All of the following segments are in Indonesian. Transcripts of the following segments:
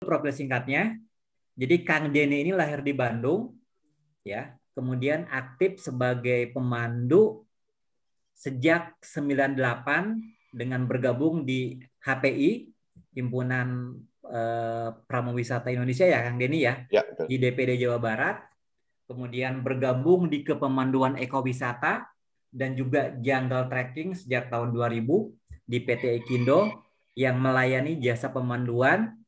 Profil singkatnya. Jadi Kang Denny ini lahir di Bandung, ya. Kemudian aktif sebagai pemandu sejak 98 dengan bergabung di HPI, Himpunan Pramowisata Indonesia ya, Kang Denny ya, Ya, betul. di DPD Jawa Barat. Kemudian bergabung di Kepemanduan Ekowisata dan juga Jungle Trekking sejak tahun 2000 di PT Ikindo yang melayani jasa pemanduan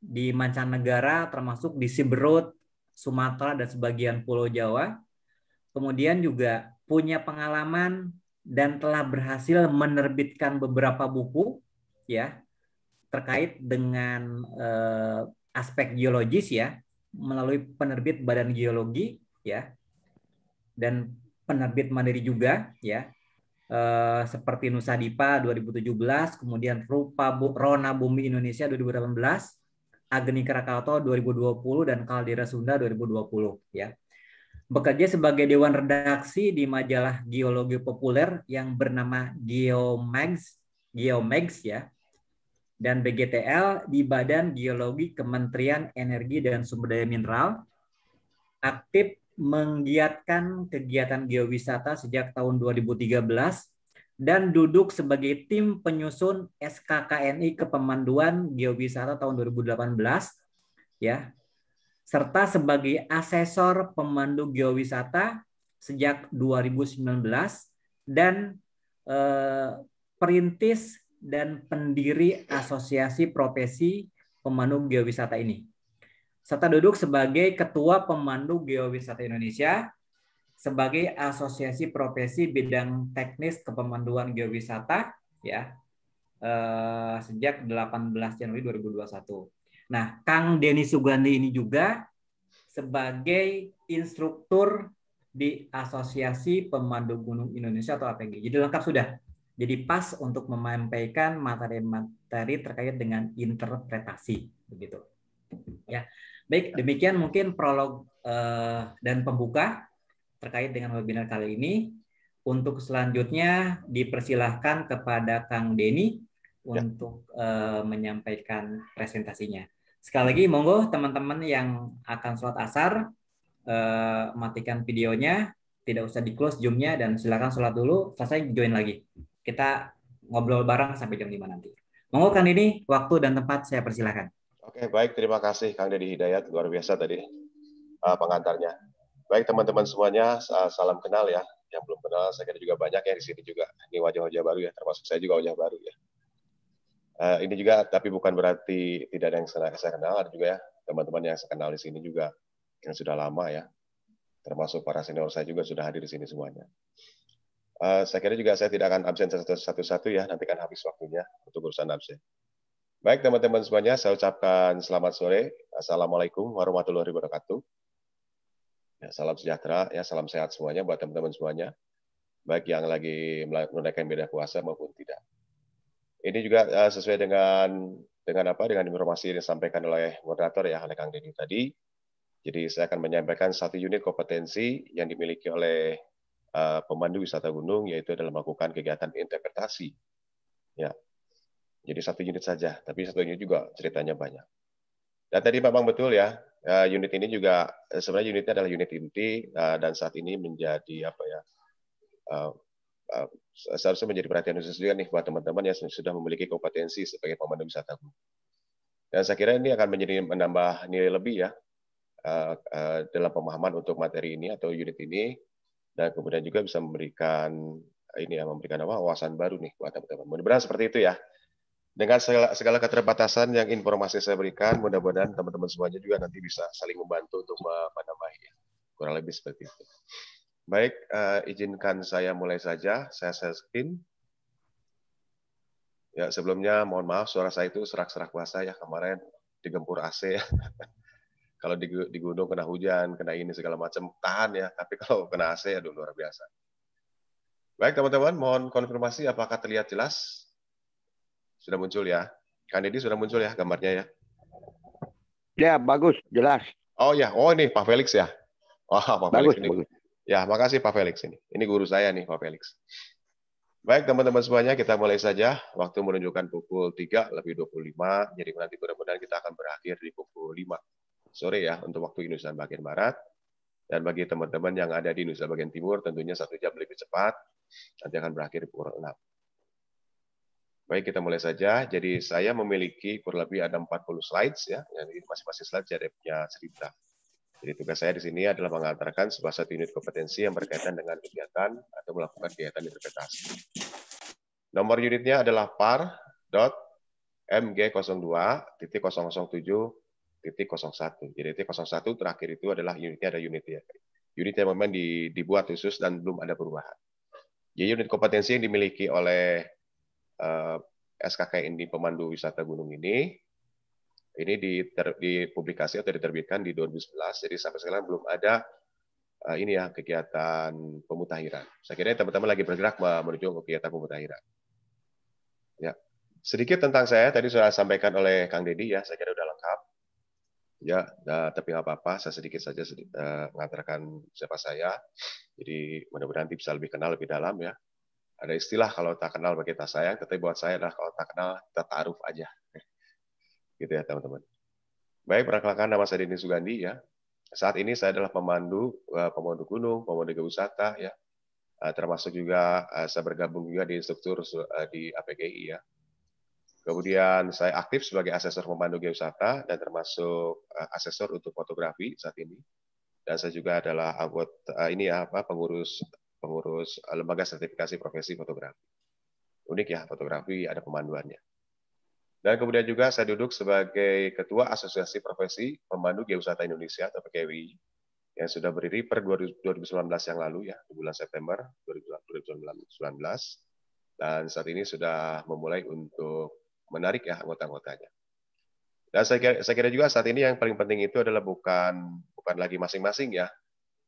di mancanegara termasuk di Siberut, Sumatera dan sebagian Pulau Jawa. Kemudian juga punya pengalaman dan telah berhasil menerbitkan beberapa buku ya terkait dengan aspek geologis ya melalui penerbit Badan Geologi ya dan penerbit mandiri juga ya seperti Nusa Dipa 2017, kemudian Rona Bumi Indonesia 2018, Agni Krakatau 2020 dan Kaldera Sunda 2020 ya. Bekerja sebagai dewan redaksi di majalah geologi populer yang bernama Geomags ya dan BGTL di Badan Geologi Kementerian Energi dan Sumber Daya Mineral. Aktif menggiatkan kegiatan geowisata sejak tahun 2013 dan duduk sebagai tim penyusun SKKNI Kepemanduan Geowisata tahun 2018 ya serta sebagai asesor pemandu geowisata sejak 2019 dan perintis dan pendiri Asosiasi Profesi Pemandu Geowisata ini. Serta duduk sebagai Ketua Pemandu Geowisata Indonesia, sebagai Asosiasi Profesi Bidang Teknis Kepemanduan Geowisata ya sejak 18 Januari 2021. Nah, Kang Denny Sugandi ini juga sebagai instruktur di Asosiasi Pemandu Gunung Indonesia atau APG. Jadi lengkap sudah. Jadi pas untuk menyampaikan materi-materi terkait dengan interpretasi begitu. Ya. Baik, demikian mungkin prolog dan pembuka terkait dengan webinar kali ini. Untuk selanjutnya dipersilahkan kepada Kang Denny untuk menyampaikan presentasinya. Sekali lagi, monggo teman-teman yang akan sholat asar, matikan videonya, tidak usah di-close Zoom-nya, dan silakan sholat dulu, selesai join lagi. Kita ngobrol bareng sampai jam 5 nanti. Monggo Kang Denny, waktu dan tempat saya persilahkan. Oke, baik. Terima kasih Kang Deddy Hidayat. Luar biasa tadi pengantarnya. Baik teman-teman semuanya, salam kenal ya. Yang belum kenal, saya kira juga banyak ya di sini juga. Ini wajah-wajah baru ya, termasuk saya juga wajah baru ya. Ini juga, tapi bukan berarti tidak ada yang saya kenal, ada juga ya teman-teman yang saya kenal di sini juga yang sudah lama ya, termasuk para senior saya juga sudah hadir di sini semuanya. Saya kira juga saya tidak akan absen satu-satu ya, nanti kan habis waktunya untuk urusan absen. Baik teman-teman semuanya, saya ucapkan selamat sore, assalamualaikum warahmatullahi wabarakatuh. Ya, salam sejahtera, ya salam sehat semuanya buat teman-teman semuanya, baik yang lagi menunaikan ibadah puasa maupun tidak. Ini juga sesuai dengan informasi yang disampaikan oleh moderator ya, oleh Kang Denny tadi. Jadi saya akan menyampaikan satu unit kompetensi yang dimiliki oleh pemandu wisata gunung, yaitu adalah melakukan kegiatan interpretasi. Ya, jadi satu unit saja, tapi satu unit juga ceritanya banyak. Dan tadi memang betul ya, unit ini juga sebenarnya unitnya adalah unit inti dan saat ini menjadi seharusnya menjadi perhatian khusus juga nih buat teman-teman yang sudah memiliki kompetensi sebagai pemandu wisata gunung. Dan saya kira ini akan menambah nilai lebih ya dalam pemahaman untuk materi ini atau unit ini, dan kemudian juga bisa memberikan wawasan baru nih buat teman-teman. Mudah-mudahan seperti itu ya. Dengan segala keterbatasan yang informasi saya berikan, mudah-mudahan teman-teman semuanya juga nanti bisa saling membantu untuk menambahi. Kurang lebih seperti itu. Baik, izinkan saya mulai saja. Saya share screen. Ya, sebelumnya mohon maaf suara saya itu serak-serak basah ya, kemarin digempur AC ya. Kalau di gunung kena hujan, kena ini segala macam tahan ya, tapi kalau kena AC aduh luar biasa. Baik teman-teman, mohon konfirmasi apakah terlihat jelas? Sudah muncul ya? Kang Deddy sudah muncul ya gambarnya ya? Ya, bagus, jelas. Oh ya, ini Pak Felix ya? Wah, Pak Bagus, Felix ini. bagus. Ya, makasih Pak Felix ini. Ini guru saya nih, Pak Felix. Baik teman-teman semuanya, kita mulai saja. Waktu menunjukkan pukul 3:25, jadi nanti mudah-mudahan kita akan berakhir di pukul 5 sore ya untuk waktu Indonesia bagian Barat. Dan bagi teman-teman yang ada di Indonesia bagian Timur, tentunya 1 jam lebih cepat, nanti akan berakhir di pukul 6. Baik, kita mulai saja. Jadi saya memiliki kurang lebih ada 40 slides ya. Yang masing-masing slide ada punya cerita. Jadi tugas saya di sini adalah mengantarkan sebuah satu unit kompetensi yang berkaitan dengan kegiatan atau melakukan kegiatan interpretasi. Nomor unitnya adalah par.mg02.007.01. Jadi T01 terakhir itu adalah unitnya ada unitnya. Unit yang memang dibuat khusus dan belum ada perubahan. Jadi unit kompetensi yang dimiliki oleh SKK ini pemandu wisata gunung ini dipublikasi atau diterbitkan di 2011. Jadi sampai sekarang belum ada ini ya kegiatan pemutakhiran. Saya kira teman-teman lagi bergerak menuju kegiatan pemutakhiran. Ya, sedikit tentang saya tadi sudah sampaikan oleh Kang Deddy ya, saya kira sudah lengkap. Ya, tapi nggak apa-apa, saya sedikit saja mengatakan siapa saya. Jadi mudah-mudahan nanti bisa lebih kenal lebih dalam ya. Ada istilah kalau tak kenal bagi tak sayang, tetapi buat saya adalah kalau tak kenal kita taaruf aja. Gitu ya teman-teman. Baik, perkenalkan nama saya Denny Sugandi ya. Saat ini saya adalah pemandu gunung, pemandu geowisata ya. Termasuk juga saya bergabung juga di struktur di APGI ya. Kemudian saya aktif sebagai asesor pemandu geowisata dan termasuk asesor untuk fotografi saat ini. Dan saya juga adalah anggota pengurus lembaga sertifikasi profesi fotografi. Unik ya, fotografi ada pemanduannya. Dan kemudian juga saya duduk sebagai Ketua Asosiasi Profesi Pemandu Geowisata Indonesia atau PGWI yang sudah berdiri per 2019 yang lalu ya, di bulan September 2019. Dan saat ini sudah memulai untuk menarik ya anggota-anggotanya. Dan saya kira juga saat ini yang paling penting itu adalah bukan lagi masing-masing ya.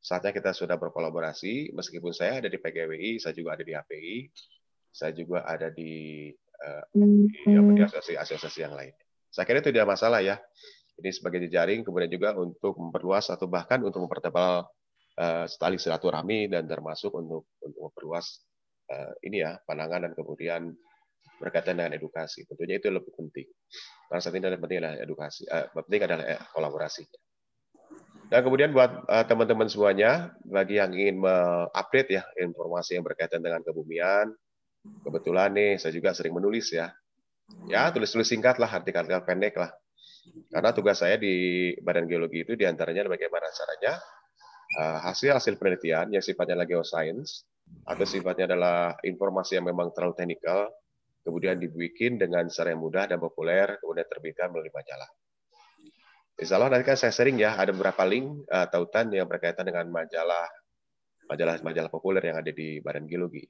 Saatnya kita sudah berkolaborasi, meskipun saya ada di PGWI, saya juga ada di HPI, saya juga ada di asosiasi yang lain. Saya kira itu tidak masalah ya. Ini sebagai jejaring, kemudian juga untuk memperluas atau bahkan untuk mempertebal tali silaturahmi dan termasuk untuk memperluas ini ya pandangan dan kemudian berkaitan dengan edukasi. Tentunya itu lebih penting. Karena saat ini penting adalah edukasi, penting adalah kolaborasi. Dan kemudian buat teman-teman semuanya, bagi yang ingin mengupdate ya informasi yang berkaitan dengan kebumian, kebetulan nih saya juga sering menulis ya. Ya, tulis-tulis singkat lah, artikel pendek lah. Karena tugas saya di Badan Geologi itu diantaranya bagaimana caranya hasil penelitian yang sifatnya adalah geoscience atau sifatnya adalah informasi yang memang terlalu teknikal, kemudian dibikin dengan cara yang mudah dan populer, kemudian terbitkan melalui majalah. Insya Allah nanti kan saya sering ya, ada beberapa link tautan yang berkaitan dengan majalah populer yang ada di Badan Geologi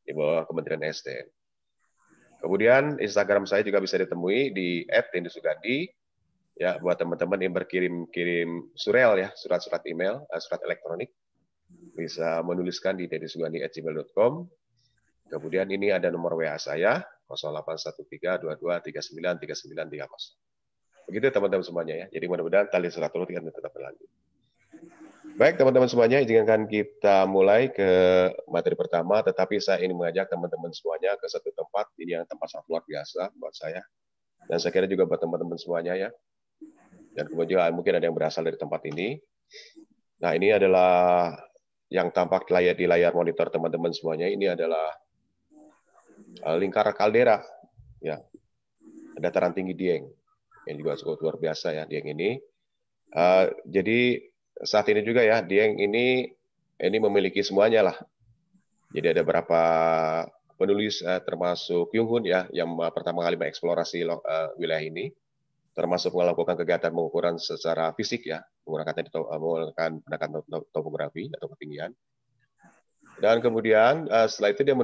di bawah Kementerian SDM. Kemudian Instagram saya juga bisa ditemui di @dendysugandi. Ya, buat teman-teman yang berkirim surel ya, surat-surat email, surat elektronik, bisa menuliskan di dendysugandi@gmail.com. Kemudian ini ada nomor WA saya 081322393930. Begitu teman-teman semuanya ya. Jadi mudah-mudahan tali silaturahmi tetap berlanjut. Baik teman-teman semuanya, izinkan kita mulai ke materi pertama, tetapi saya ingin mengajak teman-teman semuanya ke satu tempat, ini yang tempat sangat luar biasa buat saya. Dan saya kira juga buat teman-teman semuanya ya. Dan kemudian mungkin ada yang berasal dari tempat ini. Nah, ini adalah yang tampak di layar monitor teman-teman semuanya. Ini adalah lingkar kaldera, ya, dataran tinggi Dieng, yang juga cukup luar biasa ya Dieng ini. Jadi saat ini juga ya Dieng ini memiliki semuanya lah. Jadi ada beberapa penulis termasuk Yung Hun ya yang pertama kali mengeksplorasi wilayah ini, termasuk melakukan kegiatan pengukuran secara fisik ya, menggunakan pendekatan topografi atau ketinggian. Dan kemudian setelah itu dia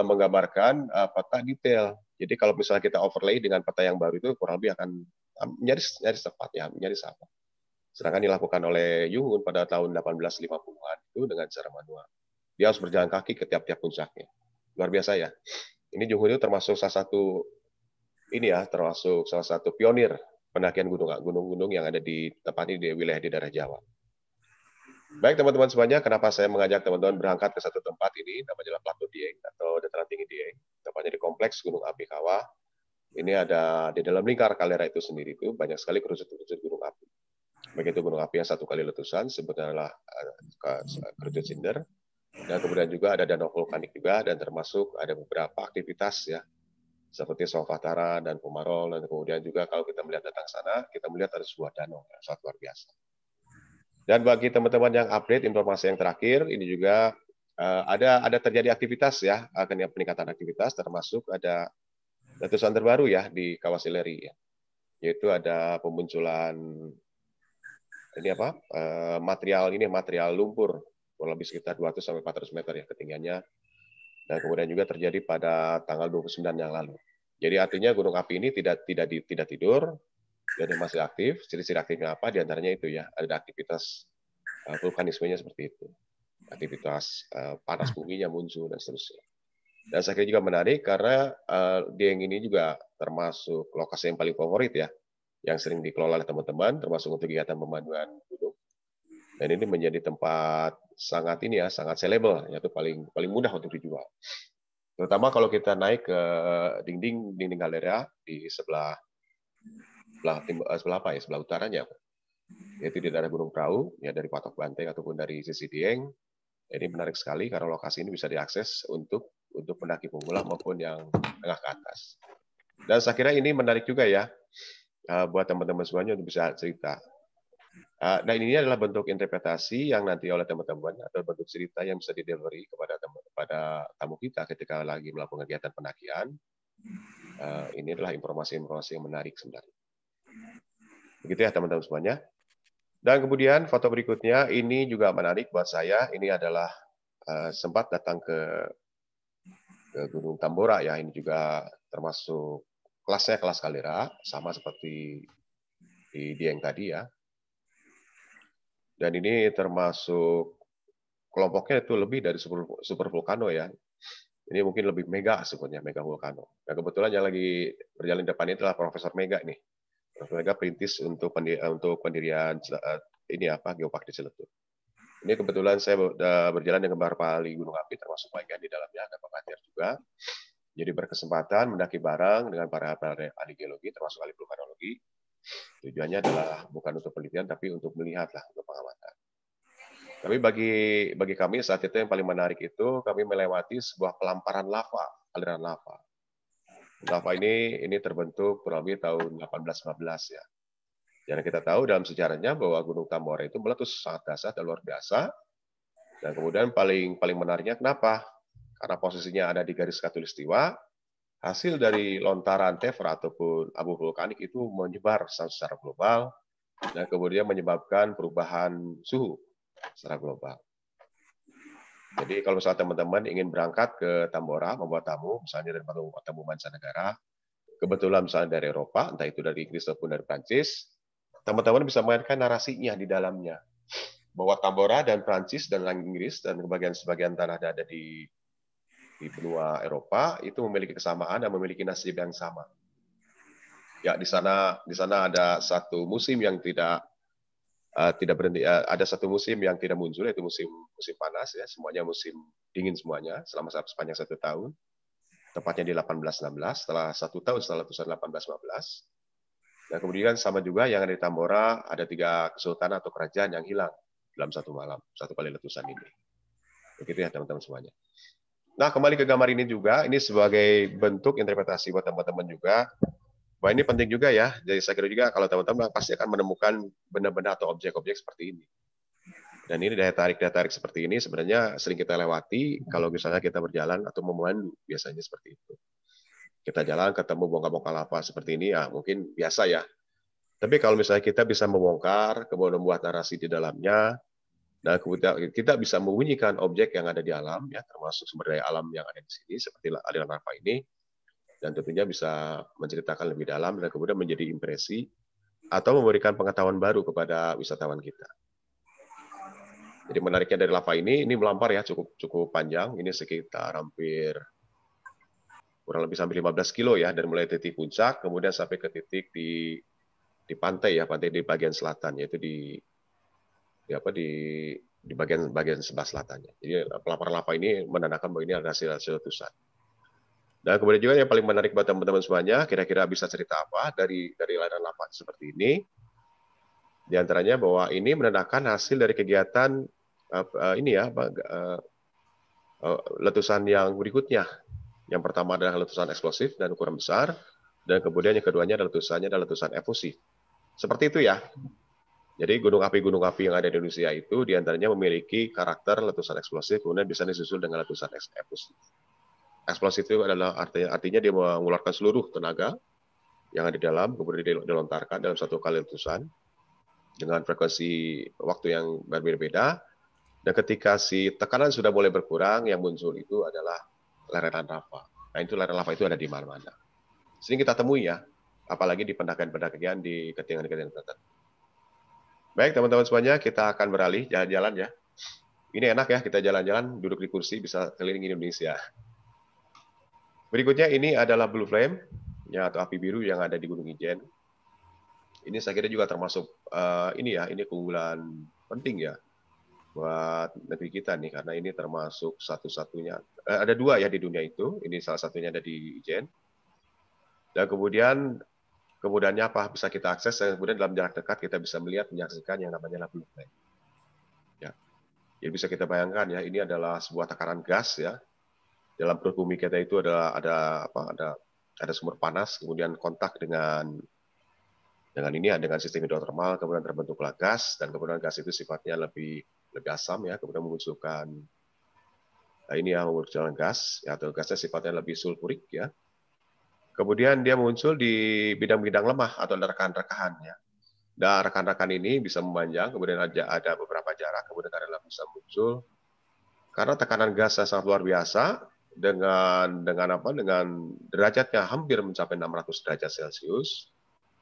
menggambarkan peta detail. Jadi kalau misalnya kita overlay dengan peta yang baru itu kurang lebih akan nyaris tepat ya, nyaris sama. Sedangkan dilakukan oleh Yung Hun pada tahun 1850-an itu dengan cara manual. Dia harus berjalan kaki ke tiap-tiap puncaknya. Luar biasa ya. Ini Yung Hun itu termasuk salah satu pionir pendakian gunung-gunung yang ada di tempat ini di wilayah di daerah Jawa. Baik teman-teman semuanya, kenapa saya mengajak teman-teman berangkat ke satu tempat ini, namanya Plato Dieng atau Dataran Tinggi Dieng, tepatnya di Kompleks Gunung Api Kawah. Ini ada di dalam lingkar kaldera itu sendiri itu banyak sekali kerucut-kerucut gunung api. Begitu gunung api yang satu kali letusan, sebetulnya kerucut cinder. Dan kemudian juga ada danau vulkanik juga, dan termasuk ada beberapa aktivitas ya, seperti Solvatara dan Pumarol, dan kemudian juga kalau kita melihat datang sana, kita melihat ada sebuah danau yang sangat luar biasa. Dan bagi teman-teman yang update informasi yang terakhir, ini juga ada terjadi aktivitas ya, akan peningkatan aktivitas, termasuk ada letusan terbaru ya di Kawasileri ya, yaitu ada pemunculan ini apa material lumpur kurang lebih sekitar 200 sampai 400 meter ya ketinggiannya, dan kemudian juga terjadi pada tanggal 29 yang lalu. Jadi artinya gunung api ini tidak tidur, jadi masih aktif. Ciri-ciri aktifnya apa? Di antaranya itu ya, ada aktivitas vulkanismenya seperti itu, aktivitas panas buminya muncul dan seterusnya. Dan saya kira juga menarik karena Dieng ini juga termasuk lokasi yang paling favorit ya, yang sering dikelola oleh teman-teman, termasuk untuk kegiatan pemanduan gunung. Dan ini menjadi tempat sangat sellable, yaitu paling mudah untuk dijual. Terutama kalau kita naik ke dinding kaldera di sebelah utaranya, yaitu di daerah Gunung Prau, ya dari Patok Banteng ataupun dari sisi Dieng. Ini menarik sekali karena lokasi ini bisa diakses untuk pendaki pemula maupun yang tengah ke atas. Dan saya kira ini menarik juga ya buat teman-teman semuanya untuk bisa cerita. Nah ini adalah bentuk interpretasi yang nanti oleh teman-teman atau bentuk cerita yang bisa di-delivery kepada tamu kita ketika lagi melakukan kegiatan pendakian. Ini adalah informasi-informasi yang menarik sebenarnya. Begitu ya teman-teman semuanya. Dan kemudian foto berikutnya ini juga menarik buat saya. Ini adalah sempat datang ke Gunung Tambora ya. Ini juga termasuk kelasnya kelas kaldera, sama seperti di Dieng tadi ya. Dan ini termasuk kelompoknya itu lebih dari super vulcano ya. Ini mungkin lebih mega sebenarnya, mega vulcano. Nah kebetulan yang lagi berjalan di depan ini adalah Profesor Mega nih. Profesor Mega perintis untuk pendirian Geopark di Ciletuh. Ini kebetulan saya berjalan dengan beberapa ahli gunung api, termasuk bagian di dalamnya ada Pak Fatir juga. Jadi berkesempatan mendaki bareng dengan para ahli geologi, termasuk ahli vulkanologi. Tujuannya adalah bukan untuk penelitian, tapi untuk melihat lah, untuk pengamatan. Tapi bagi kami saat itu yang paling menarik itu kami melewati sebuah pelamparan lava, aliran lava. Lava ini terbentuk kurang lebih tahun 1815 ya. Dan kita tahu dalam sejarahnya bahwa Gunung Tambora itu meletus sangat dahsyat dan luar biasa. Dan kemudian paling menariknya kenapa? Karena posisinya ada di garis khatulistiwa. Hasil dari lontaran tephra ataupun abu vulkanik itu menyebar secara global dan kemudian menyebabkan perubahan suhu secara global. Jadi kalau misalnya teman-teman ingin berangkat ke Tambora, membawa tamu, misalnya dari tamu mancanegara, kebetulan misalnya dari Eropa, entah itu dari Inggris ataupun dari Prancis, teman-teman bisa mainkan narasinya di dalamnya. Bahwa Tambora dan Prancis dan Inggris dan sebagian tanah ada di benua Eropa itu memiliki kesamaan dan memiliki nasib yang sama. Ya di sana ada satu musim yang tidak berhenti. Ada satu musim yang tidak muncul, yaitu musim panas ya. Semuanya musim dingin semuanya selama sepanjang 1 tahun. Tepatnya di 1816 setelah 1 tahun setelah letusan 1815. Dan kemudian sama juga yang ada di Tambora ada 3 kesultanan atau kerajaan yang hilang dalam 1 malam, 1 kali letusan ini. Begitu ya teman-teman semuanya. Nah, kembali ke gambar ini juga, ini sebagai bentuk interpretasi buat teman-teman juga. Wah, ini penting juga ya. Jadi saya kira juga kalau teman-teman pasti akan menemukan benda-benda atau objek-objek seperti ini. Dan ini daya tarik seperti ini sebenarnya sering kita lewati kalau misalnya kita berjalan atau memandu, biasanya seperti itu. Kita jalan ketemu bongkar-bongkar lava seperti ini, ya mungkin biasa ya. Tapi kalau misalnya kita bisa membongkar, kemudian membuat narasi di dalamnya, dan kemudian kita bisa membunyikan objek yang ada di alam, ya termasuk sumber daya alam yang ada di sini, seperti aliran lava ini, dan tentunya bisa menceritakan lebih dalam dan kemudian menjadi impresi atau memberikan pengetahuan baru kepada wisatawan kita. Jadi menariknya dari lava ini melampar ya cukup panjang, ini sekitar hampir kurang lebih sampai 15 kilo ya, dari mulai titik puncak kemudian sampai ke titik di pantai ya, pantai di bagian selatan, yaitu di di bagian sebelah selatannya. Jadi pelapar lava ini menandakan bahwa ini adalah hasil letusan. Dan kemudian juga yang paling menarik buat teman-teman semuanya, kira-kira bisa cerita apa dari aliran lava seperti ini? Di antaranya bahwa ini menandakan hasil dari kegiatan letusan yang berikutnya. Yang pertama adalah letusan eksplosif dan ukuran besar, dan kemudian yang keduanya adalah letusan efusi. Seperti itu ya. Jadi gunung api yang ada di Indonesia itu diantaranya memiliki karakter letusan eksplosif, kemudian bisa disusul dengan letusan efusi. Eksplosif itu adalah artinya dia mengeluarkan seluruh tenaga yang ada di dalam, kemudian dilontarkan dalam satu kali letusan dengan frekuensi waktu yang berbeda-beda. Dan ketika si tekanan sudah mulai berkurang, yang muncul itu adalah lereng lava. Nah, itu lereng lava itu ada di mana-mana. Sering kita temui ya, apalagi di pendakian-pendakian di ketinggian-ketinggian tertentu. Baik, teman-teman semuanya, kita akan beralih jalan-jalan ya. Ini enak ya, kita jalan-jalan, duduk di kursi, bisa keliling Indonesia. Berikutnya ini adalah blue flame, ya, atau api biru yang ada di Gunung Ijen. Ini saya kira juga termasuk ini keunggulan penting ya buat negeri kita nih, karena ini termasuk satu-satunya. Ada dua ya di dunia itu, ini salah satunya ada di Ijen. Dan kemudian kemudahannya apa? Bisa kita akses, dan kemudian dalam jarak dekat kita bisa melihat, menyaksikan yang namanya blue flame. Ya. Jadi bisa kita bayangkan ya, ini adalah sebuah tekanan gas ya. Dalam perut bumi kita itu ada sumber panas, kemudian kontak dengan sistem hidrotermal, kemudian terbentuklah gas, dan kemudian gas itu sifatnya lebih asam ya, kemudian memunculkan memunculkan gas ya, atau gasnya sifatnya lebih sulfurik ya. Kemudian dia muncul di bidang-bidang lemah atau rekan-rekahan ya. Dan rekan-rekan ini bisa memanjang, kemudian ada beberapa jarak, kemudian adalah bisa muncul karena tekanan gasnya sangat luar biasa dengan derajatnya hampir mencapai 600 derajat Celcius.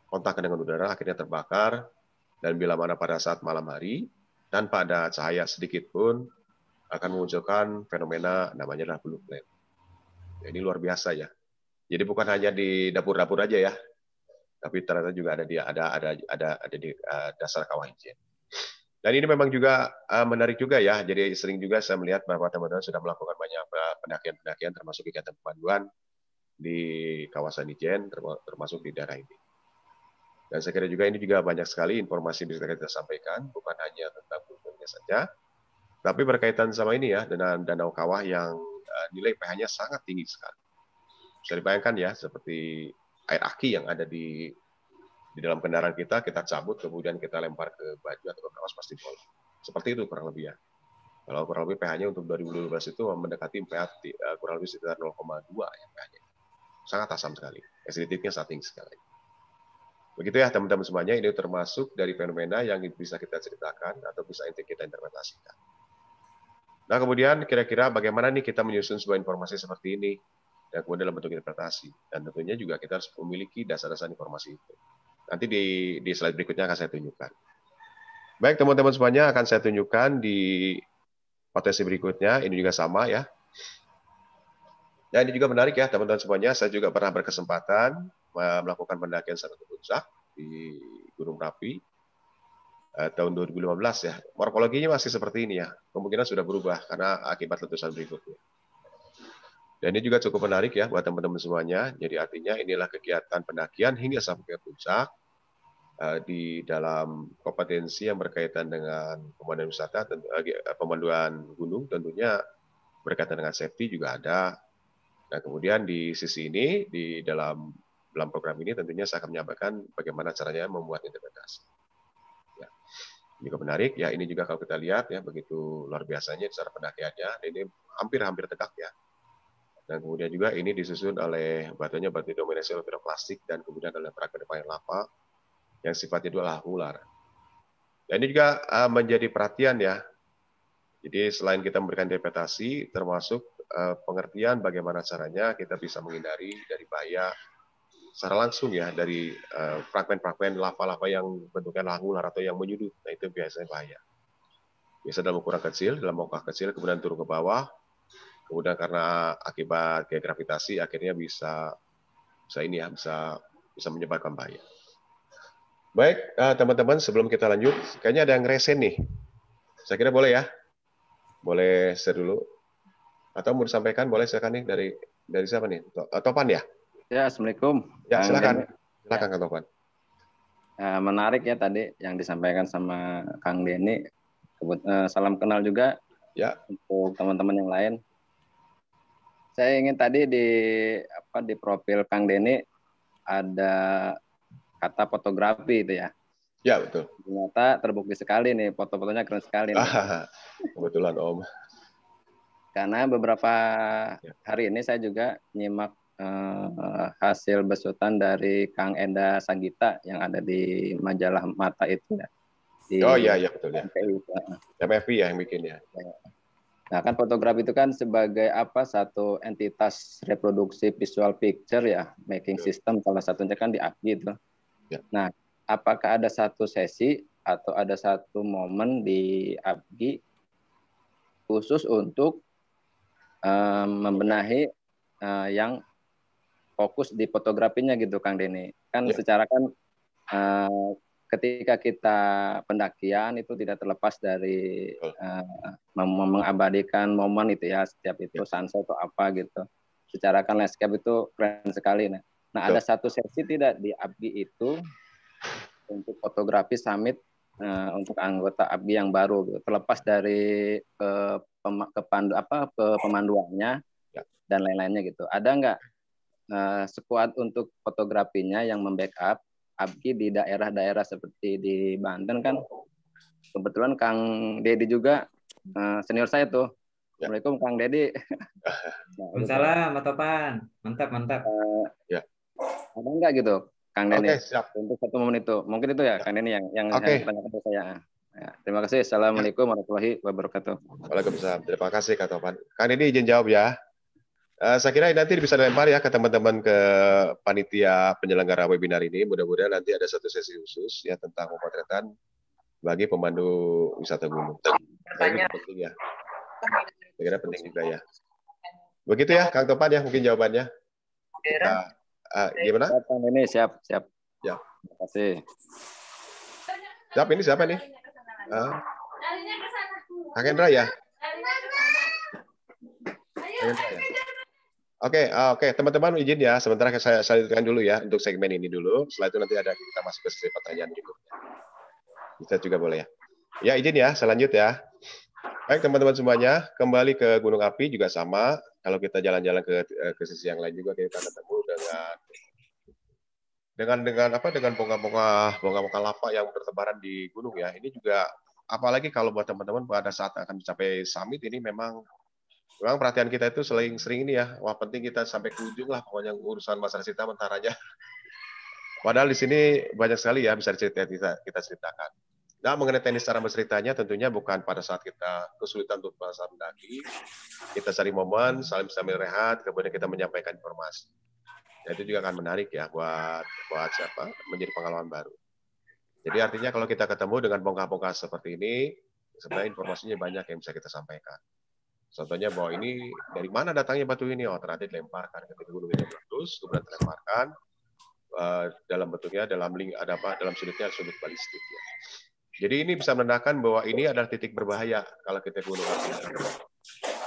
Kontak dengan udara akhirnya terbakar, dan bila mana pada saat malam hari tanpa ada cahaya sedikit pun akan memunculkan fenomena namanya blue flame. Ini luar biasa ya. Jadi bukan hanya di dapur-dapur aja ya, tapi ternyata juga ada di dasar kawah Ijen. Dan ini memang juga menarik juga ya. Jadi sering juga saya melihat bahwa teman-teman sudah melakukan banyak pendakian termasuk kegiatan pemanduan di kawasan Ijen, termasuk di daerah ini. Dan saya kira juga ini juga banyak sekali informasi bisa kita sampaikan, bukan hanya tentang gunungnya saja, tapi berkaitan sama ini ya, dengan danau kawah yang nilai pH-nya sangat tinggi sekali. Bisa dibayangkan ya, seperti air aki yang ada di dalam kendaraan kita cabut, kemudian kita lempar ke baju atau ke kaos plastik bola. Seperti itu kurang lebih ya. Kalau kurang lebih pH-nya untuk 2012 itu mendekati pH kurang lebih sekitar 0,2 ya pH-nya. Sangat asam sekali. Acidity-nya sangat tinggi sekali. Begitu ya teman-teman semuanya, ini termasuk dari fenomena yang bisa kita ceritakan atau bisa kita interpretasikan. Nah kemudian kira-kira bagaimana nih kita menyusun sebuah informasi seperti ini, dan kemudian dalam bentuk interpretasi. Dan tentunya juga kita harus memiliki dasar-dasar informasi itu. Nanti di slide berikutnya akan saya tunjukkan. Baik teman-teman semuanya, akan saya tunjukkan di potensi berikutnya. Ini juga sama ya. Dan ini juga menarik ya teman-teman semuanya. Saya juga pernah berkesempatan melakukan pendakian sampai ke puncak di Gunung Merapi tahun 2015 ya. Morfologinya masih seperti ini ya. Kemungkinan sudah berubah karena akibat letusan berikutnya. Dan ini juga cukup menarik ya buat teman-teman semuanya. Jadi artinya inilah kegiatan pendakian hingga sampai ke puncak di dalam kompetensi yang berkaitan dengan pemanduan wisata, pemanduan gunung tentunya berkaitan dengan safety juga ada. Nah kemudian di sisi ini di dalam program ini tentunya saya akan menyampaikan bagaimana caranya membuat interpretasi. Ya. Ini juga menarik ya. Ini juga kalau kita lihat ya begitu luar biasanya cara pendakiannya. Ini hampir tegak ya. Dan kemudian juga ini disusun oleh batu dominasi oleh piroklastik, dan kemudian oleh fragmen lava yang sifatnya itu adalah ular. Dan ini juga menjadi perhatian ya. Jadi selain kita memberikan interpretasi, termasuk pengertian bagaimana caranya kita bisa menghindari dari bahaya secara langsung ya, dari fragmen-fragmen lava-lava yang bentuknya adalah ular atau yang menyudut. Nah itu biasanya bahaya. Biasa dalam ukuran kecil, dalam langkah kecil, kemudian turun ke bawah. Kemudian karena akibat gaya gravitasi akhirnya bisa menyebabkan bahaya. Baik, teman-teman, sebelum kita lanjut, kayaknya ada yang resen nih. Saya kira boleh ya. Boleh share dulu. Atau mau disampaikan, boleh silakan nih dari siapa nih? Topan ya? Ya, Assalamualaikum. Ya, silakan. Silakan Ya. Kang Topan. Menarik ya tadi yang disampaikan sama Kang Denny. Salam kenal juga ya untuk teman-teman yang lain. Saya ingin tadi di profil Kang Denny ada kata fotografi itu ya. Ya, betul. Ternyata terbukti sekali nih, foto-fotonya keren sekali nih. Kebetulan Om. Karena beberapa hari ini saya juga nyimak hasil besutan dari Kang Enda Sagita yang ada di majalah Mata itu ya. Iya betul ya. MFI ya yang bikin ya. Nah kan fotografi itu kan sebagai satu entitas reproduksi visual picture ya, making system salah satunya kan di APGI itu. Ya. Nah apakah ada satu sesi atau ada satu momen di APGI khusus untuk membenahi yang fokus di fotografinya gitu Kang Denny. Kan secara kan ketika kita pendakian itu tidak terlepas dari mengabadikan momen itu ya, setiap itu sunset atau apa gitu. Secara kan landscape itu keren sekali. Nah ada satu sesi tidak di APGI itu untuk fotografi summit untuk anggota APGI yang baru gitu. Terlepas dari pemanduannya dan lain-lainnya gitu. Ada nggak squad untuk fotografinya yang membackup APGI di daerah-daerah seperti di Banten kan? Kebetulan Kang Dedi juga senior saya tuh. Assalamualaikum Kang Dedi. Waalaikumsalam, Mas Topan. Mantap. Ada nggak gitu Kang Dedi? Siap. Untuk satu momen itu. Mungkin itu ya Kang Dedi yang ditanyakan ke saya. Ya, terima kasih. Assalamualaikum warahmatullahi wabarakatuh. Waalaikumsalam. Terima kasih Kak Topan. Kang Dedi izin jawab ya. Saya kira nanti bisa dilempar ya ke teman-teman ke panitia penyelenggara webinar ini. Mudah-mudahan nanti ada satu sesi khusus ya tentang pemotretan bagi pemandu wisata gunung. Ini penting ya. Saya kira penting juga ya. Begitu ya Kang Topan ya mungkin jawabannya. Gimana? Ini siap. Ya. Terima kasih. Siap, ini siapa nih? Kang Hendra ya? Oke, teman-teman izin ya. Sementara saya lanjutkan dulu ya untuk segmen ini dulu. Setelah itu nanti kita masuk ke sesi pertanyaan berikutnya. Bisa juga boleh ya. Ya izin ya, saya lanjut ya. Baik teman-teman semuanya, kembali ke Gunung Api juga sama. Kalau kita jalan-jalan ke sisi yang lain juga kita ketemu dengan bunga-bunga lava yang bertebaran di gunung ya. Ini juga apalagi kalau buat teman-teman pada saat akan mencapai summit ini memang perhatian kita itu sering ini ya. Wah penting kita sampai ke ujung lah pokoknya urusan masalah cerita mentaranya. Padahal di sini banyak sekali ya bisa kita ceritakan. Nah, mengenai teknis cara berceritanya tentunya bukan pada saat kita kesulitan untuk pada saat mendaki, kita cari momen, sambil rehat, kemudian kita menyampaikan informasi. Nah, itu juga akan menarik ya buat siapa menjadi pengalaman baru. Jadi artinya kalau kita ketemu dengan bongkah-bongkah seperti ini, sebenarnya informasinya banyak yang bisa kita sampaikan. Contohnya bahwa ini dari mana datangnya batu ini? Oh, ternyata dilemparkan ketika gunung ini meletus, kemudian dilemparkan dalam bentuknya dalam sudutnya sudut balistik ya. Jadi ini bisa menandakan bahwa ini adalah titik berbahaya kalau kita gunung api.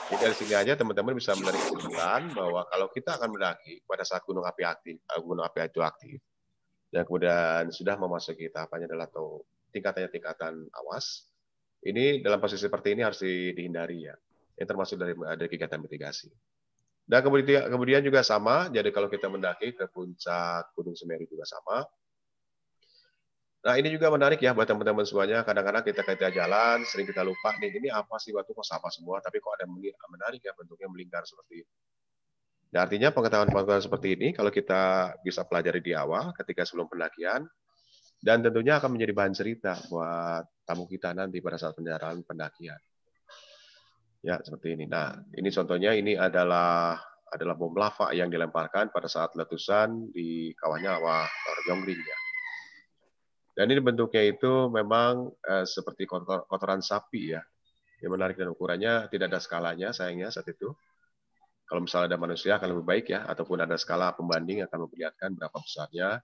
Jadi dari sini aja teman-teman bisa menarik kesimpulan bahwa kalau kita akan mendaki pada saat gunung api itu aktif, dan kemudian sudah memasuki tahapannya adalah atau tingkatan awas, ini dalam posisi seperti ini harus dihindari ya. Yang termasuk dari kegiatan mitigasi. Dan kemudian juga sama, jadi kalau kita mendaki ke puncak Gunung Semeru juga sama. Nah ini juga menarik ya buat teman-teman semuanya. Kadang-kadang kita jalan, sering kita lupa nih ini apa sih batu kok sama semua, tapi kok ada menarik ya bentuknya melingkar seperti ini. Nah, artinya pengetahuan seperti ini kalau kita bisa pelajari di awal ketika sebelum pendakian, dan tentunya akan menjadi bahan cerita buat tamu kita nanti pada saat perjalanan pendakian. Ya seperti ini. Nah ini contohnya ini adalah bom lava yang dilemparkan pada saat letusan di kawahnya Kawah Jonggring ya. Dan ini bentuknya itu memang seperti kotoran sapi ya. Yang menarik dan ukurannya tidak ada skalanya sayangnya saat itu. Kalau misalnya ada manusia akan lebih baik ya, ataupun ada skala pembanding akan memperlihatkan berapa besarnya.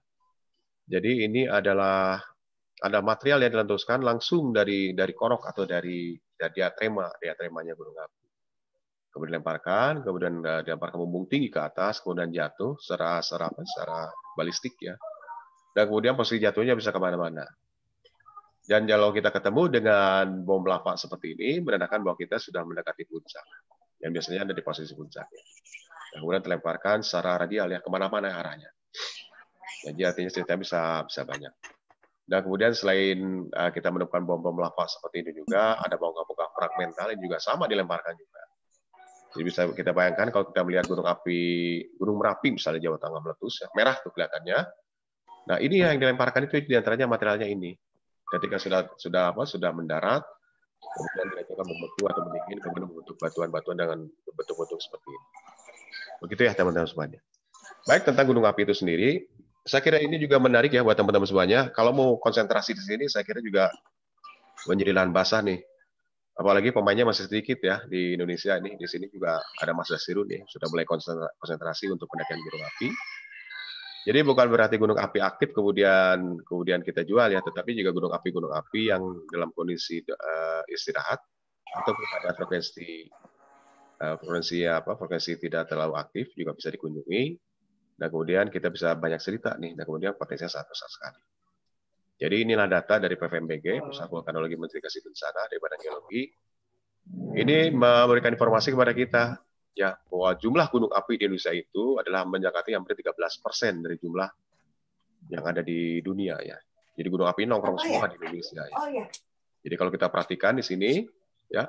Jadi ini adalah ada material yang diletuskan langsung dari korok atau dari diatremanya gunung api. Kemudian dilemparkan, kemudian dilemparkan membumbung tinggi ke atas, kemudian jatuh secara balistik ya. Dan kemudian posisi jatuhnya bisa kemana-mana. Dan kalau kita ketemu dengan bom lava seperti ini, menandakan bahwa kita sudah mendekati puncak. Yang biasanya ada di posisi puncak. Dan kemudian dilemparkan secara radial ya, kemana-mana arahnya. Jadi artinya ceritanya bisa banyak. Dan kemudian selain kita menemukan bom-bom lava seperti ini juga, ada bongkar-bongkar fragmental yang juga sama dilemparkan juga. Jadi bisa kita bayangkan kalau kita melihat Gunung Merapi misalnya Jawa Tengah meletus, ya, merah tuh kelihatannya. Nah ini yang dilemparkan itu diantaranya materialnya ini. Ketika sudah mendarat, kemudian mereka membentuk atau mendingin, kemudian membentuk batuan-batuan dengan bentuk-bentuk seperti ini. Begitu ya teman-teman semuanya. Baik, tentang gunung api itu sendiri, saya kira ini juga menarik ya buat teman-teman semuanya. Kalau mau konsentrasi di sini, saya kira juga menjadi lahan basah nih. Apalagi pemainnya masih sedikit ya di Indonesia ini. Di sini juga ada Mas Dasirun nih, sudah mulai konsentrasi untuk pendakian gunung api. Jadi bukan berarti gunung api aktif kemudian kita jual ya, tetapi juga gunung api yang dalam kondisi istirahat atau ada frekuensi tidak terlalu aktif juga bisa dikunjungi. Dan kemudian kita bisa banyak cerita nih, dan kemudian potensinya sangat besar sekali. Jadi inilah data dari PVMBG, Pusat Vulkanologi Mitigasi Bencana dari Badan Geologi. Ini memberikan informasi kepada kita ya bahwa jumlah gunung api di Indonesia itu adalah mencapai hampir 13% dari jumlah yang ada di dunia ya. Jadi gunung api nongkrong semua di Indonesia ya. Jadi kalau kita perhatikan di sini ya,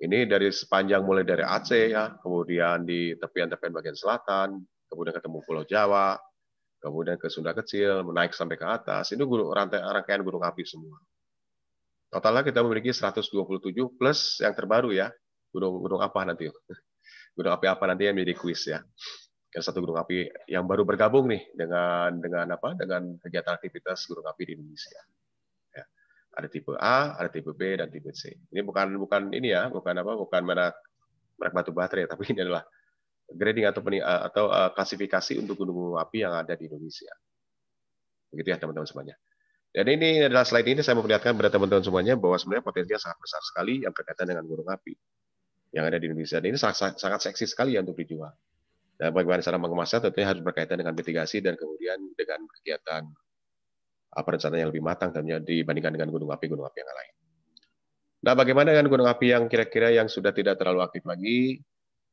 ini dari sepanjang mulai dari Aceh ya, kemudian di tepian-tepian bagian selatan, kemudian ketemu Pulau Jawa, kemudian ke Sunda Kecil, menaik sampai ke atas. Ini rangkaian gunung api semua. Totalnya kita memiliki 127 plus yang terbaru ya. Gunung apa nanti? Gunung api apa nanti yang menjadi kuis ya. Yang satu gunung api yang baru bergabung nih dengan kegiatan aktivitas gunung api di Indonesia. Ya. Ada tipe A, ada tipe B dan tipe C. Ini bukan ini ya, bukan merek batu baterai, tapi ini adalah grading atau klasifikasi untuk gunung api yang ada di Indonesia. Begitu ya teman-teman semuanya. Dan ini adalah slide ini saya memperlihatkan kepada teman-teman semuanya bahwa sebenarnya potensinya sangat besar sekali yang berkaitan dengan gunung api yang ada di Indonesia. Dan ini sangat seksi sekali ya untuk dijual. Dan bagaimana cara mengemasnya tentunya harus berkaitan dengan mitigasi dan kemudian dengan kegiatan perencanaan yang lebih matang tentunya dibandingkan dengan gunung api yang lain. Nah, bagaimana dengan gunung api yang kira-kira yang sudah tidak terlalu aktif lagi?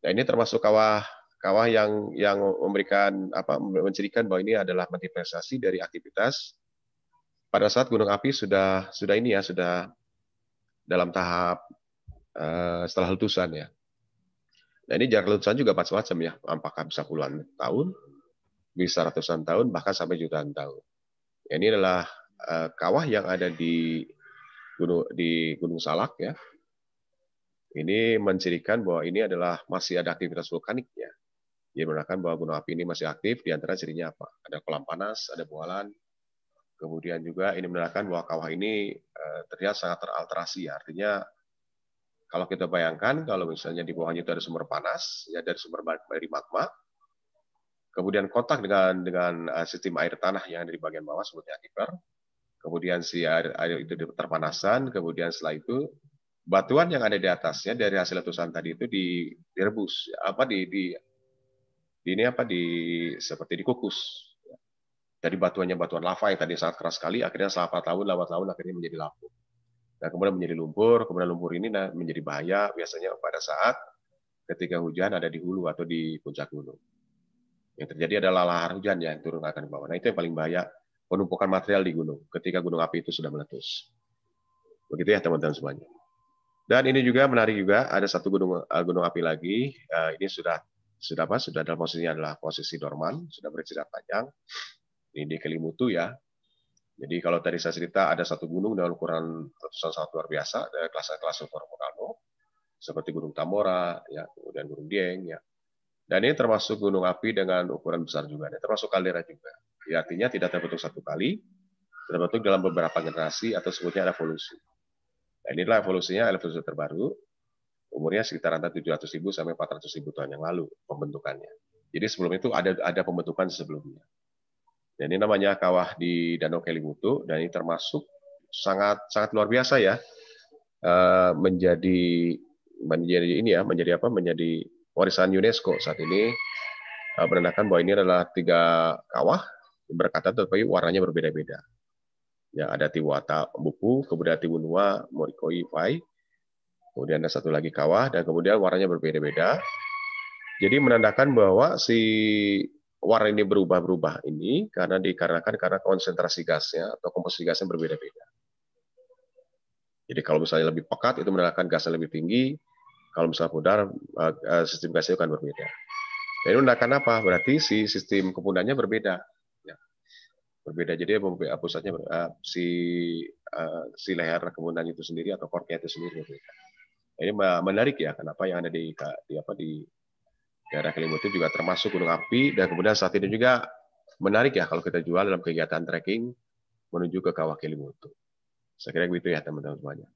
Nah, ini termasuk kawah yang mencirikan bahwa ini adalah manifestasi dari aktivitas pada saat gunung api sudah dalam tahap setelah letusan ya. Nah, ini jarak letusan juga macam-macam ya. Apakah bisa puluhan tahun, bisa ratusan tahun, bahkan sampai jutaan tahun. Ya, ini adalah kawah yang ada di Gunung Salak ya. Ini mencirikan bahwa ini adalah masih ada aktivitas vulkanik ya. Jadi menandakan bahwa gunung api ini masih aktif. Di antara cirinya apa? Ada kolam panas, ada bualan. Kemudian juga ini menandakan bahwa kawah ini terlihat sangat teralterasi. Artinya kalau kita bayangkan kalau misalnya di bawahnya itu ada sumber panas, ya dari sumber dari magma, kemudian kontak dengan sistem air tanah yang ada di bagian bawah sebutnya aquifer. Kemudian si air itu terpanasan, kemudian setelah itu batuan yang ada di atasnya dari hasil letusan tadi itu direbus seperti dikukus. Jadi batuan lava yang tadi sangat keras sekali, akhirnya selama tahun akhirnya menjadi lapuk. Nah, kemudian menjadi lumpur, kemudian lumpur ini menjadi bahaya biasanya pada saat ketika hujan ada di hulu atau di puncak gunung. Yang terjadi adalah lahar hujan yang turun akan ke bawah. Nah, itu yang paling bahaya, penumpukan material di gunung ketika gunung api itu sudah meletus. Begitu ya teman-teman semuanya. Dan ini juga menarik juga, ada satu gunung api lagi, ini sudah dalam posisinya adalah posisi dorman, sudah bercerita panjang. Ini di Kelimutu ya. Jadi kalau tadi saya cerita ada satu gunung dengan ukuran letusan sangat luar biasa, ada kelas vulcano, seperti Gunung Tambora, ya, kemudian Gunung Dieng, ya. Dan ini termasuk gunung api dengan ukuran besar juga, dan termasuk kaldera juga. Ya, artinya tidak terbentuk satu kali, terbentuk dalam beberapa generasi atau sebutnya evolusi. Nah, inilah evolusi terbaru, umurnya sekitar antara 700.000 sampai 400.000 tahun yang lalu pembentukannya. Jadi sebelum itu ada pembentukan sebelumnya. Dan ini namanya kawah di Danau Kelimutu, dan ini termasuk sangat luar biasa ya, menjadi warisan UNESCO saat ini, menandakan bahwa ini adalah 3 kawah berkata tetapi warnanya berbeda-beda. Ya, ada Tiwata Buku, kemudian Tiwunua Morikoi Fai, kemudian ada satu lagi kawah, dan kemudian warnanya berbeda-beda. Jadi menandakan bahwa si warna ini berubah-berubah ini karena konsentrasi gasnya atau komposisi gasnya berbeda-beda. Jadi kalau misalnya lebih pekat itu menandakan gasnya lebih tinggi, kalau misalnya pudar sistem gasnya akan berbeda. Dan ini menandakan apa? Berarti si sistem kepunannya berbeda. Ya. Berbeda. Jadi pusatnya si leher kepunan itu sendiri atau kornya itu sendiri berbeda. Ini menarik ya, kenapa yang ada di daerah Kelimutu juga termasuk gunung api, dan kemudian saat ini juga menarik ya kalau kita jual dalam kegiatan trekking menuju ke kawah Kelimutu. Saya kira begitu ya teman-teman semuanya.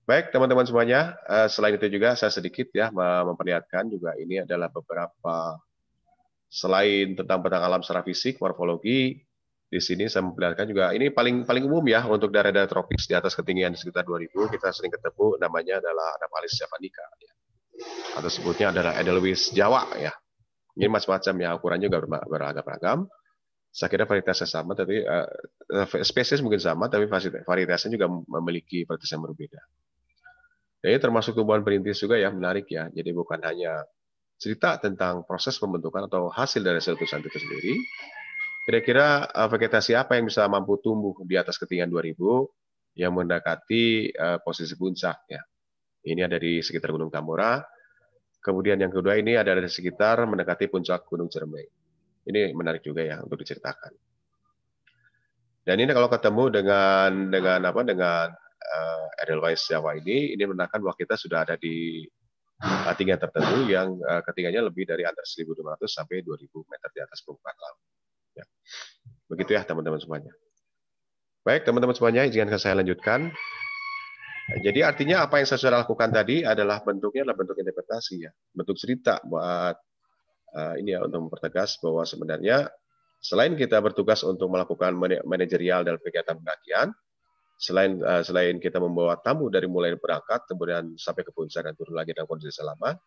Baik teman-teman semuanya, selain itu juga saya sedikit ya memperlihatkan juga ini adalah beberapa, selain tentang bentang alam secara fisik, morfologi, di sini saya memperlihatkan juga ini paling umum ya untuk daerah-daerah tropis di atas ketinggian sekitar 2000 kita sering ketemu, namanya adalah Anaphalis javanica ya. Atau sebutnya adalah Edelweiss Jawa ya. Ini macam-macam ya, ukurannya juga beragam-agam. Saya kira varietasnya sama, tapi spesies mungkin sama, tapi varietasnya juga memiliki varietas yang berbeda. Dan ini termasuk tumbuhan perintis juga ya, menarik ya. Jadi bukan hanya cerita tentang proses pembentukan atau hasil dari letusan itu sendiri. Kira-kira vegetasi apa yang bisa mampu tumbuh di atas ketinggian 2000 yang mendekati posisi puncak ya. Ini ada di sekitar Gunung Tambora. Kemudian yang kedua ini ada di sekitar mendekati puncak Gunung Ciremai. Ini menarik juga ya untuk diceritakan. Dan ini kalau ketemu dengan Edelweiss Jawa ini menandakan bahwa kita sudah ada di tinggian tertentu yang ketinggiannya lebih dari antara 1.500 sampai 2.000 meter di atas permukaan laut. Ya. Begitu ya teman-teman semuanya. Baik teman-teman semuanya, izinkan saya lanjutkan. Jadi artinya apa yang saya sudah lakukan tadi adalah bentuknya adalah bentuk interpretasi ya, bentuk cerita buat ini ya, untuk mempertegas bahwa sebenarnya selain kita bertugas untuk melakukan manajerial dalam kegiatan pendakian, selain kita membawa tamu dari mulai berangkat kemudian sampai ke puncak dan turun lagi dalam kondisi selamat,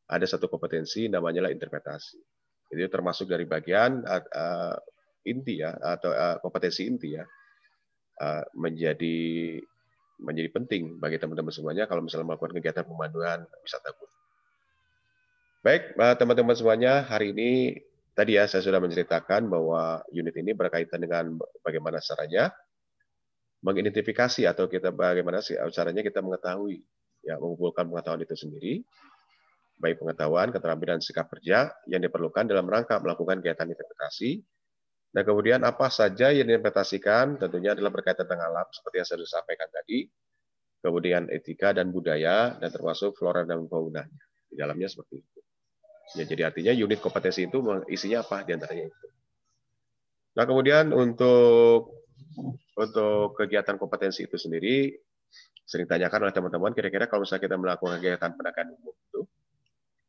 ada satu kompetensi namanya lah interpretasi. Itu termasuk dari bagian inti ya, atau kompetensi inti ya, menjadi penting bagi teman-teman semuanya kalau misalnya melakukan kegiatan pemanduan wisata gunung. Baik, teman-teman semuanya, hari ini tadi ya saya sudah menceritakan bahwa unit ini berkaitan dengan bagaimana caranya mengidentifikasi atau bagaimana caranya kita mengetahui ya, mengumpulkan pengetahuan itu sendiri, baik pengetahuan, keterampilan, sikap kerja yang diperlukan dalam rangka melakukan kegiatan interpretasi. Dan kemudian apa saja yang diinterpretasikan tentunya adalah berkaitan dengan alam seperti yang saya sudah sampaikan tadi, kemudian etika dan budaya, dan termasuk flora dan faunanya. Di dalamnya seperti itu. Ya, jadi artinya unit kompetensi itu isinya apa di antaranya itu. Nah kemudian untuk kegiatan kompetensi itu sendiri, sering ditanyakan oleh teman-teman, kira-kira kalau misalnya kita melakukan kegiatan pendakian umum itu,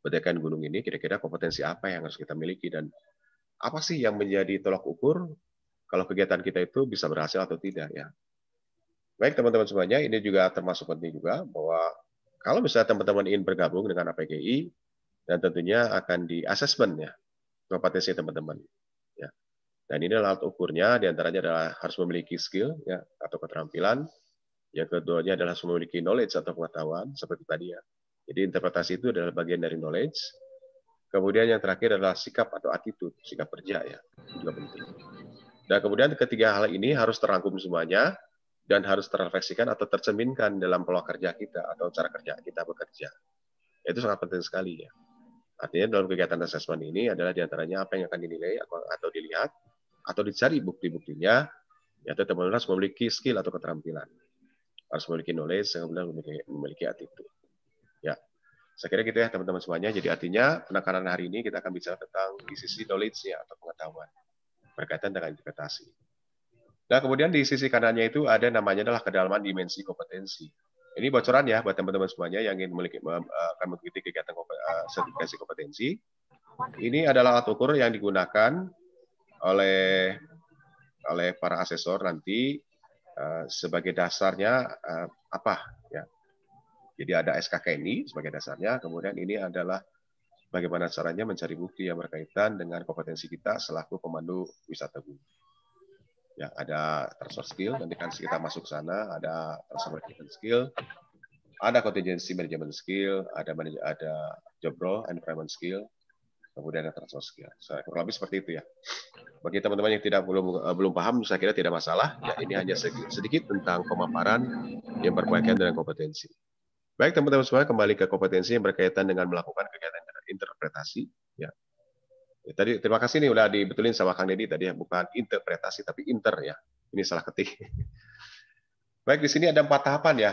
pendakian gunung ini, kira-kira kompetensi apa yang harus kita miliki dan apa sih yang menjadi tolak ukur kalau kegiatan kita itu bisa berhasil atau tidak ya. Baik teman-teman semuanya, ini juga termasuk penting juga bahwa kalau misalnya teman-teman ingin bergabung dengan APGI, dan tentunya akan di-assessment ya kompetensi teman-teman. Ya. Dan ini alat ukurnya diantaranya adalah harus memiliki skill ya atau keterampilan. Yang keduanya adalah harus memiliki knowledge atau pengetahuan seperti tadi ya. Jadi interpretasi itu adalah bagian dari knowledge. Kemudian yang terakhir adalah sikap atau attitude, sikap kerja ya, juga penting. Dan kemudian ketiga hal ini harus terangkum semuanya dan harus terrefleksikan atau tercerminkan dalam pola kerja kita atau cara kerja kita bekerja. Itu sangat penting sekali ya. Artinya dalam kegiatan asesmen ini adalah diantaranya apa yang akan dinilai atau dilihat atau dicari bukti-buktinya, yaitu teman-teman harus memiliki skill atau keterampilan, harus memiliki knowledge, kemudian memiliki attitude. Ya. Saya kira gitu ya teman-teman semuanya. Jadi artinya penekanan hari ini kita akan bicara tentang di sisi knowledge-nya atau pengetahuan berkaitan dengan interpretasi. Nah kemudian di sisi kanannya itu ada namanya adalah kedalaman dimensi kompetensi. Ini bocoran ya buat teman-teman semuanya yang ingin akan mengikuti kegiatan sertifikasi kompetensi. Ini adalah alat ukur yang digunakan oleh para asesor nanti sebagai dasarnya apa ya. Jadi ada SKKNI sebagai dasarnya, kemudian ini adalah bagaimana caranya mencari bukti yang berkaitan dengan kompetensi kita selaku pemandu wisata bumi. Ya, ada transfer skill, nanti kan kita masuk sana, ada transfer management skill, ada contingency management skill, ada job role and environment skill, kemudian ada transfer skill. Kurang lebih seperti itu ya. Bagi teman-teman yang belum paham, saya kira tidak masalah. Ya, ini hanya sedikit tentang pemaparan yang berkaitan dengan kompetensi. Baik teman-teman semua, kembali ke kompetensi yang berkaitan dengan melakukan kegiatan interpretasi. Ya. Tadi terima kasih nih udah dibetulin sama Kang Deddy tadi ya, bukan interpretasi tapi inter ya. Ini salah ketik. Baik, di sini ada 4 tahapan ya.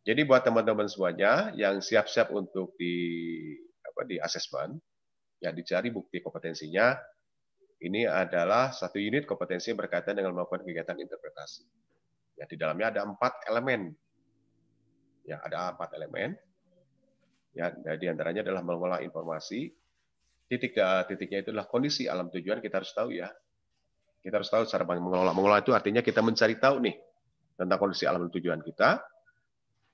Jadi buat teman-teman semuanya yang siap-siap untuk di asesmen, ya dicari bukti kompetensinya. Ini adalah satu unit kompetensi yang berkaitan dengan melakukan kegiatan interpretasi. Ya, di dalamnya ada 4 elemen. Ya, ada 4 elemen. Ya, di antaranya adalah mengolah informasi. Titiknya itu adalah kondisi alam tujuan, kita harus tahu ya. Kita harus tahu cara mengelola. Mengelola itu artinya kita mencari tahu nih tentang kondisi alam tujuan kita.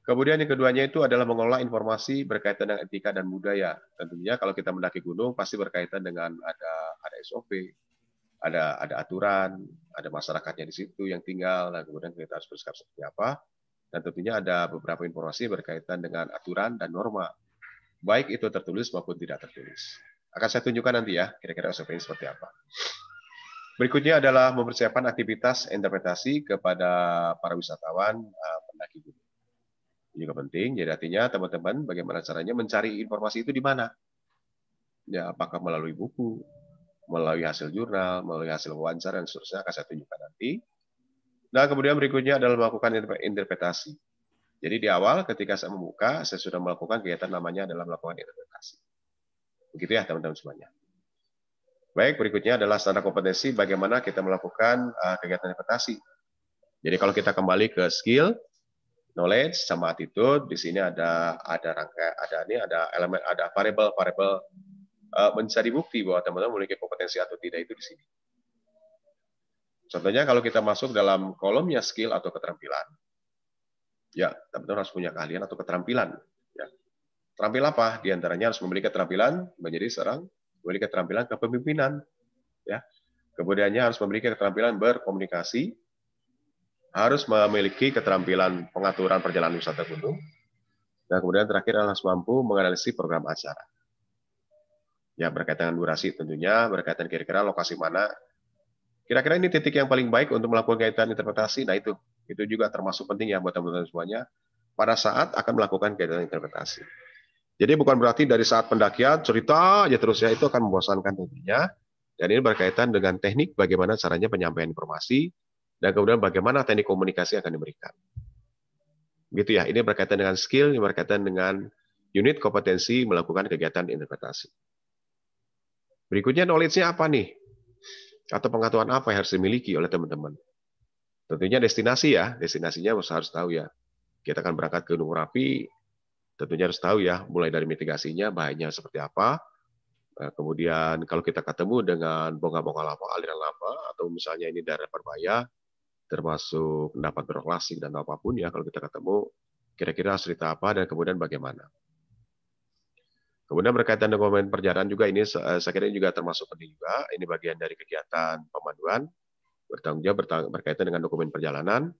Kemudian yang keduanya itu adalah mengelola informasi berkaitan dengan etika dan budaya. Tentunya kalau kita mendaki gunung pasti berkaitan dengan ada SOP, ada aturan, ada masyarakatnya di situ yang tinggal, dan kemudian kita harus bersikap seperti apa. Dan tentunya ada beberapa informasi berkaitan dengan aturan dan norma, baik itu tertulis maupun tidak tertulis. Akan saya tunjukkan nanti ya, kira-kira SOP ini seperti apa. Berikutnya adalah mempersiapkan aktivitas interpretasi kepada para wisatawan pendaki gunung. Ini juga penting, jadi artinya teman-teman bagaimana caranya mencari informasi itu di mana? Ya, apakah melalui buku, melalui hasil jurnal, melalui hasil wawancara, dan seterusnya akan saya tunjukkan nanti. Nah, kemudian berikutnya adalah melakukan interpretasi. Jadi di awal ketika saya membuka, saya sudah melakukan kegiatan namanya adalah melakukan interpretasi. Begitu ya teman-teman semuanya. Baik, berikutnya adalah standar kompetensi bagaimana kita melakukan kegiatan interpretasi. Jadi kalau kita kembali ke skill, knowledge sama attitude, di sini ada elemen, ada variabel mencari bukti bahwa teman-teman memiliki kompetensi atau tidak itu di sini. Contohnya kalau kita masuk dalam kolomnya skill atau keterampilan, ya teman-teman harus punya keahlian atau keterampilan. Ya. Terampil apa? Di antaranya harus memiliki keterampilan menjadi seorang, memiliki keterampilan kepemimpinan, ya. Kemudiannya harus memiliki keterampilan berkomunikasi, harus memiliki keterampilan pengaturan perjalanan wisata gunung, dan kemudian terakhir harus mampu menganalisis program acara. Ya, berkaitan dengan durasi tentunya, berkaitan kira-kira lokasi mana. Kira-kira ini titik yang paling baik untuk melakukan kegiatan interpretasi. Nah, itu juga termasuk penting ya buat teman-teman semuanya pada saat akan melakukan kegiatan interpretasi. Jadi bukan berarti dari saat pendakian cerita aja terus ya, itu akan membosankan tentunya. Dan ini berkaitan dengan teknik bagaimana caranya penyampaian informasi dan kemudian bagaimana teknik komunikasi akan diberikan. Gitu ya, ini berkaitan dengan skill, ini berkaitan dengan unit kompetensi melakukan kegiatan interpretasi. Berikutnya knowledge-nya apa nih? Atau pengetahuan apa yang harus dimiliki oleh teman-teman? Tentunya destinasi ya, destinasinya harus tahu ya. Kita akan berangkat ke Gunung Merapi, tentunya harus tahu ya, mulai dari mitigasinya, bahayanya seperti apa. Kemudian kalau kita ketemu dengan bongkah-bongkah lava, aliran lava, atau misalnya ini daerah berbahaya, termasuk dapat berklasik dan apapun ya, kalau kita ketemu, kira-kira cerita apa dan kemudian bagaimana. Kemudian berkaitan dengan dokumen perjalanan juga ini saya kira ini juga termasuk penting juga. Ini bagian dari kegiatan pemanduan bertanggung jawab berkaitan dengan dokumen perjalanan.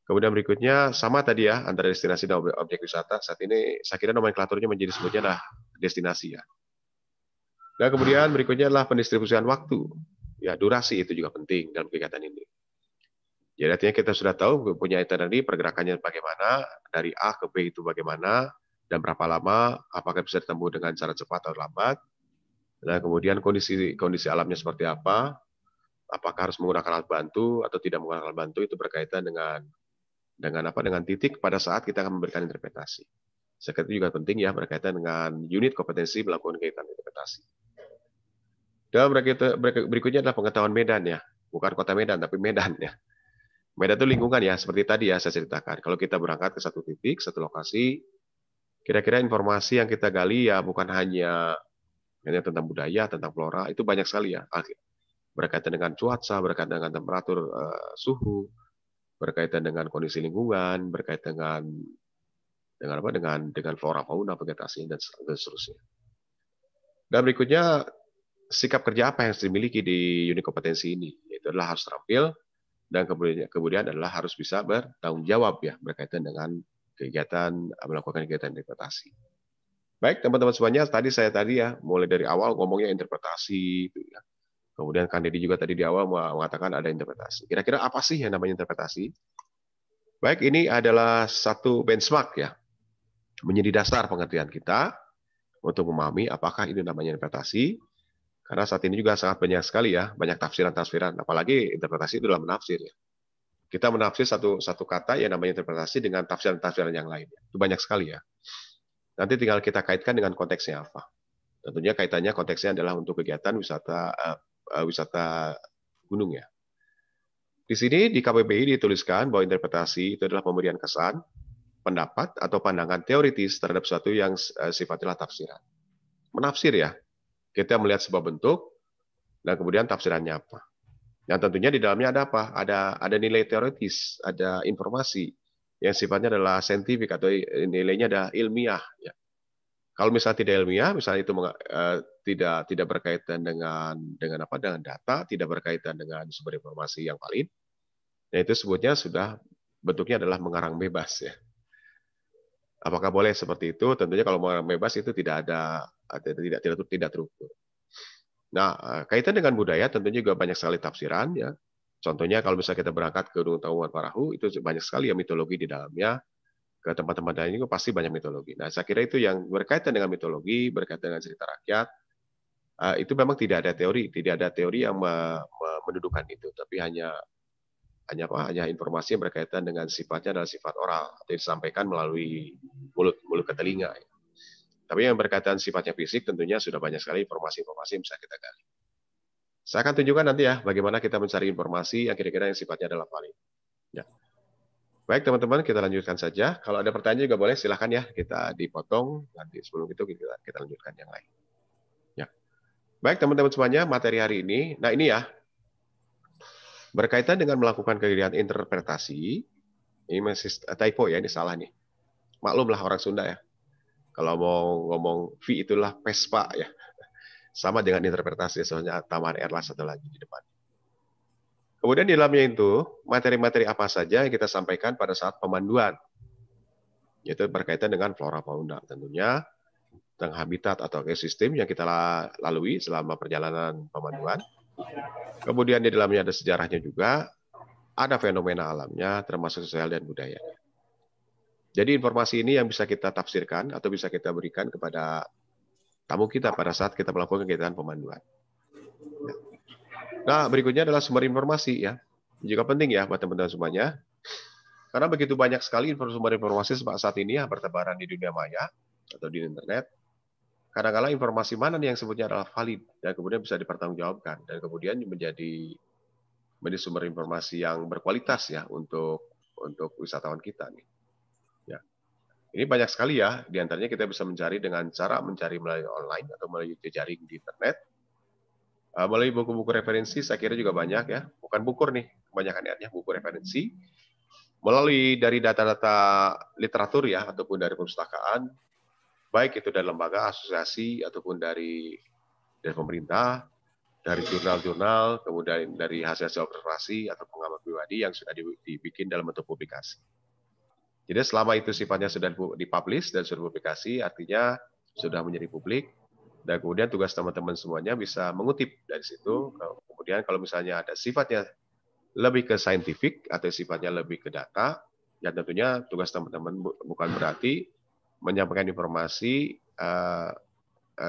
Kemudian berikutnya sama tadi ya antara destinasi dan objek wisata. Saat ini saya kira nomenklaturnya menjadi sebutnya lah destinasi ya. Dan kemudian berikutnya adalah pendistribusian waktu. Ya, durasi itu juga penting dalam kegiatan ini. Jadi artinya kita sudah tahu punya itinerary pergerakannya bagaimana, dari A ke B itu bagaimana, dan berapa lama, apakah bisa ditemu dengan cara cepat atau lambat, dan kemudian kondisi alamnya seperti apa, apakah harus menggunakan alat bantu atau tidak menggunakan alat bantu, itu berkaitan dengan titik pada saat kita akan memberikan interpretasi. Saya kira itu juga penting ya berkaitan dengan unit kompetensi melakukan kegiatan interpretasi. Dan berikutnya adalah pengetahuan medan ya, bukan kota Medan tapi Medan ya. Medan itu lingkungan ya, seperti tadi ya saya ceritakan. Kalau kita berangkat ke satu titik, satu lokasi, kira-kira informasi yang kita gali ya bukan hanya tentang budaya, tentang flora, itu banyak sekali ya. berkaitan dengan cuaca, berkaitan dengan temperatur suhu, berkaitan dengan kondisi lingkungan, berkaitan dengan apa? Dengan flora fauna, vegetasi dan seterusnya. Dan berikutnya, sikap kerja apa yang harus dimiliki di unit kompetensi ini? Itu adalah harus terampil, dan kemudian adalah harus bisa bertanggung jawab ya berkaitan dengan melakukan kegiatan interpretasi. Baik teman-teman semuanya, saya tadi ya mulai dari awal ngomongnya interpretasi, gitu ya. Kemudian Kang Deddy juga tadi di awal mengatakan ada interpretasi. Kira-kira apa sih yang namanya interpretasi? Baik, ini adalah satu benchmark ya, menjadi dasar pengertian kita untuk memahami apakah ini namanya interpretasi. Karena saat ini juga sangat banyak sekali ya, banyak tafsiran-tafsiran, apalagi interpretasi itu dalam menafsir ya. Kita menafsir satu kata yang namanya interpretasi dengan tafsiran-tafsiran yang lain. Itu banyak sekali ya. Nanti tinggal kita kaitkan dengan konteksnya apa. Tentunya kaitannya konteksnya adalah untuk kegiatan wisata gunung ya. Di sini di KBBI dituliskan bahwa interpretasi itu adalah pemberian kesan, pendapat atau pandangan teoritis terhadap sesuatu yang sifatnya tafsiran. Menafsir ya. Kita melihat sebuah bentuk, dan kemudian tafsirannya apa. Dan tentunya di dalamnya ada apa? Ada nilai teoritis, ada informasi yang sifatnya adalah saintifik atau nilainya adalah ilmiah. Ya. Kalau misalnya tidak ilmiah, misalnya itu tidak berkaitan dengan data, tidak berkaitan dengan sumber informasi yang valid, ya itu sebutnya sudah bentuknya adalah mengarang bebas ya. Apakah boleh seperti itu? Tentunya kalau mengarang bebas itu tidak terukur. Nah, kaitan dengan budaya tentunya juga banyak sekali tafsiran ya. Contohnya kalau misalnya kita berangkat ke Gunung Tangkuban Parahu, itu banyak sekali ya mitologi di dalamnya. Ke tempat-tempat lain juga pasti banyak mitologi. Nah, saya kira itu yang berkaitan dengan mitologi, berkaitan dengan cerita rakyat, itu memang tidak ada teori yang mendudukan itu, tapi hanya informasi yang berkaitan dengan sifatnya adalah sifat oral, atau disampaikan melalui mulut ke telinga. Tapi yang berkaitan sifatnya fisik tentunya sudah banyak sekali informasi-informasi yang bisa kita gali. Saya akan tunjukkan nanti ya bagaimana kita mencari informasi yang kira-kira yang sifatnya adalah valid. Ya. Baik teman-teman, kita lanjutkan saja. Kalau ada pertanyaan juga boleh, silahkan ya kita dipotong. Nanti sebelum itu kita lanjutkan yang lain. Ya. Baik teman-teman semuanya, materi hari ini. Nah ini ya, berkaitan dengan melakukan kegiatan interpretasi. Ini masih typo ya, ini salah nih. Maklumlah orang Sunda ya. Kalau mau ngomong V itulah Vespa ya. Sama dengan interpretasi, soalnya tambahan R satu lagi di depan. Kemudian di dalamnya itu, materi-materi apa saja yang kita sampaikan pada saat pemanduan. Yaitu berkaitan dengan flora fauna tentunya, tentang habitat atau ekosistem yang kita lalui selama perjalanan pemanduan. Kemudian di dalamnya ada sejarahnya juga, ada fenomena alamnya, termasuk sosial dan budaya. Jadi informasi ini yang bisa kita tafsirkan atau bisa kita berikan kepada tamu kita pada saat kita melakukan kegiatan pemanduan. Nah, berikutnya adalah sumber informasi ya. Juga penting ya buat teman-teman semuanya. Karena begitu banyak sekali sumber informasi saat ini yang bertebaran di dunia maya atau di internet. Kadang-kadang informasi mana nih yang sebutnya adalah valid dan kemudian bisa dipertanggungjawabkan dan kemudian menjadi sumber informasi yang berkualitas ya untuk wisatawan kita nih. Ya. Ini banyak sekali ya, di antaranya kita bisa mencari dengan cara mencari melalui online atau melalui jejaring di internet. Melalui buku-buku referensi saya kira juga banyak ya, bukan buku nih, kebanyakan artinya buku referensi. Melalui dari data-data literatur ya, ataupun dari perpustakaan, baik itu dari lembaga, asosiasi, ataupun dari pemerintah, dari jurnal-jurnal, kemudian dari hasil-hasil observasi atau pengamatan pribadi yang sudah dibikin dalam bentuk publikasi. Jadi selama itu sifatnya sudah dipublish dan sudah dipublikasi, artinya sudah menjadi publik, dan kemudian tugas teman-teman semuanya bisa mengutip dari situ. Kemudian kalau misalnya ada sifatnya lebih ke saintifik atau sifatnya lebih ke data, ya tentunya tugas teman-teman bukan berarti menyampaikan informasi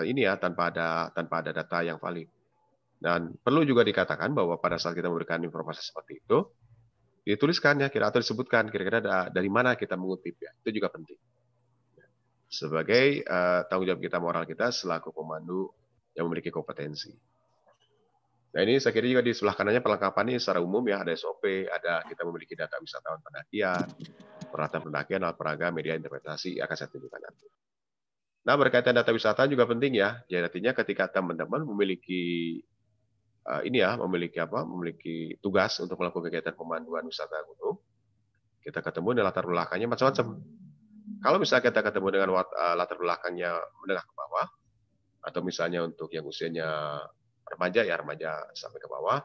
ini ya tanpa ada data yang valid. Dan perlu juga dikatakan bahwa pada saat kita memberikan informasi seperti itu, dituliskan ya atau disebutkan kira-kira dari mana kita mengutip ya, itu juga penting sebagai tanggung jawab kita, moral kita selaku pemandu yang memiliki kompetensi. Nah ini saya kira juga di sebelah kanannya perlengkapannya secara umum ya, ada SOP, ada kita memiliki data wisatawan pendakian, peralatan pendakian, alat peraga, media interpretasi, akan saya tunjukkan nanti. Nah berkaitan data wisata juga penting ya, jadi artinya ketika teman-teman memiliki ini ya memiliki tugas untuk melakukan kegiatan pemanduan wisata gunung, kita ketemu dengan latar belakangnya macam-macam. Kalau misalnya kita ketemu dengan latar belakangnya menengah ke bawah, atau misalnya untuk yang usianya remaja sampai ke bawah,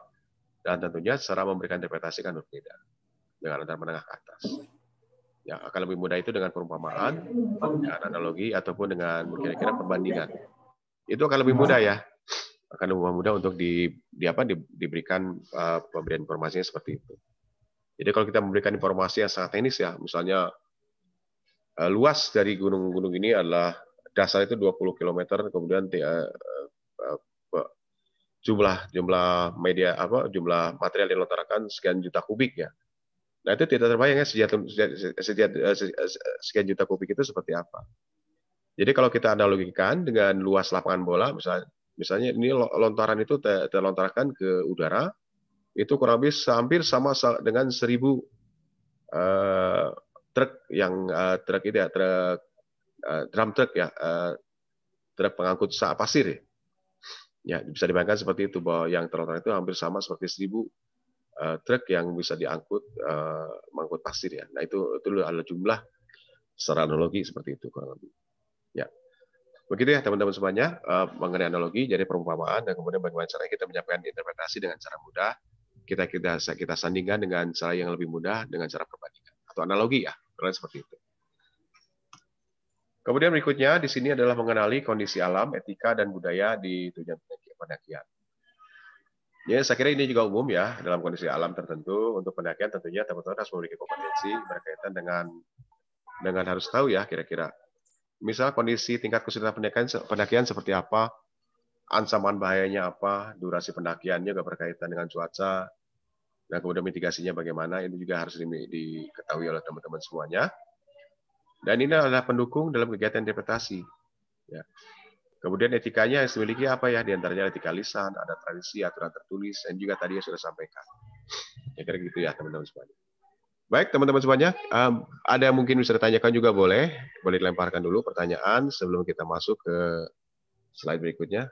dan tentunya cara memberikan interpretasi kan berbeda dengan antara menengah ke atas. Ya, akan lebih mudah itu dengan perumpamaan, dengan analogi, ataupun dengan kira-kira perbandingan. Itu akan lebih mudah ya, akan lebih mudah untuk diberikan pemberian informasinya seperti itu. Jadi kalau kita memberikan informasi yang sangat teknis ya, misalnya luas dari gunung-gunung ini adalah dasar itu 20 km, kemudian jumlah material yang dilontarkan sekian juta kubik ya. Nah itu tidak terbayang ya sekian juta kubik itu seperti apa. Jadi kalau kita analogikan dengan luas lapangan bola, misalnya ini lontaran itu terlontarkan ke udara, itu kurang lebih hampir sama dengan 1.000 truk yang drum truck ya, truk pengangkut pasir ya. Bisa dibayangkan seperti itu, bahwa yang terlontar itu hampir sama seperti 1.000 truk yang bisa mengangkut pasir ya. Nah itu adalah jumlah secara analogi seperti itu kurang lebih. Ya, begitu ya teman-teman semuanya mengenai analogi, jadi perumpamaan, dan kemudian bagaimana cara kita menyampaikan interpretasi dengan cara mudah. Kita sandingkan dengan cara yang lebih mudah dengan cara perbandingan atau analogi ya, seperti itu. Kemudian berikutnya di sini adalah mengenali kondisi alam, etika, dan budaya di tujuan pendakian. Ya, saya kira ini juga umum ya, dalam kondisi alam tertentu. Untuk pendakian tentunya teman-teman harus memiliki kompetensi berkaitan dengan harus tahu ya kira-kira. Misal kondisi tingkat kesulitan pendakian seperti apa, ancaman bahayanya apa, durasi pendakiannya juga berkaitan dengan cuaca, dan kemudian mitigasinya bagaimana, ini juga harus diketahui oleh teman-teman semuanya. Dan ini adalah pendukung dalam kegiatan interpretasi. Ya. Kemudian etikanya yang dimiliki apa ya? Di antaranya etika lisan, ada tradisi, aturan tertulis, dan juga tadi yang sudah sampaikan. Ya kira gitu ya teman-teman semuanya. Baik teman-teman semuanya, ada yang mungkin bisa ditanyakan juga boleh dilemparkan dulu pertanyaan sebelum kita masuk ke slide berikutnya.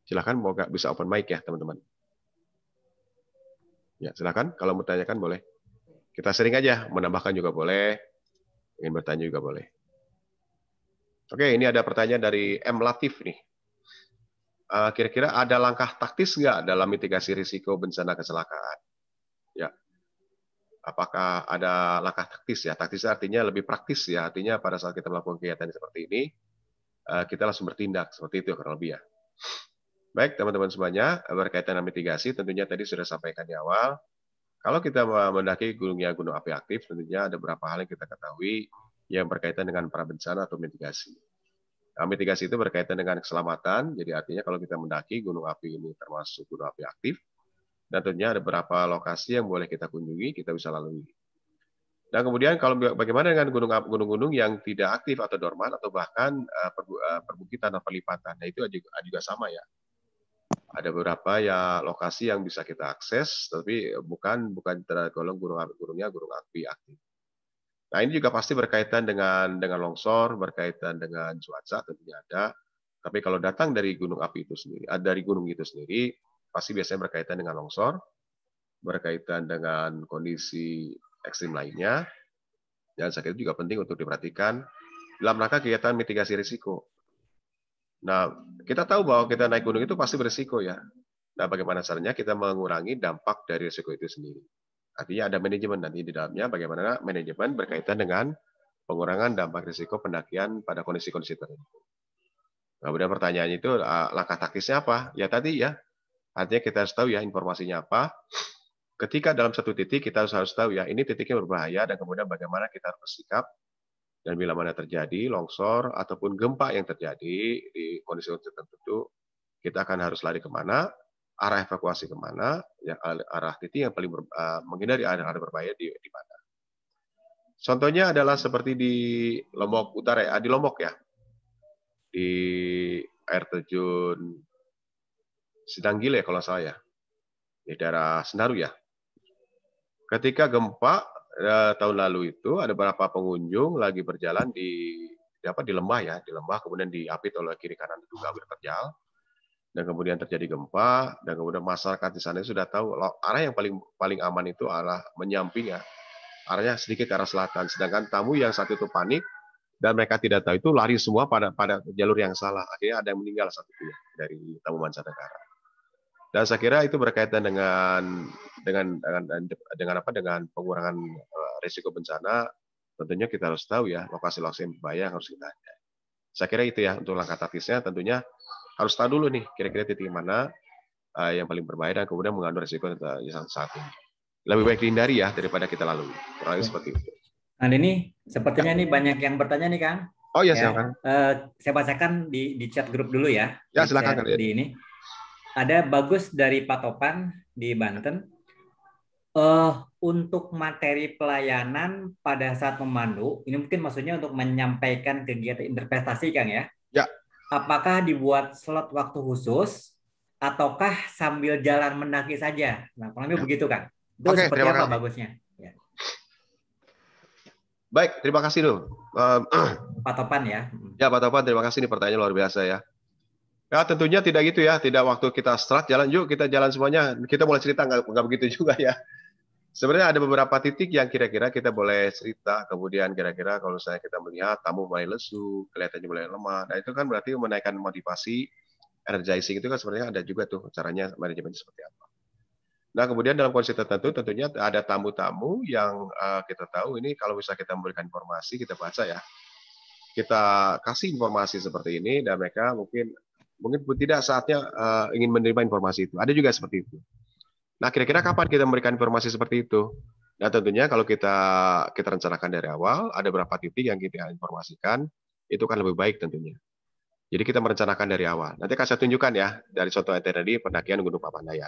Silakan, mau bisa open mic ya teman-teman. Ya silakan, kalau mau tanyakan boleh. Kita sering aja, menambahkan juga boleh, ingin bertanya juga boleh. Oke, ini ada pertanyaan dari M. Latif nih. Kira-kira ada langkah taktis nggak dalam mitigasi risiko bencana kecelakaan? Ya. Apakah ada langkah taktis ya? Taktis artinya lebih praktis ya. Artinya pada saat kita melakukan kegiatan seperti ini, kita langsung bertindak. Seperti itu kurang lebih ya. Baik, teman-teman semuanya, berkaitan dengan mitigasi, tentunya tadi sudah sampaikan di awal. Kalau kita mendaki gunung api aktif, tentunya ada beberapa hal yang kita ketahui yang berkaitan dengan pra bencana atau mitigasi. Nah, mitigasi itu berkaitan dengan keselamatan, jadi artinya kalau kita mendaki gunung api ini termasuk gunung api aktif, dan tentunya ada beberapa lokasi yang boleh kita kunjungi, kita bisa lalui. Dan kemudian kalau bagaimana dengan gunung-gunung yang tidak aktif atau dorman, atau bahkan perbukitan atau perlipatan, nah itu juga sama ya. Ada beberapa ya lokasi yang bisa kita akses, tapi bukan tergolong gunung api aktif. Nah ini juga pasti berkaitan dengan longsor, berkaitan dengan cuaca tentunya ada. Tapi kalau datang dari gunung api itu sendiri, dari gunung itu sendiri, pasti biasanya berkaitan dengan longsor, berkaitan dengan kondisi ekstrim lainnya. Dan saya kira juga penting untuk diperhatikan dalam rangka kegiatan mitigasi risiko. Nah, kita tahu bahwa kita naik gunung itu pasti berisiko ya. Nah, bagaimana caranya kita mengurangi dampak dari risiko itu sendiri? Artinya ada manajemen nanti di dalamnya, bagaimana manajemen berkaitan dengan pengurangan dampak risiko pendakian pada kondisi-kondisi tertentu. Nah, kemudian pertanyaannya itu langkah taktisnya apa? Ya tadi ya, artinya kita harus tahu ya informasinya apa. Ketika dalam satu titik kita harus tahu ya ini titiknya berbahaya dan kemudian bagaimana kita harus bersikap. Dan bila mana terjadi longsor ataupun gempa yang terjadi di kondisi-kondisi tertentu, kita akan harus lari kemana, arah evakuasi kemana, yang arah titik yang paling menghindari arah berbahaya di mana. Contohnya adalah seperti di Lombok Utara ya, di Lombok ya, di air terjun Sidanggile kalau saya, di daerah Senaru ya. Ketika gempa tahun lalu itu ada beberapa pengunjung lagi berjalan di lembah ya, di lembah kemudian diapit oleh kiri kanan diduga air terjal. dan kemudian terjadi gempa, dan kemudian masyarakat di sana sudah tahu arah yang paling aman itu arah menyamping ya, arahnya sedikit ke arah selatan. Sedangkan tamu yang saat itu panik dan mereka tidak tahu itu lari semua pada jalur yang salah. Akhirnya ada yang meninggal satu ya, dari tamu mancanegara. Dan saya kira itu berkaitan dengan pengurangan risiko bencana. Tentunya kita harus tahu ya lokasi-lokasi yang berbahaya yang harus kita hindari. Saya kira itu ya untuk langkah taktisnya. Tentunya harus tahu dulu nih kira-kira titik mana yang paling berbahaya dan kemudian mengandung risiko yang saat ini. Lebih baik dihindari ya daripada kita lalui. Kurang lebih seperti itu. Nah ini sepertinya nih banyak yang bertanya nih Kang. Oh iya, ya, silakan. Saya bacakan di chat grup dulu ya. Ya silakan. Di ini ada Bagus dari Patopan di Banten. Untuk materi pelayanan pada saat memandu, ini mungkin maksudnya untuk menyampaikan kegiatan interpretasi Kang ya. Ya. Apakah dibuat slot waktu khusus ataukah sambil jalan mendaki saja? Nah, kurang lebih begitu Kang. Itu seperti apa bagusnya? Ya. Baik, terima kasih dulu. Pak Topan ya. Ya Pak Topan, terima kasih, ini pertanyaan luar biasa ya. Ya tentunya tidak gitu ya, tidak waktu kita start jalan, yuk kita jalan semuanya, kita mulai cerita, nggak begitu juga ya. Sebenarnya ada beberapa titik yang kira-kira kita boleh cerita, kemudian kira-kira kalau saya kita melihat tamu mulai lesu, kelihatannya mulai lemah, nah itu kan berarti menaikkan motivasi, energizing itu kan sebenarnya ada juga tuh caranya manajemen seperti apa. Nah kemudian dalam kondisi tertentu tentunya ada tamu-tamu yang kita tahu ini kalau bisa kita memberikan informasi, kita baca ya, kita kasih informasi seperti ini dan mereka mungkin tidak saatnya ingin menerima informasi itu. Ada juga seperti itu. Nah, kira-kira kapan kita memberikan informasi seperti itu? Nah, tentunya kalau kita rencanakan dari awal, ada beberapa titik yang kita informasikan, itu kan lebih baik tentunya. Jadi kita merencanakan dari awal. Nanti akan saya tunjukkan ya, dari contoh tadi pendakian Gunung Papandayan.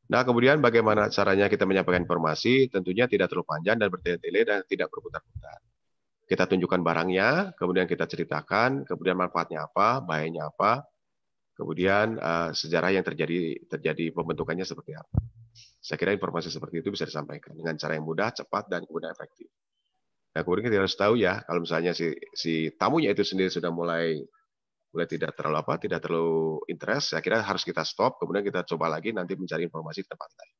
Nah, kemudian bagaimana caranya kita menyampaikan informasi, tentunya tidak terlalu panjang dan bertele-tele dan tidak berputar-putar. Kita tunjukkan barangnya, kemudian kita ceritakan, kemudian manfaatnya apa, bahayanya apa, kemudian sejarah yang terjadi pembentukannya seperti apa. Saya kira informasi seperti itu bisa disampaikan dengan cara yang mudah, cepat, dan kemudian efektif. Nah, kemudian kita harus tahu ya, kalau misalnya si tamunya itu sendiri sudah mulai tidak terlalu interest, saya kira harus kita stop, kemudian kita coba lagi nanti mencari informasi di tempat lain.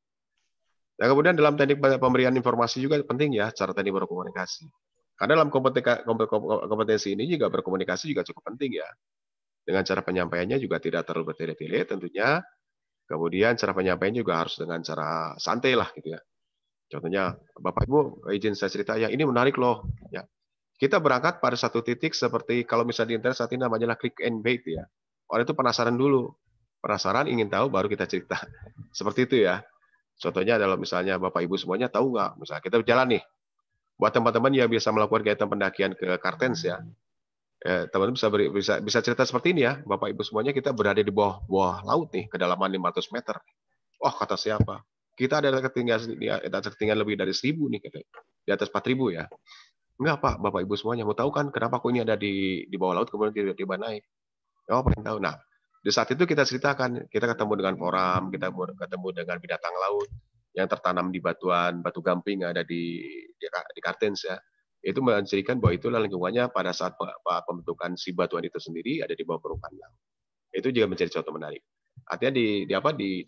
Nah, kemudian dalam teknik pemberian informasi juga penting ya, cara teknik berkomunikasi. Karena dalam kompetensi ini juga berkomunikasi juga cukup penting ya. Dengan cara penyampaiannya juga tidak terlalu bertele-tele tentunya. Kemudian cara penyampaiannya juga harus dengan cara santai lah gitu ya. Contohnya, Bapak Ibu izin saya cerita ya, ini menarik loh. Ya, kita berangkat pada satu titik seperti kalau misalnya di internet saat ini namanya click and bait ya. Orang itu penasaran dulu, penasaran ingin tahu baru kita cerita. Seperti itu ya. Contohnya adalah misalnya Bapak Ibu semuanya tahu nggak? Misalnya kita berjalan nih, buat teman-teman yang bisa melakukan kegiatan pendakian ke Kartens ya. Teman-teman bisa cerita seperti ini ya, Bapak Ibu semuanya kita berada di bawah laut nih, kedalaman 500 meter. Wah, kata siapa? Kita ada ketinggian lebih dari 1.000 nih, di atas 4.000 ya. Enggak Pak, Bapak Ibu semuanya mau tahu kan kenapa aku ini ada di bawah laut kemudian tiba-tiba naik. Oh, pengen tahu. Nah, di saat itu kita ceritakan, kita ketemu dengan koram, kita ketemu dengan binatang laut yang tertanam di batu gamping yang ada di Kartens ya. Itu menceritakan bahwa itulah lingkungannya pada saat pembentukan si batuan itu sendiri ada di bawah permukaan laut. Itu juga menjadi contoh menarik. Artinya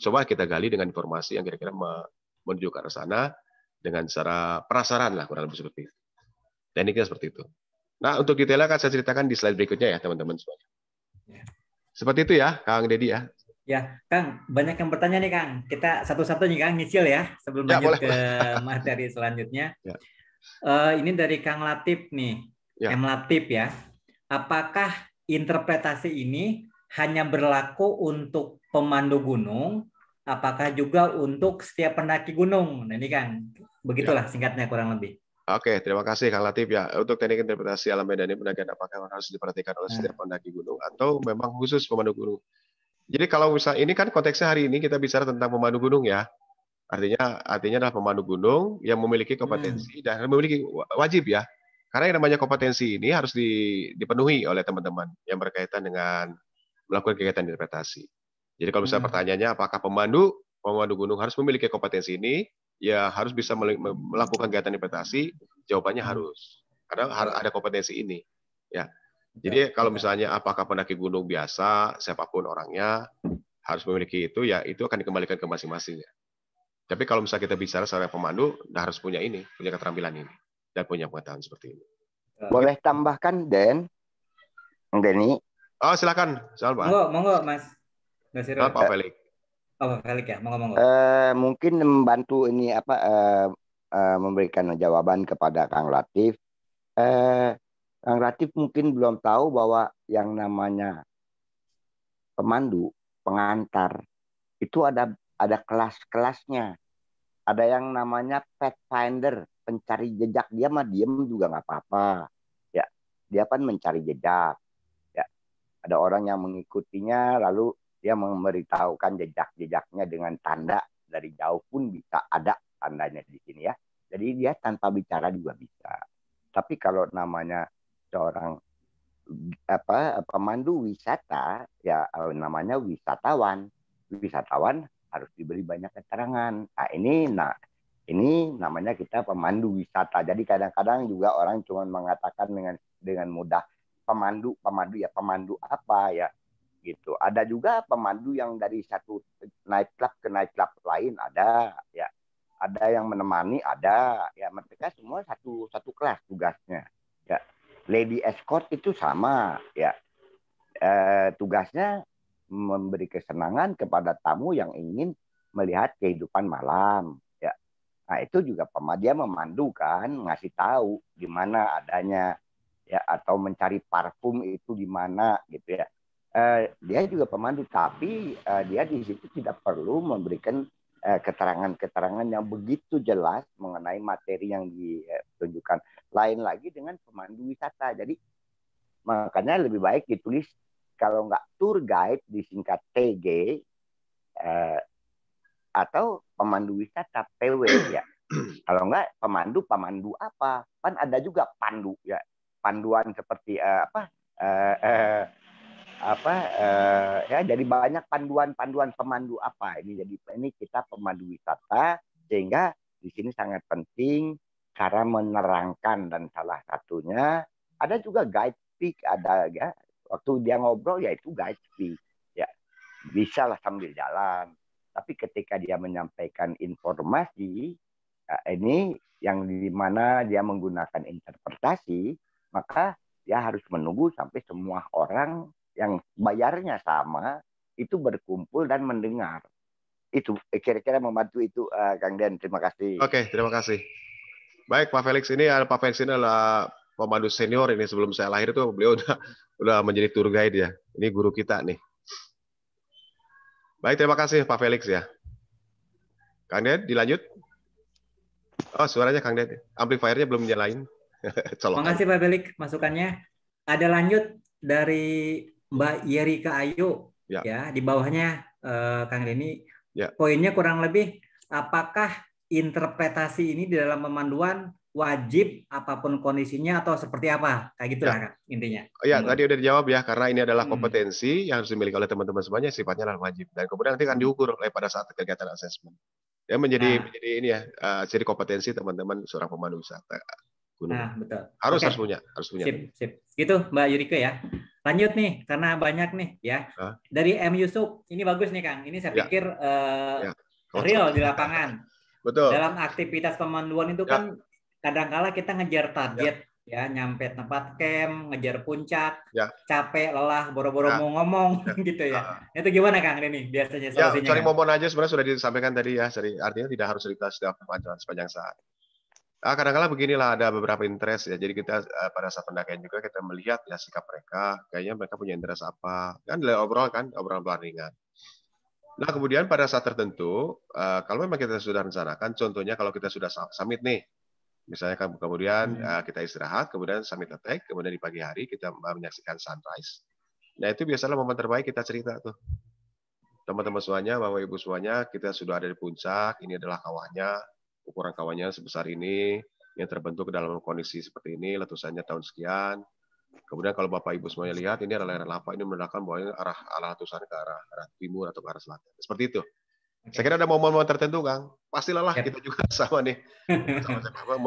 coba kita gali dengan informasi yang kira-kira menuju ke arah sana dengan cara penasaran lah kurang lebih seperti itu. Tekniknya seperti itu. Nah, untuk detailnya akan saya ceritakan di slide berikutnya ya teman-teman semuanya. Ya. Seperti itu ya, Kang Deddy ya. Ya, Kang, banyak yang bertanya nih Kang. Kita satu-satu nih Kang nyicil ya sebelum lanjut ke materi selanjutnya. Ya. Ini dari Kang Latif nih, ya. M Latif ya. Apakah interpretasi ini hanya berlaku untuk pemandu gunung? Apakah juga untuk setiap pendaki gunung? Nah ini Kang, begitulah singkatnya kurang lebih. Oke, terima kasih Kang Latif ya. Untuk teknik interpretasi alam medani pendakian apakah harus diperhatikan oleh setiap pendaki gunung atau memang khusus pemandu gunung? Jadi kalau misalnya ini kan konteksnya hari ini kita bicara tentang pemandu gunung ya. Artinya adalah pemandu gunung yang memiliki kompetensi dan memiliki wajib ya. Karena yang namanya kompetensi ini harus dipenuhi oleh teman-teman yang berkaitan dengan melakukan kegiatan interpretasi. Jadi kalau misalnya pertanyaannya apakah pemandu gunung harus memiliki kompetensi ini, ya harus bisa melakukan kegiatan interpretasi, jawabannya harus. Karena harus ada kompetensi ini. Ya. Jadi kalau Betul. misalnya apakah pendaki gunung biasa, siapapun orangnya harus memiliki itu, ya itu akan dikembalikan ke masing-masing. Tapi kalau misalnya kita bicara secara pemandu, harus punya ini, punya keterampilan ini, dan punya pengetahuan seperti ini. Boleh tambahkan, Den? Denny? Oh, silakan, Pak. Monggo, Mas Basirul. Pak Felix. Oh, Felix ya, monggo. Mungkin membantu ini memberikan jawaban kepada Kang Latif. Kang Latif mungkin belum tahu bahwa yang namanya pemandu, pengantar, itu ada kelas-kelasnya. Ada yang namanya pathfinder, pencari jejak. Dia mah diem juga nggak apa-apa. Ya, dia kan mencari jejak. Ya, ada orang yang mengikutinya, lalu dia memberitahukan jejak-jejaknya dengan tanda dari jauh pun bisa ada tandanya di sini ya. Jadi dia tanpa bicara juga bisa. Tapi kalau namanya seorang pemandu wisata, ya namanya wisatawan. Wisatawan harus diberi banyak keterangan. Ini namanya kita pemandu wisata. Jadi kadang-kadang juga orang cuma mengatakan dengan mudah pemandu ya pemandu apa ya gitu. Ada juga pemandu yang dari satu nightclub ke nightclub lain ada ya. Ada yang menemani ada ya, mereka semua satu kelas tugasnya. Ya. Lady escort itu sama ya. Tugasnya memberi kesenangan kepada tamu yang ingin melihat kehidupan malam ya. Nah, itu juga dia memandu kan, ngasih tahu di mana adanya ya, atau mencari parfum itu di mana gitu ya. Dia juga pemandu, tapi dia di situ tidak perlu memberikan keterangan-keterangan yang begitu jelas mengenai materi yang ditunjukkan. Lain lagi dengan pemandu wisata. Jadi makanya lebih baik ditulis, kalau nggak tour guide disingkat TG, atau pemandu wisata PW ya. Kalau nggak pemandu apa? Kan ada juga pandu ya. Panduan seperti ya, jadi banyak panduan pemandu apa ini. Jadi ini kita pemandu wisata, sehingga di sini sangat penting cara menerangkan, dan salah satunya ada juga guide speak, ada ya, waktu dia ngobrol ya itu guide speak ya, bisa lah sambil jalan. Tapi ketika dia menyampaikan informasi, ini yang dimana dia menggunakan interpretasi, maka dia harus menunggu sampai semua orang yang bayarnya sama itu berkumpul dan mendengar. Itu kira-kira membantu itu, Kang Den. Terima kasih. Oke, terima kasih. Baik, Pak Felix ini adalah pemandu senior ini. Sebelum saya lahir itu beliau udah menjadi tour guide ya. Ini guru kita nih. Baik, terima kasih Pak Felix ya. Kang Den, dilanjut. Oh, suaranya Kang Den. Amplifiernya belum nyalain. Terima kasih Pak Felix masukannya. Ada lanjut dari Mbak Yerika Ayu ya, di bawahnya Kang Denny. Ya. Poinnya kurang lebih, apakah interpretasi ini di dalam pemanduan wajib apapun kondisinya atau seperti apa? Kayak gitulah Kang, intinya. Ya, tadi udah dijawab ya, karena ini adalah kompetensi yang harus dimiliki oleh teman-teman semuanya, sifatnya adalah wajib, dan kemudian nanti akan diukur pada saat kegiatan asesmen. Ya, menjadi ini ya, jadi kompetensi teman-teman seorang pemandu wisata gunung. Nah, betul. Harus punya. Sip. Gitu Mbak Yurika ya. Lanjut nih, karena banyak nih ya. Dari M Yusuf, ini bagus nih Kang. Ini saya pikir real di lapangan. Betul. Dalam aktivitas pemanduan itu kan kadang-kala kita ngejar target ya, nyampe tempat camp, ngejar puncak, capek, lelah, boro-boro mau ngomong gitu ya. Itu gimana Kang ini biasanya solusinya? Ya, cari momen aja sebenarnya sudah disampaikan tadi ya. Artinya tidak harus cerita setiap sepanjang saat. Kadang-kadang beginilah, ada beberapa interest ya. Jadi kita pada saat pendakian juga kita melihat ya sikap mereka, kayaknya mereka punya interest apa. Kan obrolan ringan. Nah, kemudian pada saat tertentu, kalau memang kita sudah rencanakan, contohnya kalau kita sudah summit nih, misalnya kemudian kita istirahat, kemudian summit attack, kemudian di pagi hari kita menyaksikan sunrise. Nah, itu biasalah momen terbaik kita cerita tuh. Teman-teman semuanya, Bapak Ibu semuanya, kita sudah ada di puncak, ini adalah kawahnya, ukuran kawahnya sebesar ini, yang terbentuk dalam kondisi seperti ini, letusannya tahun sekian. Kemudian kalau Bapak Ibu semuanya lihat, ini adalah lava, ini menandakan bahwa ini arah letusan ke arah timur atau ke arah selatan. Seperti itu. Saya kira ada momen-momen tertentu, Kang. Pasti lelah kita juga sama nih. Sama-sama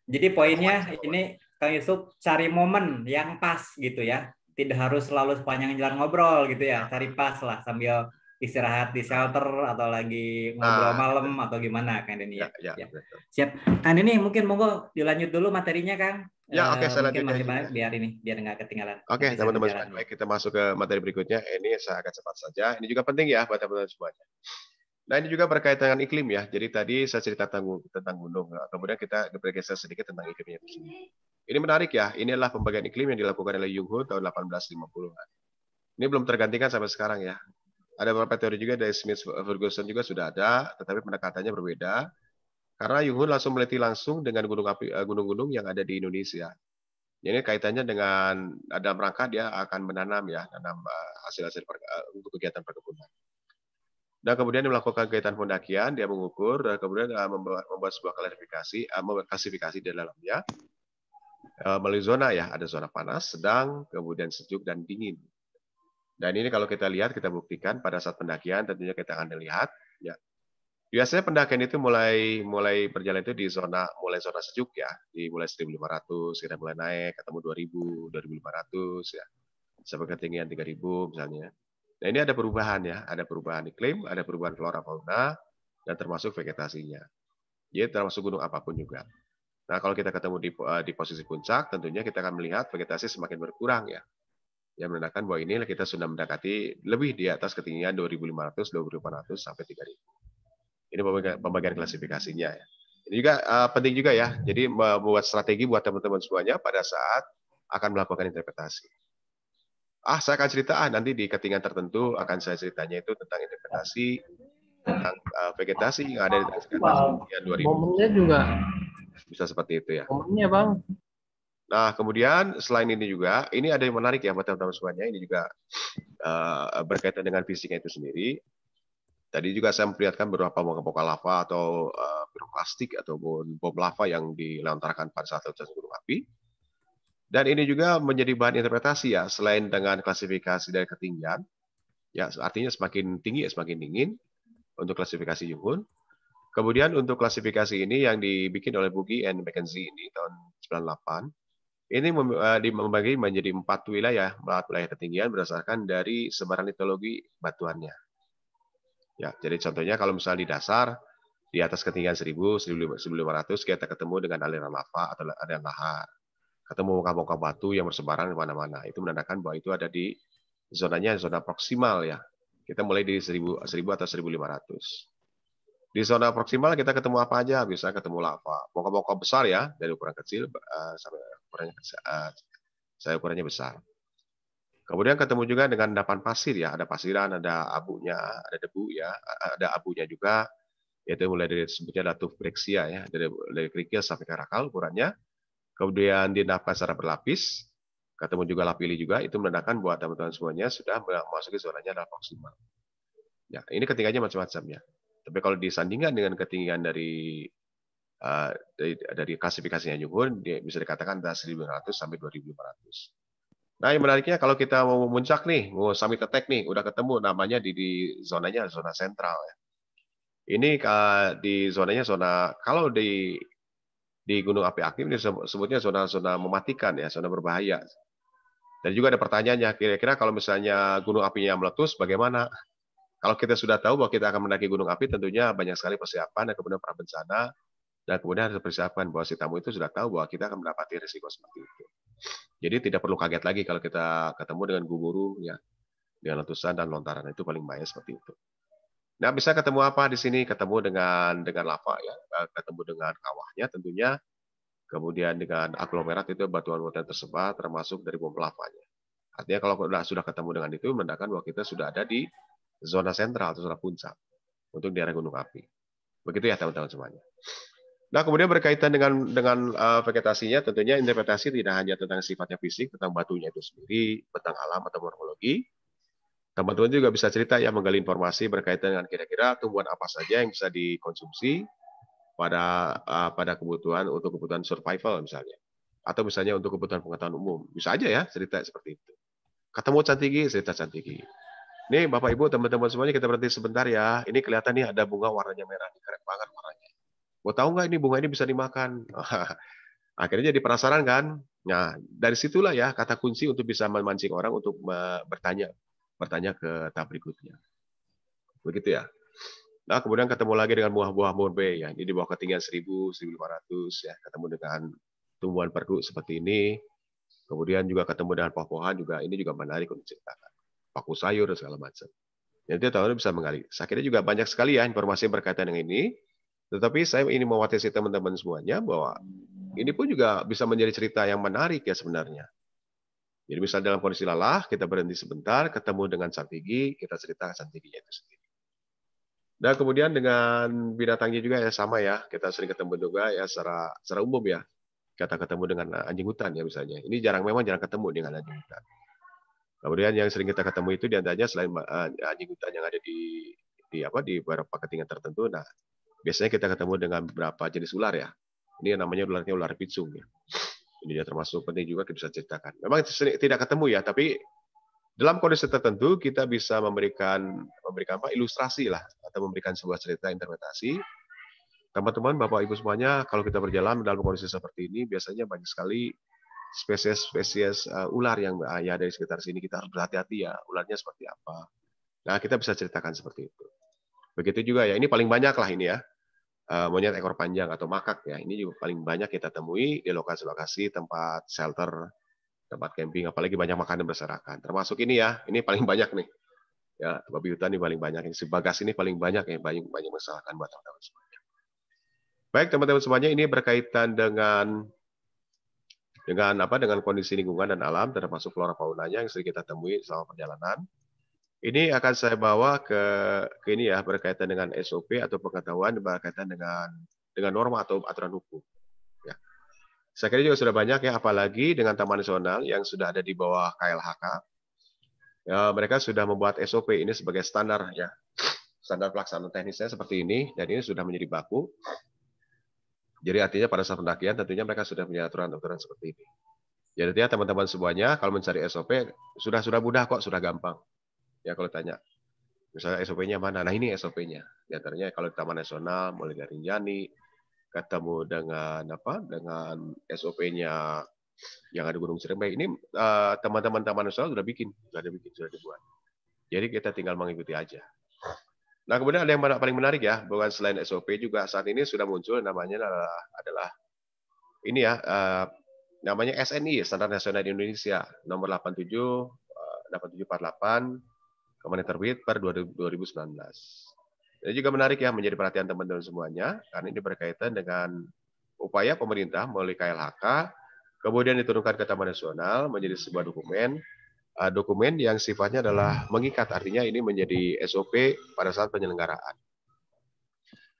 Jadi poinnya ini Kang Yusuf cari momen yang pas gitu ya. Tidak harus selalu sepanjang jalan ngobrol gitu ya. Cari pas lah sambil istirahat di shelter atau lagi ngobrol Nah, malam atau gimana Kang Denny ya, ya. ya, Siap. betul. Siap. Kang Denny mungkin monggo dilanjut dulu materinya Kang. Ya, oke, saya Mungkin lanjut masih aja banyak ya. biar nggak ketinggalan. Oke, Nanti saya teman-teman berjalan sekalian, dulu. baik kita masuk ke materi berikutnya. Ini saya akan cepat saja. Ini juga penting ya buat teman-teman semuanya. Nah, ini juga berkaitan dengan iklim ya. Jadi tadi saya cerita tentang gunung. Nah, kemudian kita bergeser sedikit tentang iklimnya di sini. Ini menarik ya. Ini adalah pembagian iklim yang dilakukan oleh Yung Ho tahun 1850-an. Ini belum tergantikan sampai sekarang ya. Ada beberapa teori juga dari Smith Ferguson juga sudah ada, tetapi pendekatannya berbeda. Karena Yung Ho langsung meneliti langsung dengan gunung-gunung yang ada di Indonesia. Ini kaitannya dengan dalam rangka dia akan menanam ya, tanam hasil-hasil untuk kegiatan perkebunan. Dan kemudian dia melakukan kegiatan pendakian, dia mengukur, dan kemudian membuat sebuah klasifikasi di dalamnya melalui zona ya, ada zona panas, sedang, kemudian sejuk dan dingin. Dan ini kalau kita lihat, kita buktikan pada saat pendakian, tentunya kita akan lihat ya. Biasanya pendakian itu mulai berjalan itu di mulai zona sejuk ya, di mulai 1.500, kita mulai naik, ketemu 2.000, 2.500 ya, sampai ketinggian 3.000 misalnya. Nah ini ada perubahan ya, ada perubahan iklim, ada perubahan flora fauna, dan termasuk vegetasinya. Jadi termasuk gunung apapun juga. Nah kalau kita ketemu di posisi puncak, tentunya kita akan melihat vegetasi semakin berkurang ya. Yang menandakan bahwa ini kita sudah mendekati lebih di atas ketinggian 2.500, 2.800 sampai 3.000. Ini pembagian klasifikasinya ya. Ini juga penting juga ya. Jadi membuat strategi buat teman-teman semuanya pada saat akan melakukan interpretasi. Saya akan cerita nanti di ketinggian tertentu akan saya ceritanya itu tentang interpretasi tentang vegetasi yang ada di sekitar ketinggian 2000. Momennya juga Bisa seperti itu ya. momennya Bang. Nah, kemudian selain ini juga, ini ada yang menarik ya buat teman-teman semuanya. Ini juga berkaitan dengan fisiknya itu sendiri. Tadi juga saya memperlihatkan beberapa moka-moka lava atau piroklastik ataupun bom lava yang dilontarkan pada saat letusan gunung api. Dan ini juga menjadi bahan interpretasi ya, selain dengan klasifikasi dari ketinggian, ya artinya semakin tinggi semakin dingin untuk klasifikasi Yung Ho. Kemudian untuk klasifikasi ini yang dibikin oleh Buggy and McKenzie ini tahun 98, ini membagi menjadi 4 wilayah ketinggian berdasarkan dari sebaran litologi batuannya. Ya, jadi contohnya kalau misalnya di dasar, di atas ketinggian 1.000, 1.500 kita ketemu dengan aliran lava atau aliran lahar. Ketemu muka-muka batu yang bersebaran di mana-mana. Itu menandakan bahwa itu ada di zona proksimal ya. Kita mulai di 1.000 atau 1.500. Di zona proksimal kita ketemu apa aja? Bisa ketemu lava. Muka-muka besar ya, dari ukuran kecil sampai ukurannya besar. Kemudian ketemu juga dengan endapan pasir ya, ada pasiran, ada abunya, ada debu ya, ada abunya juga, yaitu mulai dari sebutnya datu breksia ya, dari kerikil sampai karakal ukurannya. Kemudian diendapkan secara berlapis, ketemu juga lapili juga, itu menandakan buat teman-teman semuanya sudah memasuki zonanya adalah proksimal. Ya, ini ketinggiannya macam-macam ya. Tapi kalau disandingkan dengan ketinggian dari klasifikasinya Yung Ho, bisa dikatakan antara 1.500 sampai 2.500. Nah, yang menariknya kalau kita mau muncak nih, mau summit attack nih, udah ketemu namanya di zonanya zona sentral ya. Ini di zonanya kalau di gunung api aktif ini sebutnya zona mematikan ya, zona berbahaya. Dan juga ada pertanyaannya, kira-kira kalau misalnya gunung apinya meletus bagaimana? Kalau kita sudah tahu bahwa kita akan mendaki gunung api, tentunya banyak sekali persiapan dan kemudian pra bencana, dan kemudian harus persiapan bahwa si tamu itu sudah tahu bahwa kita akan mendapati risiko seperti itu. Jadi tidak perlu kaget lagi kalau kita ketemu dengan gumuru ya, dengan letusan dan lontaran, itu paling bahaya seperti itu. Nah, bisa ketemu apa di sini? Ketemu dengan lava ya, ketemu dengan kawahnya tentunya, kemudian dengan aglomerat itu batuan-batuan tersebar termasuk dari bom lavanya. Artinya kalau sudah ketemu dengan itu menandakan bahwa kita sudah ada di zona sentral atau zona puncak untuk daerah gunung api. Begitu ya teman-teman semuanya. Nah, kemudian berkaitan dengan vegetasinya, tentunya interpretasi tidak hanya tentang sifatnya fisik, tentang batunya itu sendiri, tentang alam atau morfologi. Teman-teman juga bisa cerita ya, menggali informasi berkaitan dengan kira-kira tumbuhan apa saja yang bisa dikonsumsi pada kebutuhan survival misalnya, atau misalnya untuk kebutuhan pengetahuan umum. Bisa aja ya cerita seperti itu. Ketemu cantigi, cerita cantigi. Nih Bapak Ibu, teman-teman semuanya, kita berhenti sebentar ya. Ini kelihatan nih ada bunga warnanya merah, keren banget warnanya. Mau tahu nggak ini bunga ini bisa dimakan? Akhirnya jadi penasaran kan. Nah, dari situlah ya kata kunci untuk bisa memancing orang untuk bertanya ke tahap berikutnya. Begitu ya. Nah, kemudian ketemu lagi dengan buah-buah Monbei ya. Ini di bawah ketinggian 1000, 1500 ya. Ketemu dengan tumbuhan perdu seperti ini. Kemudian juga ketemu dengan pohon-pohonan juga. Ini juga menarik untuk diceritakan. Paku sayur dan segala macam. Jadi tahun bisa menggali. Akhirnya juga banyak sekali ya informasi berkaitan dengan ini. Tetapi saya ingin mewakili teman-teman semuanya bahwa ini pun juga bisa menjadi cerita yang menarik ya sebenarnya. Jadi misalnya dalam kondisi lelah, kita berhenti sebentar, ketemu dengan sang tinggi, kita ceritakan sang tingginya itu sendiri. Dan kemudian dengan binatangnya juga ya sama ya, kita sering ketemu juga ya secara umum ya. Kita ketemu dengan anjing hutan ya misalnya. Ini memang jarang ketemu dengan anjing hutan. Kemudian yang sering kita ketemu itu diantaranya selain anjing hutan yang ada di beberapa ketinggian tertentu. Nah, biasanya kita ketemu dengan beberapa jenis ular ya. Ini yang namanya ularnya ular pitsum ya. Ini termasuk penting juga kita bisa ceritakan. Memang tidak ketemu ya, tapi dalam kondisi tertentu kita bisa memberikan ilustrasi lah atau memberikan sebuah cerita interpretasi. Teman-teman, Bapak Ibu semuanya, kalau kita berjalan dalam kondisi seperti ini, biasanya banyak sekali spesies ular yang ada di sekitar sini. Kita harus berhati-hati ya, ularnya seperti apa. Nah, kita bisa ceritakan seperti itu. Begitu juga ya, ini paling banyak lah ini ya. Monyet ekor panjang atau makak ya, ini juga paling banyak kita temui di lokasi-lokasi tempat shelter, tempat camping, apalagi banyak makanan berserakan. Termasuk ini ya, ini paling banyak nih. Ya, babi hutan ini paling banyak. Si bagas ini paling banyak ya, banyak berserakan buat teman-teman semuanya. Baik teman-teman semuanya, ini berkaitan dengan kondisi lingkungan dan alam, termasuk flora faunanya yang sering kita temui selama perjalanan. Ini akan saya bawa ke ini ya, berkaitan dengan SOP atau pengetahuan berkaitan dengan norma atau aturan hukum. Ya. Saya kira juga sudah banyak ya, apalagi dengan Taman Nasional yang sudah ada di bawah KLHK. Ya, mereka sudah membuat SOP ini sebagai standar ya, standar pelaksanaan teknisnya seperti ini, dan ini sudah menjadi baku. Jadi artinya pada saat pendakian tentunya mereka sudah punya aturan-aturan seperti ini. Jadi artinya teman-teman semuanya kalau mencari SOP sudah mudah kok, sudah gampang. Ya kalau tanya, misalnya SOP-nya mana? Nah ini SOP-nya. Di antaranya kalau di Taman Nasional, mulai dari Rinjani, ketemu dengan dengan SOP-nya yang ada Gunung Ciremai. Ini teman-teman Taman Nasional sudah dibuat. Jadi kita tinggal mengikuti aja. Nah kemudian ada yang paling menarik ya, bukan selain SOP juga saat ini sudah muncul namanya adalah ini ya, namanya SNI, Standar Nasional Indonesia, nomor 8748. Kemudian terbit per 2019. Ini juga menarik ya menjadi perhatian teman-teman semuanya, karena ini berkaitan dengan upaya pemerintah melalui KLHK, kemudian diturunkan ke Taman Nasional menjadi sebuah dokumen yang sifatnya adalah mengikat, artinya ini menjadi SOP pada saat penyelenggaraan.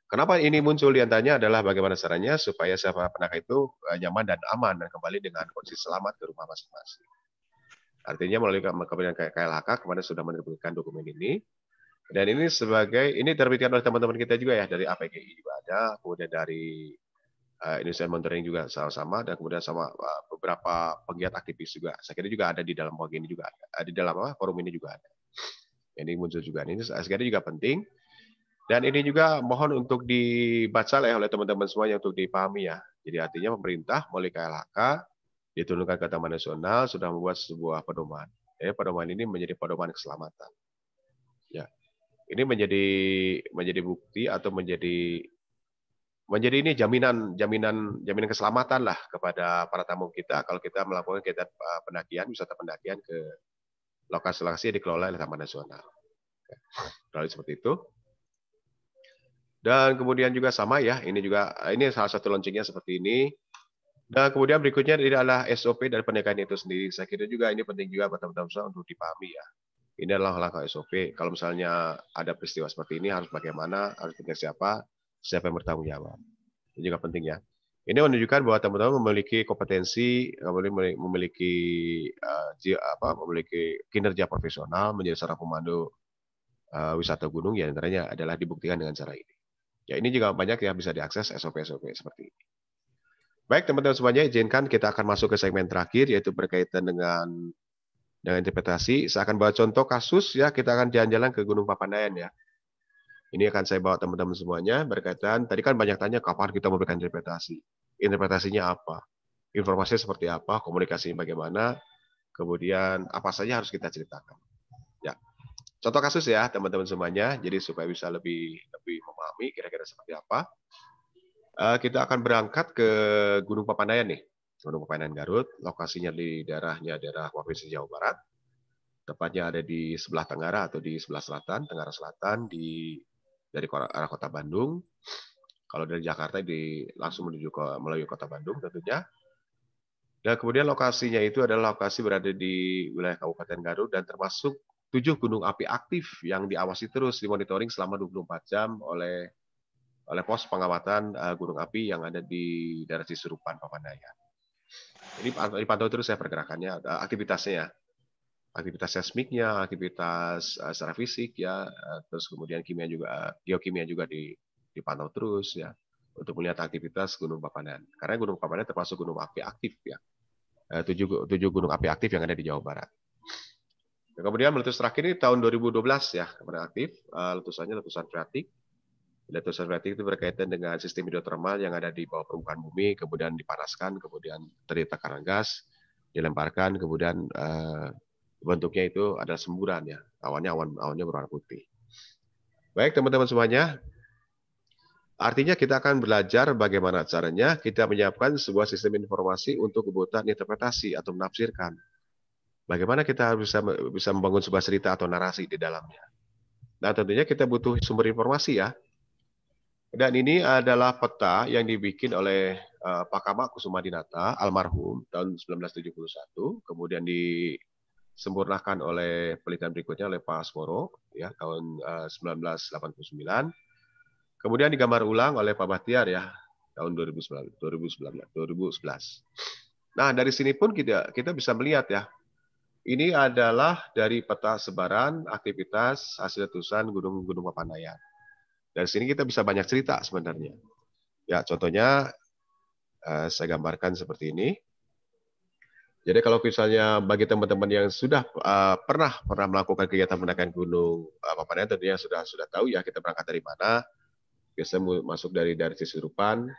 Kenapa ini muncul diantaranya adalah bagaimana caranya supaya siapa pendakian itu nyaman dan aman dan kembali dengan kondisi selamat ke rumah masing-masing. Artinya melalui kemudian KLHK kemarin sudah menerbitkan dokumen ini, dan ini terbitkan oleh teman-teman kita juga ya, dari APGI juga ada, kemudian dari Indonesian Monitoring juga sama-sama, dan kemudian sama beberapa penggiat aktivis juga. Saya kira juga ada di dalam bagian ini juga ada, di dalam forum ini juga ada. Ini muncul juga, ini saya kira juga penting, dan ini juga mohon untuk dibaca oleh teman-teman semuanya untuk dipahami ya. Jadi artinya pemerintah melalui KLHK diturunkan ke Taman Nasional sudah membuat sebuah pedoman. Pedoman ini menjadi pedoman keselamatan. Ya, ini menjadi bukti atau menjadi ini jaminan keselamatan lah kepada para tamu kita kalau kita melakukan kegiatan wisata pendakian ke lokasi-lokasi yang dikelola oleh Taman Nasional. Lalu seperti itu. Dan kemudian juga sama ya, ini salah satu launchingnya seperti ini. Dan kemudian berikutnya adalah SOP dari pendakian itu sendiri. Saya kira juga ini penting juga buat teman-teman untuk dipahami ya. Ini adalah langkah SOP. Kalau misalnya ada peristiwa seperti ini harus bagaimana, harus dengan siapa yang bertanggung jawab. Ini juga penting ya. Ini menunjukkan bahwa teman-teman memiliki kompetensi, memiliki kinerja profesional menjadi seorang pemandu wisata gunung, ya antaranya adalah dibuktikan dengan cara ini. Ya ini juga banyak ya bisa diakses SOP-SOP seperti ini. Baik teman-teman semuanya, izinkan kita akan masuk ke segmen terakhir yaitu berkaitan dengan interpretasi. Saya akan bawa contoh kasus ya, kita akan jalan-jalan ke Gunung Papandayan ya. Ini akan saya bawa teman-teman semuanya berkaitan, tadi kan banyak tanya kapan kita memberikan interpretasi. Interpretasinya apa? informasinya seperti apa, komunikasinya bagaimana, kemudian apa saja harus kita ceritakan. Ya, contoh kasus ya teman-teman semuanya, jadi supaya bisa lebih memahami kira-kira seperti apa. Kita akan berangkat ke Gunung Papandayan nih, Gunung Papandayan Garut, lokasinya di daerah Provinsi Jawa Barat, tepatnya ada di sebelah tenggara atau di sebelah selatan, tenggara selatan dari arah kota Bandung. Kalau dari Jakarta langsung menuju melalui kota Bandung tentunya. Dan kemudian lokasinya itu adalah lokasi berada di wilayah Kabupaten Garut dan termasuk 7 gunung api aktif yang diawasi terus, dimonitoring selama 24 jam oleh pos pengamatan gunung api yang ada di daerah Cisurupan, Papandayan. Ini dipantau terus ya pergerakannya, aktivitasnya ya. Aktivitas seismiknya, aktivitas secara fisik ya, terus kemudian kimia juga, geokimia juga dipantau terus ya untuk melihat aktivitas Gunung Papandayan. Karena Gunung Papandayan termasuk gunung api aktif ya. 7 gunung api aktif yang ada di Jawa Barat. Dan kemudian meletus terakhir ini tahun 2012 ya, kemarin aktif, letusannya letusan freatik. Letusan freatik itu berkaitan dengan sistem hidrotermal yang ada di bawah permukaan bumi, kemudian dipanaskan, kemudian terjadi tekanan gas, dilemparkan, kemudian bentuknya itu adalah semburan ya, awannya berwarna putih. Baik teman-teman semuanya, artinya kita akan belajar bagaimana caranya kita menyiapkan sebuah sistem informasi untuk kebutuhan interpretasi atau menafsirkan. Bagaimana kita bisa membangun sebuah cerita atau narasi di dalamnya. Nah tentunya kita butuh sumber informasi ya. Dan ini adalah peta yang dibikin oleh Pak Kamak Kusumadinata, almarhum tahun 1971, kemudian disempurnakan oleh penelitian berikutnya oleh Pak Asmoro ya tahun 1989. Kemudian digambar ulang oleh Pak Bahtiar ya tahun 2011. Nah, dari sini pun kita bisa melihat ya. Ini adalah dari peta sebaran aktivitas hasil letusan Gunung Papandayan. Dari sini kita bisa banyak cerita sebenarnya. Ya, contohnya saya gambarkan seperti ini. Jadi kalau misalnya bagi teman-teman yang sudah pernah melakukan kegiatan pendakian Gunung Papandayan tentunya sudah tahu ya kita berangkat dari mana. Biasanya masuk dari Cisurupan,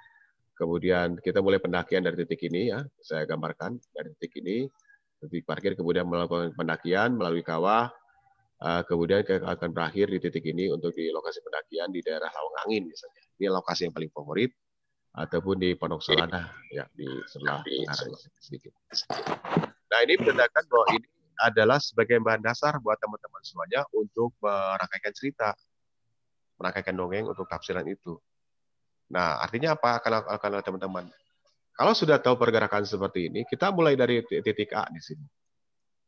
kemudian kita mulai pendakian dari titik ini ya, saya gambarkan dari titik ini, titik parkir, kemudian melakukan pendakian melalui kawah, kemudian akan berakhir di titik ini untuk di lokasi pendakian di daerah Lawang Angin misalnya. Ini lokasi yang paling favorit, ataupun di Pondok Salada ya di sebelah tenggara sedikit. Nah ini menandakan bahwa ini adalah sebagai bahan dasar buat teman-teman semuanya untuk merangkaikan cerita, merangkaikan dongeng untuk tafsiran itu. Nah, artinya apa? Kalau teman-teman, kalau sudah tahu pergerakan seperti ini, kita mulai dari titik A di sini.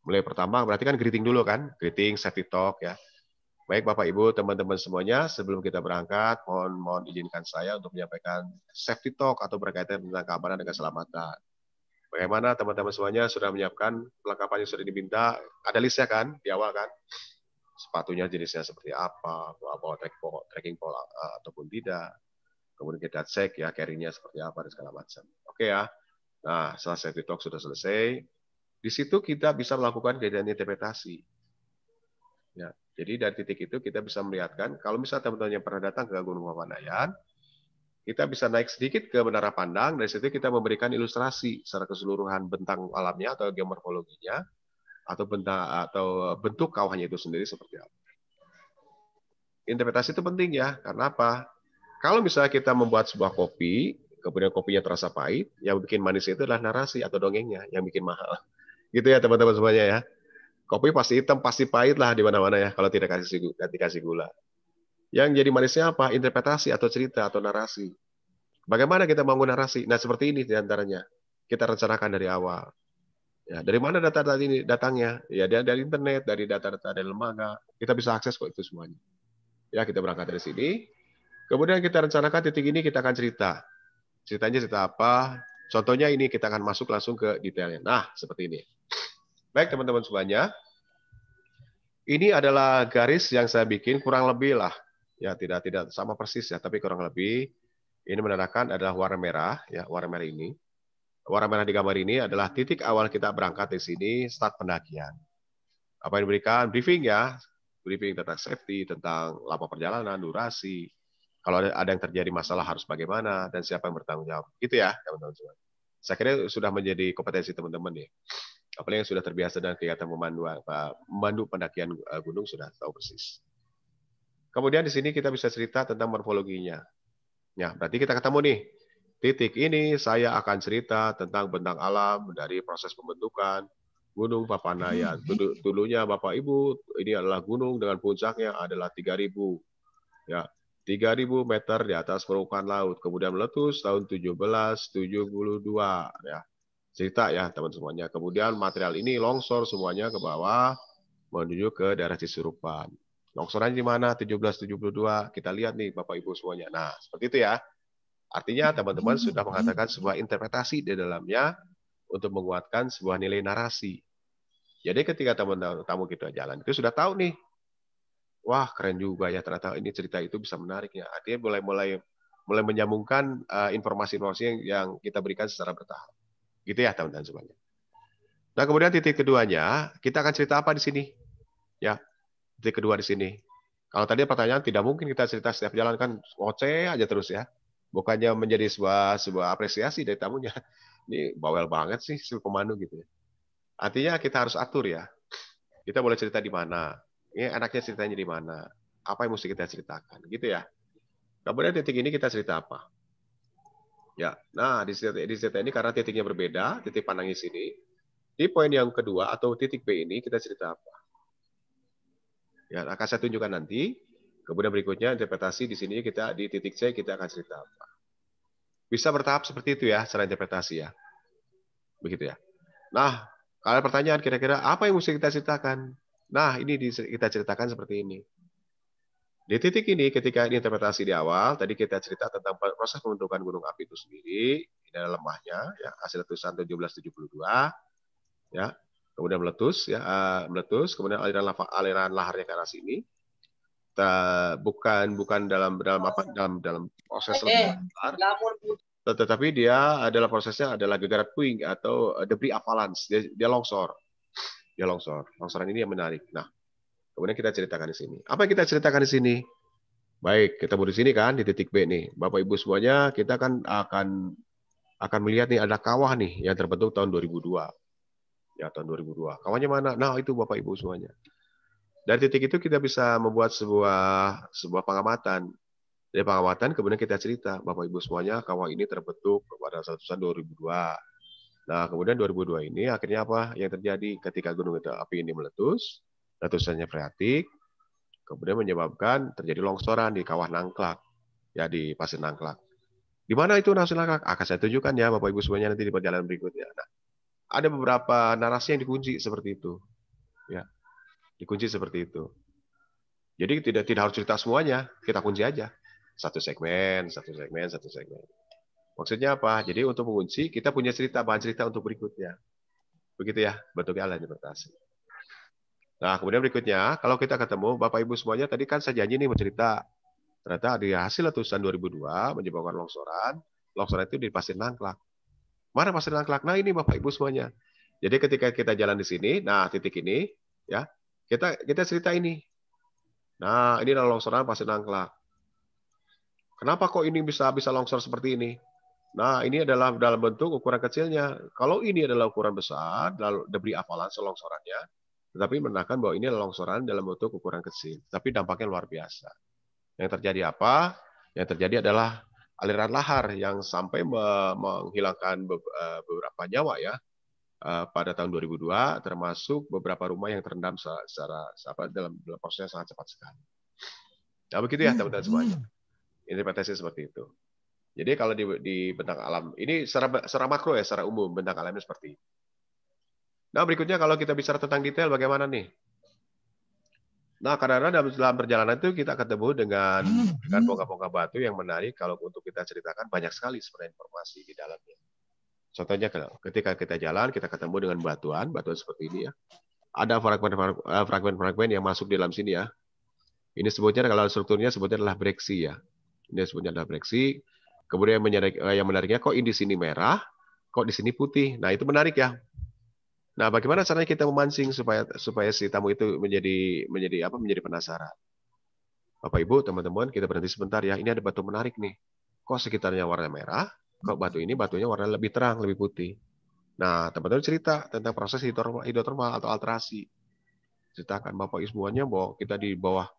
Mulai pertama, berarti kan greeting dulu kan? Greeting, safety talk ya. Baik Bapak Ibu, teman-teman semuanya, sebelum kita berangkat, mohon izinkan saya untuk menyampaikan safety talk atau berkaitan tentang keamanan dan keselamatan. Bagaimana teman-teman semuanya sudah menyiapkan perlengkapan yang sudah diminta? Ada listnya kan di awal kan? Sepatunya jenisnya seperti apa, bawa trekking pole ataupun tidak. Kemudian kita cek ya carry-nya seperti apa dan segala macam. Oke ya. Nah, setelah safety talk sudah selesai, di situ kita bisa melakukan kegiatan interpretasi. Ya, jadi dari titik itu kita bisa melihatkan kalau misalnya teman-teman yang pernah datang ke Gunung Papandayan, kita bisa naik sedikit ke menara pandang, dari situ kita memberikan ilustrasi secara keseluruhan bentang alamnya atau geomorfologinya, atau bentuk kawahnya itu sendiri seperti apa. Interpretasi itu penting ya, karena apa? Kalau misalnya kita membuat sebuah kopi, kemudian kopinya terasa pahit, yang bikin manis itu adalah narasi atau dongengnya yang bikin mahal. Gitu ya teman-teman semuanya ya. Kopi pasti hitam, pasti pahit lah di mana-mana ya kalau tidak dikasih gula. Yang jadi manisnya apa? Interpretasi atau cerita atau narasi. Bagaimana kita bangun narasi? Nah seperti ini diantaranya. Kita rencanakan dari awal. Ya, dari mana data-data ini datangnya? Ya dari internet, dari data-data dari lembaga. Kita bisa akses kok itu semuanya. Ya kita berangkat dari sini. Kemudian kita rencanakan titik ini kita akan cerita. Ceritanya cerita apa? Contohnya ini kita akan masuk langsung ke detailnya. Nah, seperti ini. Baik teman-teman semuanya. Ini adalah garis yang saya bikin kurang lebih lah. Ya, tidak sama persis ya, tapi kurang lebih ini menandakan adalah warna merah ya, warna merah ini. Warna merah di gambar ini adalah titik awal kita berangkat di sini start pendakian. Apa yang diberikan? Briefing ya. Briefing tentang safety, tentang lama perjalanan, durasi. Kalau ada yang terjadi masalah harus bagaimana dan siapa yang bertanggung jawab. Gitu ya, teman-teman semua. Saya kira sudah menjadi kompetensi teman-teman ya. Apalagi yang sudah terbiasa dengan kegiatan memandu pendakian gunung sudah tahu persis. Kemudian di sini kita bisa cerita tentang morfologinya. Ya, berarti kita ketemu nih. Titik ini saya akan cerita tentang bentang alam dari proses pembentukan Gunung Papandayan. Dulunya Bapak Ibu, ini adalah gunung dengan puncaknya adalah 3.000 ya. 3.000 meter di atas permukaan laut. Kemudian meletus tahun 1772 ya. Cerita ya teman semuanya. Kemudian material ini longsor semuanya ke bawah menuju ke daerah Cisurupan. Longsoran di mana? 1772. Kita lihat nih Bapak Ibu semuanya. Nah, seperti itu ya. Artinya teman-teman sudah mengatakan sebuah interpretasi di dalamnya untuk menguatkan sebuah nilai narasi. Jadi ketika tamu kita jalan itu sudah tahu nih. Wah, keren juga ya ternyata ini cerita itu bisa menarik ya. Artinya mulai menyambungkan informasi-informasi yang kita berikan secara bertahap. Gitu ya teman-teman semuanya. Nah, kemudian titik keduanya, kita akan cerita apa di sini? Ya, titik kedua di sini. Kalau tadi pertanyaan tidak mungkin kita cerita setiap jalan kan ngoceh aja terus ya. Bukannya menjadi sebuah apresiasi dari tamunya. Ini bawel banget sih si pemandu gitu ya. Artinya kita harus atur ya. Kita boleh cerita di mana. Ini anaknya ceritanya di mana. Apa yang mesti kita ceritakan gitu ya. Kemudian titik ini kita cerita apa? Ya, nah di cerita ini karena titiknya berbeda, titik pandangnya sini. Di poin yang kedua atau titik B ini kita cerita apa? Ya, akan saya tunjukkan nanti. Kemudian berikutnya interpretasi di sini kita di titik C kita akan cerita apa. Bisa bertahap seperti itu ya, secara interpretasi ya. Begitu ya. Nah, kalau pertanyaan kira-kira apa yang mesti kita ceritakan? Nah, ini kita ceritakan seperti ini. Di titik ini, ketika ini interpretasi di awal, tadi kita cerita tentang proses pembentukan gunung api itu sendiri, ini adalah lemahnya, ya, hasil letusan 1772, ya, kemudian meletus, ya, kemudian aliran laharnya ke arah sini, bukan dalam proses tetapi dia adalah prosesnya adalah gegarat puing atau debris avalanche, dia longsor, longsoran ini yang menarik. Nah, kemudian kita ceritakan di sini. Apa yang kita ceritakan di sini? Baik, kita di sini kan di titik B nih. Bapak Ibu semuanya, kita kan akan melihat nih ada kawah nih yang terbentuk tahun 2002. Ya, tahun 2002. Kawahnya mana? Nah, itu Bapak Ibu semuanya. Dari titik itu kita bisa membuat sebuah pengamatan. Dari pengamatan kemudian kita cerita, Bapak Ibu semuanya, kawah ini terbentuk pada letusan 2002. Nah, kemudian 2002 ini akhirnya apa yang terjadi ketika gunung api ini meletus, letusannya freatik, kemudian menyebabkan terjadi longsoran di kawah Nangklak, ya di Pasir Nangklak. Di mana itu Pasir Nangklak? Akan saya tunjukkan ya Bapak Ibu semuanya nanti di perjalanan berikutnya. Nah, ada beberapa narasi yang dikunci seperti itu, ya, dikunci seperti itu. Jadi tidak harus cerita semuanya, kita kunci aja satu segmen. Maksudnya apa? Jadi untuk mengunci kita punya bahan cerita untuk berikutnya. Begitu ya, bentuknya adalah interpretasi. Nah, kemudian berikutnya, kalau kita ketemu, Bapak Ibu semuanya, tadi kan saya janji nih mencerita. Ternyata di hasil letusan 2002 menyebabkan longsoran itu di Pasir Nangklak. Mana Pasir Nangklak? Nah, ini Bapak Ibu semuanya. Jadi ketika kita jalan di sini, nah titik ini, ya kita cerita ini. Nah, ini adalah longsoran Pasir Nangklak. Kenapa kok ini bisa longsor seperti ini? Nah, ini adalah dalam bentuk ukuran kecilnya. Kalau ini adalah ukuran besar, lalu debris avalanche longsorannya, tetapi menandakan bahwa ini adalah longsoran dalam bentuk ukuran kecil. Tapi dampaknya luar biasa. Yang terjadi apa? Yang terjadi adalah aliran lahar yang sampai menghilangkan beberapa nyawa ya pada tahun 2002, termasuk beberapa rumah yang terendam dalam proses yang sangat cepat sekali. Nah, begitu ya teman-teman semuanya. Interpretasi seperti itu. Jadi kalau di bentang alam ini secara makro ya, secara umum bentang alamnya seperti itu. Nah, berikutnya kalau kita bicara tentang detail bagaimana nih? Nah, karena dalam perjalanan itu kita ketemu dengan bongkah-bongkah batu yang menarik kalau untuk kita ceritakan banyak sekali sebenarnya informasi di dalamnya. Contohnya ketika kita jalan kita ketemu dengan batuan seperti ini ya. Ada fragmen-fragmen yang masuk di dalam sini ya. Ini sebutnya kalau strukturnya sebutnya adalah breksi ya. Ini sebutnya adalah breksi. Kemudian yang menariknya kok ini di sini merah, kok di sini putih. Nah, itu menarik ya. Nah, bagaimana caranya kita memancing supaya si tamu itu menjadi penasaran. Bapak Ibu, teman-teman, kita berhenti sebentar ya. Ini ada batu menarik nih. Kok sekitarnya warna merah, kok batu ini batunya warna lebih terang, lebih putih. Nah, teman-teman cerita tentang proses hidrotermal atau alterasi. Ceritakan Bapak Ibu semuanya bahwa kita di bawah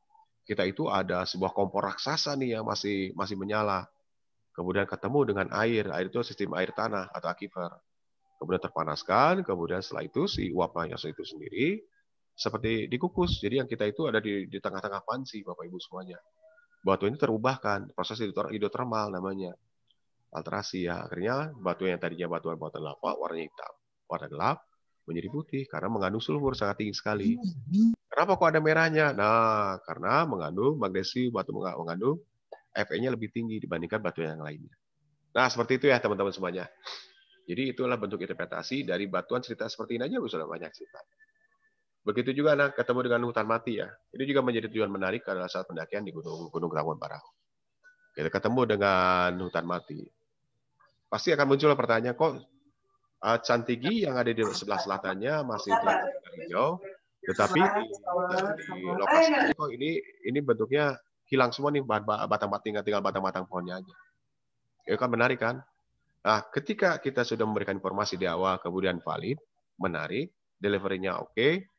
kita itu ada sebuah kompor raksasa nih yang masih menyala. Kemudian ketemu dengan air itu sistem air tanah atau aquifer. Kemudian terpanaskan, kemudian setelah itu si uapnya itu sendiri seperti dikukus. Jadi yang kita itu ada di tengah-tengah panci, Bapak Ibu semuanya. Batu ini terubahkan, proses hidrotermal namanya. Alterasi ya. Akhirnya batu yang tadinya batuan lava warna hitam, warna gelap menjadi putih karena mengandung sulfur sangat tinggi sekali. Kenapa kok ada merahnya? Nah, karena mengandung magnesium, batu mengandung Fe-nya lebih tinggi dibandingkan batu yang lainnya. Nah, seperti itu ya teman-teman semuanya. Jadi itulah bentuk interpretasi dari batuan cerita seperti ini aja sudah banyak cerita. Begitu juga ketemu dengan hutan mati ya. Ini juga menjadi tujuan menarik adalah saat pendakian di Gunung Gramon Parahu. Kita ketemu dengan hutan mati. Pasti akan muncul pertanyaan, kok Cantigi yang ada di sebelah selatannya masih kelihatan hijau, tetapi di lokasi ini kok ini bentuknya hilang semua nih batang-batang, tinggal batang-batang pohonnya aja. Itu kan menarik kan? Nah, ketika kita sudah memberikan informasi di awal, kemudian valid, menarik, delivery-nya oke,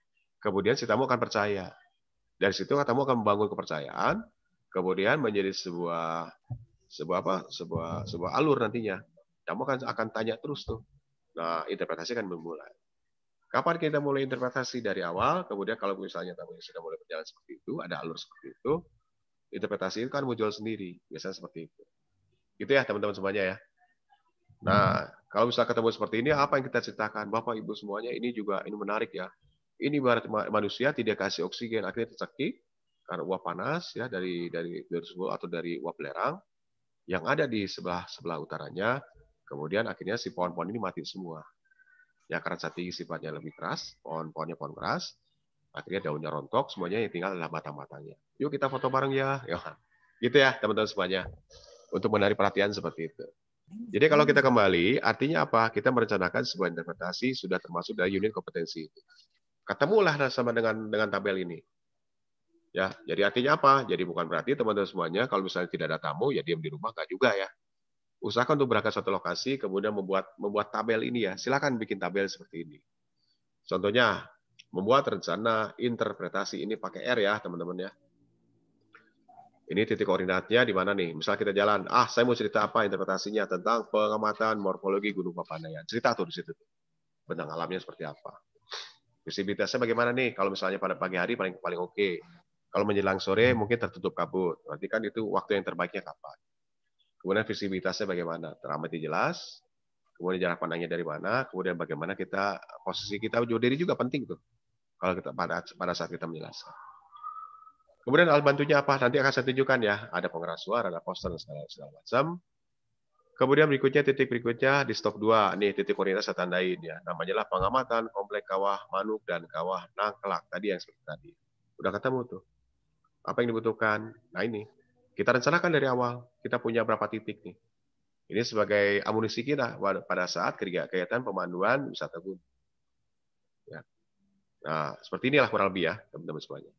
kemudian si tamu akan percaya. Dari situ tamu akan membangun kepercayaan, kemudian menjadi sebuah alur nantinya. Tamu akan tanya terus tuh. Nah, interpretasi akan memulai. Kapan kita mulai interpretasi dari awal, kemudian kalau misalnya tamu sudah mulai berjalan seperti itu, ada alur seperti itu, interpretasi itu kan muncul sendiri. Biasanya seperti itu. Gitu ya teman-teman semuanya ya. Nah, kalau misalnya ketemu seperti ini, apa yang kita ceritakan? Bapak, Ibu semuanya, ini menarik ya. Ini barat manusia tidak kasih oksigen, akhirnya tercekik karena uap panas ya dari atau dari uap belerang yang ada di sebelah utaranya. Kemudian akhirnya si pohon-pohon ini mati semua. Ya karena Cantigi sifatnya lebih keras, pohon-pohonnya pohon keras, akhirnya daunnya rontok, semuanya yang tinggal adalah batang-batangnya. Yuk kita foto bareng ya. Gitu ya teman-teman semuanya. Untuk menarik perhatian seperti itu. Jadi kalau kita kembali, artinya apa? Kita merencanakan sebuah interpretasi sudah termasuk dari unit kompetensi. Ketemulah sama dengan tabel ini. Ya, jadi artinya apa? Jadi bukan berarti teman-teman semuanya kalau misalnya tidak ada tamu ya diam di rumah, enggak juga ya. Usahakan untuk berangkat satu lokasi kemudian membuat tabel ini ya. Silakan bikin tabel seperti ini. Contohnya membuat rencana interpretasi ini pakai R ya, teman-teman ya. Ini titik koordinatnya di mana nih? Misal kita jalan, saya mau cerita apa interpretasinya tentang pengamatan morfologi Gunung Papandayan. Cerita tuh di situ. Bentang alamnya seperti apa. Visibilitasnya bagaimana nih? Kalau misalnya pada pagi hari paling oke. Kalau menjelang sore mungkin tertutup kabut. Berarti kan itu waktu yang terbaiknya kapan? Kemudian visibilitasnya bagaimana? Teramati jelas. Kemudian jarak pandangnya dari mana? Kemudian bagaimana posisi kita jauh diri juga penting tuh. Kalau kita pada saat kita menjelaskan. Kemudian alat bantunya apa? Nanti akan saya tunjukkan ya. Ada pengeras suara, ada poster, dan segala macam. Kemudian titik berikutnya di stop 2. Nih titik koordinat saya tandain ya. Namanya lah pengamatan komplek kawah Manuk dan kawah Nangkelak. Tadi yang seperti tadi. Udah ketemu tuh. Apa yang dibutuhkan? Nah ini. Kita rencanakan dari awal. Kita punya berapa titik nih. Ini sebagai amunisi kita pada saat kegiatan pemanduan wisata gunung. Ya. Nah, seperti inilah kurang lebih ya, teman-teman semuanya.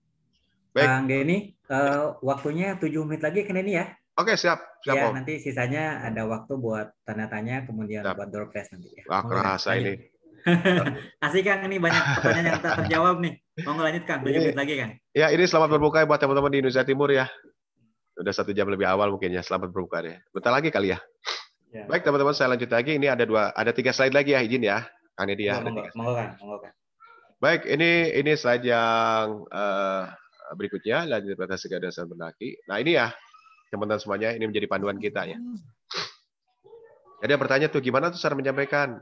Baik. Kang Denny, waktunya 7 menit lagi kan ini ya? Oke, siap. Ya, nanti sisanya ada waktu buat tanya tanya, kemudian siap. buat door prize nanti. Ya. Wah, kerasa ini. Asik Kang, ini banyak pertanyaan yang tak terjawab nih. Mau lanjut Kang, 7 menit lagi Kang. Ya, ini selamat berbuka buat teman-teman di Indonesia Timur ya. Udah 1 jam lebih awal mungkin ya, selamat berbuka deh. Bentar lagi kali ya. Baik teman-teman, saya lanjut lagi. Ini ada 3 slide lagi ya, izin ya. Kang Deddy ya. Monggo Kang. Baik, ini slide yang berikutnya, lanjut interpretasi keadaan pendaki. Nah ini ya, teman-teman semuanya, ini menjadi panduan kita ya. Jadi bertanya tuh, gimana tuh cara menyampaikan?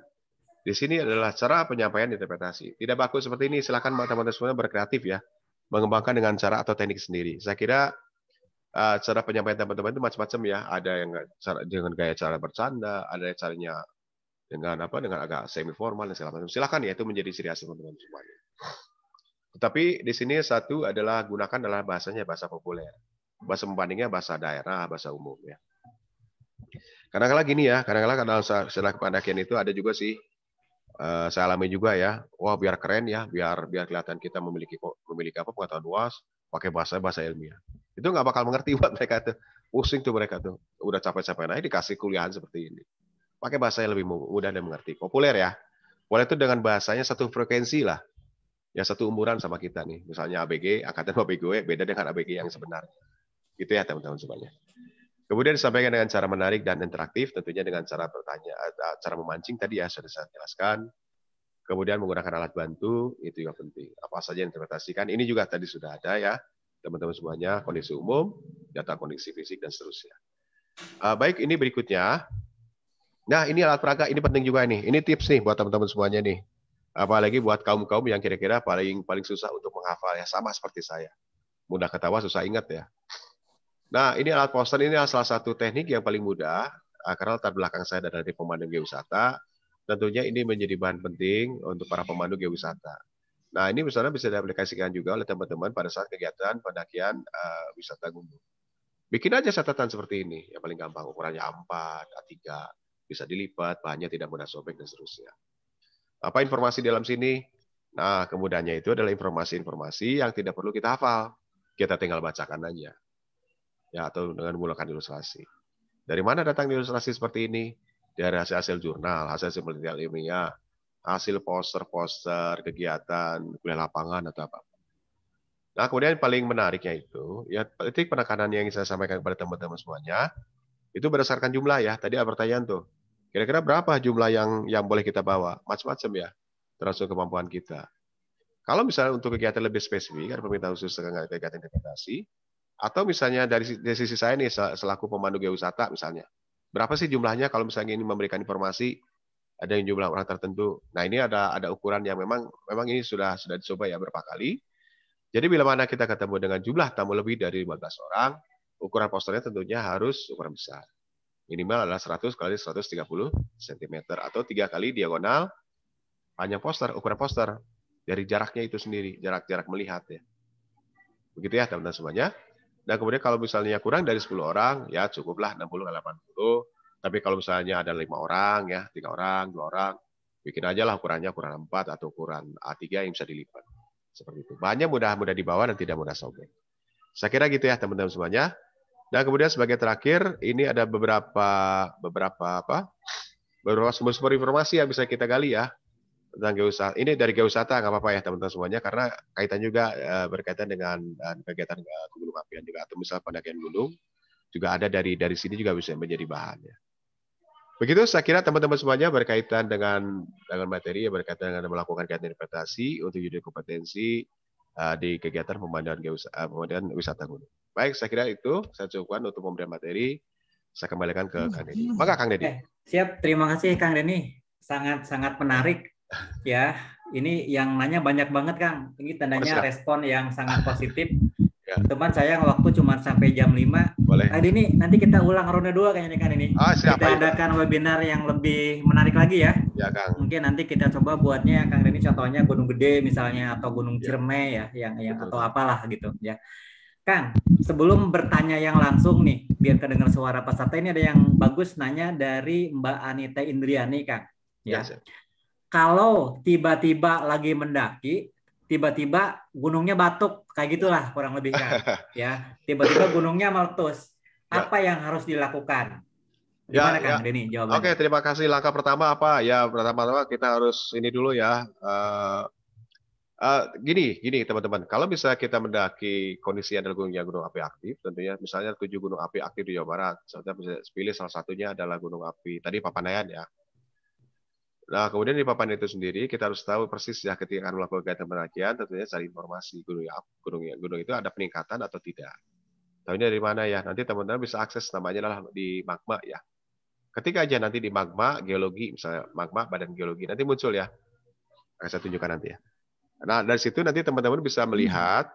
Di sini adalah cara penyampaian interpretasi. Tidak baku seperti ini, silakan teman-teman semuanya berkreatif ya, mengembangkan dengan cara atau teknik sendiri. Saya kira cara penyampaian teman-teman itu macam-macam ya. Ada yang dengan gaya cara bercanda, ada yang caranya dengan agak semi formal dan segala macam. Silakan ya, itu menjadi ciri khas teman-teman semuanya. Tetapi di sini satu adalah gunakan bahasanya bahasa populer. Bahasa pembandingnya bahasa daerah, bahasa umum ya. Kadang-kadang gini ya, kadang-kadang setelah pendakian itu ada juga sih, saya alami juga ya, wah biar keren ya, biar kelihatan kita memiliki pengetahuan luas, pakai bahasa ilmiah. Itu nggak bakal mengerti buat mereka tuh. Pusing tuh mereka tuh. Udah capek-capek, nah dikasih kuliahan seperti ini. pakai bahasa yang lebih mudah dan mengerti. Populer ya. Populer itu dengan bahasanya satu frekuensi lah. Ya satu umuran sama kita nih. Misalnya ABG, angkatan ABG beda dengan ABG yang sebenarnya. Gitu ya teman-teman semuanya. Kemudian disampaikan dengan cara menarik dan interaktif, tentunya dengan cara bertanya, cara memancing tadi ya sudah saya jelaskan. Kemudian menggunakan alat bantu, itu yang penting. Apa saja yang interpretasikan, ini juga tadi sudah ada ya, teman-teman semuanya, kondisi umum, data kondisi fisik, dan seterusnya. Baik, ini berikutnya. Nah, ini alat peraga, ini penting juga nih. Ini tips nih buat teman-teman semuanya nih. Apalagi buat kaum-kaum yang kira-kira paling susah untuk menghafal ya, sama seperti saya. Mudah ketawa, susah ingat ya. Nah, ini alat poster ini adalah salah satu teknik yang paling mudah, karena latar belakang saya dari pemandu geowisata. Tentunya ini menjadi bahan penting untuk para pemandu geowisata. Nah, ini misalnya bisa diaplikasikan juga oleh teman-teman pada saat kegiatan pendakian wisata gunung. Bikin aja catatan seperti ini, yang paling gampang, ukurannya A4, A3, bisa dilipat, bahannya tidak mudah sobek, dan seterusnya. Apa informasi dalam sini? Nah, kemudiannya itu adalah informasi-informasi yang tidak perlu kita hafal. Kita tinggal bacakan aja. Ya, atau dengan menggunakan ilustrasi. Dari mana datang ilustrasi seperti ini? Dari hasil-hasil jurnal, hasil penelitian ilmiah, hasil poster-poster, kegiatan, kuliah lapangan, atau apa. Nah, kemudian paling menariknya itu, ya titik penekanan yang saya sampaikan kepada teman-teman semuanya, itu berdasarkan jumlah ya. Tadi ada pertanyaan tuh, kira-kira berapa jumlah yang boleh kita bawa? Macam-macam ya, termasuk kemampuan kita. Kalau misalnya untuk kegiatan lebih spesifik, ada permintaan khusus dengan kegiatan interpretasi, atau misalnya dari sisi saya nih, selaku pemandu geowisata misalnya, berapa sih jumlahnya kalau misalnya ini memberikan informasi, ada yang jumlah orang tertentu. Nah, ini ada ukuran yang memang ini sudah dicoba ya beberapa kali. Jadi bila mana kita ketemu dengan jumlah tamu lebih dari 15 orang, ukuran posternya tentunya harus ukuran besar. Minimal adalah 100 kali 130 cm atau 3 kali diagonal panjang poster, ukuran poster. Dari jaraknya itu sendiri, jarak melihat ya. Begitu ya teman-teman semuanya. Dan kemudian kalau misalnya kurang dari 10 orang, ya cukuplah 60 ke 80. Tapi kalau misalnya ada 5 orang, ya 3 orang, 2 orang, bikin aja lah ukurannya ukuran 4 atau ukuran A3 yang bisa dilipat. Seperti itu. Bahannya mudah dibawa dan tidak mudah sobek. Saya kira gitu ya teman-teman semuanya. Dan kemudian sebagai terakhir, ini ada beberapa sumber informasi yang bisa kita gali ya tentang geowisata. Ini dari geowisata nggak apa-apa ya teman-teman semuanya, karena kaitan juga berkaitan dengan kegiatan gunung apian juga, atau misalnya pendakian gunung juga ada dari sini juga bisa menjadi bahan ya. Begitu saya kira teman-teman semuanya berkaitan dengan materi yang berkaitan dengan melakukan kegiatan interpretasi untuk judul kompetensi di kegiatan pemanduan wisata gunung. Baik, saya kira itu saya cukupkan untuk pemberian materi. Saya kembalikan ke Kang Deddy. Maka Kang Deddy. Siap, terima kasih Kang Denny. Sangat menarik. Ya, ini yang nanya banyak banget Kang. Ini tandanya respon yang sangat positif. Ya. Teman saya waktu cuma sampai jam 5. Boleh. Ini nanti kita ulang ronde 2 kayaknya Kang ini. Siap, kita adakan webinar yang lebih menarik lagi ya. Ya Kang. Mungkin nanti kita coba buatnya Kang Denny contohnya Gunung Gede misalnya atau Gunung Ciremai ya, yang atau apalah gitu ya. Kang, sebelum bertanya yang langsung nih, biar kedengar suara peserta, ini ada yang bagus nanya dari Mbak Anita Indriani Kang. Ya. Kalau tiba-tiba lagi mendaki, tiba-tiba gunungnya batuk, kayak gitulah kurang lebih kan, ya. Tiba-tiba gunungnya meletus, apa yang harus dilakukan? Gimana Kang Denny jawabannya? Oke, terima kasih. Langkah pertama apa? Ya, pertama-tama kita harus ini dulu ya. Gini teman-teman. Kalau misalnya kita mendaki kondisi adalah gunung api aktif, tentunya misalnya 7 gunung api aktif di Jawa Barat. Saya bisa pilih salah satunya adalah gunung api tadi Papandayan ya. Nah, kemudian di papan itu sendiri kita harus tahu persis ya ketika akan melakukan kegiatan pendakian, tentunya cari informasi gunung itu ada peningkatan atau tidak. Tahunya dari mana ya? Nanti teman-teman bisa akses namanya adalah di magma ya. Ketika aja nanti di magma geologi, misalnya magma badan geologi, nanti muncul ya. Akan saya tunjukkan nanti ya. Nah, dari situ nanti teman-teman bisa melihat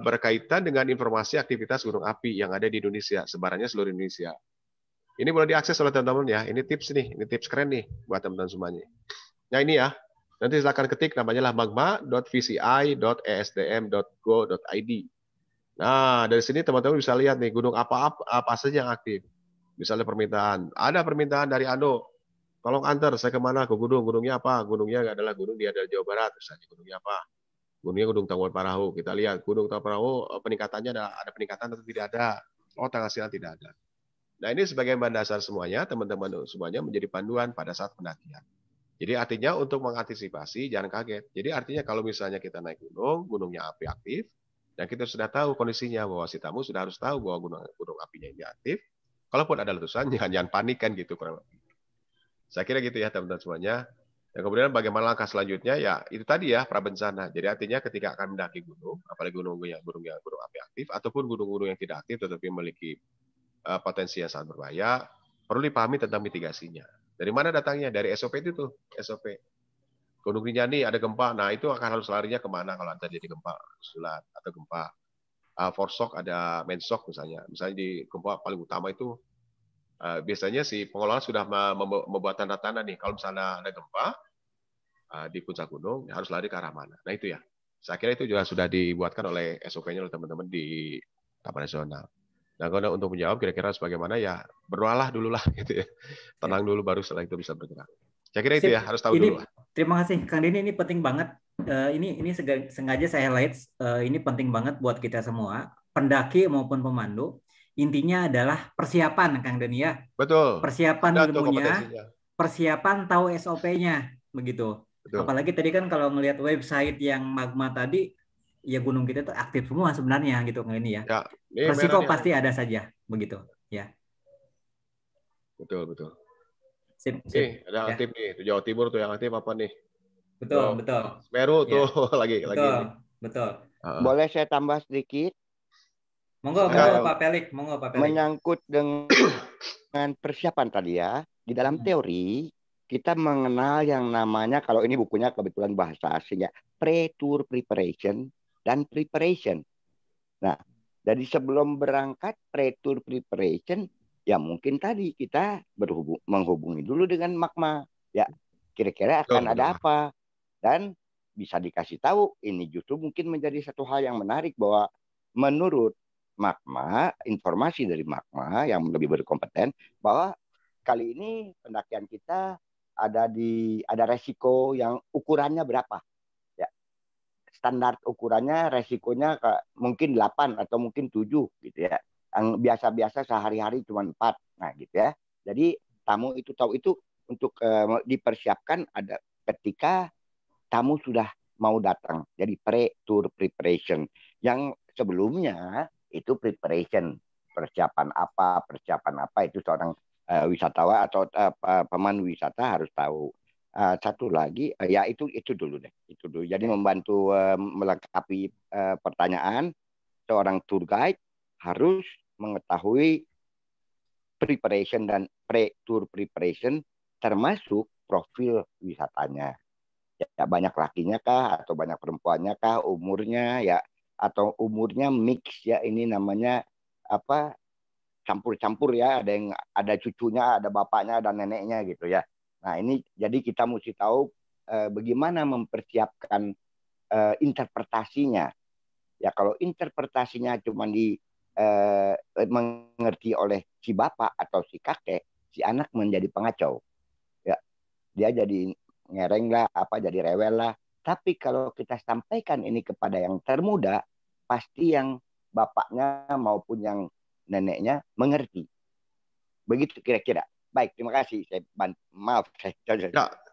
berkaitan dengan informasi aktivitas gunung api yang ada di Indonesia, sebarannya seluruh Indonesia. Ini boleh diakses oleh teman-teman ya. Ini tips nih, ini tips keren nih buat teman-teman semuanya. Nah ini ya, nanti silakan ketik namanya lah magma.vci.esdm.go.id. Nah dari sini teman-teman bisa lihat nih gunung apa saja yang aktif. Misalnya ada permintaan dari Ando, tolong antar saya kemana ke gunungnya apa? Gunungnya adalah gunung di Jawa Barat, misalnya gunungnya apa? Gunungnya Gunung Tangkuban Parahu. Kita lihat Gunung Tangkuban Parahu peningkatannya ada peningkatan atau tidak ada? Oh tanggal silang tidak ada. Nah, ini sebagai bahan dasar semuanya, teman-teman semuanya menjadi panduan pada saat pendakian. Jadi artinya untuk mengantisipasi jangan kaget. Jadi artinya kalau misalnya kita naik gunung, gunungnya api aktif, dan kita sudah tahu kondisinya bahwa si tamu sudah harus tahu bahwa gunung apinya ini aktif. Kalaupun ada letusan, jangan panik kan gitu kurang lebih. Saya kira gitu ya teman-teman semuanya. Dan kemudian bagaimana langkah selanjutnya? Ya itu tadi ya prabencana. Jadi artinya ketika akan mendaki gunung, apalagi gunung api aktif ataupun gunung-gunung yang tidak aktif tetapi memiliki potensi yang sangat berbahaya, perlu dipahami tentang mitigasinya. Dari mana datangnya? Dari SOP itu tuh, SOP. Gunung Rinjani ada gempa, nah itu akan harus larinya kemana kalau terjadi gempa susulan atau gempa forsok ada mensok misalnya. Misalnya di gempa paling utama itu biasanya si pengelola sudah membuat tanda-tanda nih kalau misalnya ada gempa di puncak gunung harus lari ke arah mana. Nah itu ya. Saya kira itu juga sudah dibuatkan oleh SOP-nya oleh teman-teman di Taman Nasional. Nah kalau untuk menjawab kira-kira bagaimana ya berdoalah dulu lah gitu ya. Tenang dulu baru setelah itu bisa bergerak. Saya kira itu Sip. ya harus tahu Ini dulu lah. terima kasih Kang Denny, ini penting banget. Ini sengaja saya highlight. Ini penting banget buat kita semua, pendaki maupun pemandu. Intinya adalah persiapan Kang Denny ya. Betul. Persiapan Ada tuh ilmunya, kompetensinya. persiapan tahu SOP-nya begitu. Betul. Apalagi tadi kan kalau ngelihat website yang magma tadi, ya gunung kita tuh aktif semua sebenarnya gitu Kang Denny ya. Ya, ini Resiko merah pasti ada saja begitu ya. Betul, betul. Sip, Nih, sip. ada Ya. aktif nih. Jawa Timur tuh yang aktif apa nih? Betul, Tuh, betul. Semeru Ya. tuh lagi Betul, nih. betul. Boleh saya tambah sedikit? Monggo, monggo Pak Pelik, monggo Pak Pelik. Menyangkut dengan persiapan tadi ya, di dalam teori kita mengenal yang namanya, kalau ini bukunya kebetulan bahasa asing ya, pre-tour preparation dan preparation. Nah, dari sebelum berangkat pre-tour preparation, ya mungkin tadi kita menghubungi dulu dengan magma. Ya, kira-kira akan ada apa. Dan bisa dikasih tahu, ini justru mungkin menjadi satu hal yang menarik bahwa menurut magma, informasi dari magma yang lebih berkompeten, bahwa kali ini pendakian kita ada resiko yang ukurannya berapa. Ya, standar ukurannya resikonya mungkin 8 atau mungkin 7 gitu ya. Yang biasa-biasa sehari-hari cuma 4. Nah gitu ya. Jadi tamu itu tahu itu untuk dipersiapkan ada ketika tamu sudah mau datang. Jadi pre-tour preparation. Yang sebelumnya itu preparation. Persiapan apa itu seorang wisatawan atau pemandu wisata harus tahu. Satu lagi, ya itu dulu deh. Itu dulu. Jadi membantu melengkapi pertanyaan, seorang tour guide harus mengetahui preparation dan pre-tour preparation termasuk profil wisatanya. Ya, banyak lakinya kah atau banyak perempuannya kah, umurnya ya atau umurnya mix ya, ini namanya apa, campur-campur ya, ada cucunya, ada bapaknya, ada neneknya gitu ya. Nah, ini jadi kita mesti tahu bagaimana mempersiapkan interpretasinya. Ya kalau interpretasinya cuma mengerti oleh si bapak atau si kakek, si anak menjadi pengacau. Ya, dia jadi ngereng lah, jadi rewel lah. Tapi kalau kita sampaikan ini kepada yang termuda, pasti yang bapaknya maupun yang neneknya mengerti. Begitu kira-kira. Baik, terima kasih. Maaf, saya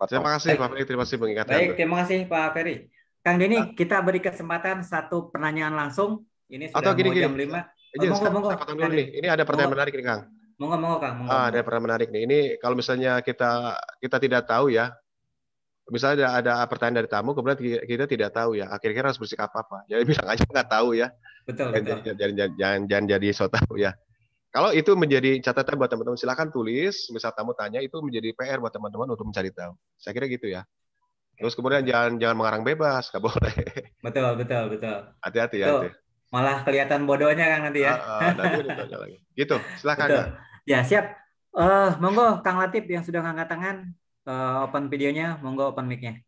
terima kasih Pak Ferry, terima kasih mengingatkan. Baik, terima kasih Pak Ferry. Kang Denny, kita beri kesempatan satu pertanyaan langsung. Ini sudah mau jam 5. Monggo. Saya potong dulu nih. Ini ada pertanyaan menarik nih, Kang. Monggo, Kang. Ada pertanyaan menarik nih. Ini kalau misalnya kita tidak tahu ya, misalnya ada pertanyaan dari tamu, kemudian kita tidak tahu ya, akhirnya harus bersikap apa? Jadi bilang aja nggak tahu ya. Betul. Jangan jadi so tahu ya. Kalau itu menjadi catatan buat teman-teman, silakan tulis. Misal tamu tanya, itu menjadi PR buat teman-teman untuk mencari tahu. Saya kira gitu ya. Terus kemudian jangan mengarang bebas, nggak boleh. Betul. Hati-hati ya itu. Malah kelihatan bodohnya Kang nanti ya. Nanti ditanya lagi. Gitu, silakan. Betul. Ya siap. Monggo Kang Latif yang sudah ngangkat tangan, open videonya, monggo open mic-nya.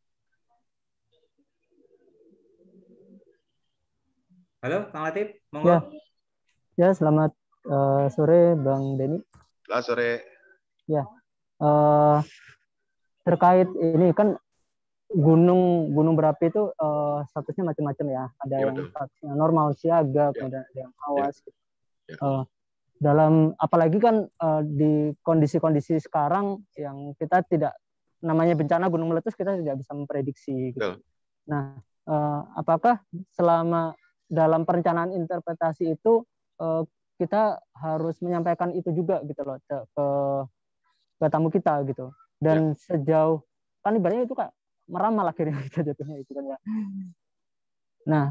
Halo Kang Latif, monggo. Ya selamat sore Bang Denny. Selamat sore. Ya, terkait ini kan gunung berapi itu statusnya macam-macam ya. Ada yang statusnya normal siaga, kemudian ada yang awas. apalagi kan di kondisi-kondisi sekarang yang kita tidak, namanya bencana gunung meletus kita tidak bisa memprediksi gitu. Nah, apakah selama dalam perencanaan interpretasi itu kita harus menyampaikan itu juga gitu loh ke tamu kita gitu. Dan sejauh kan ibaratnya itu Kak meramal akhirnya kita jatuhnya itu kan ya. Nah,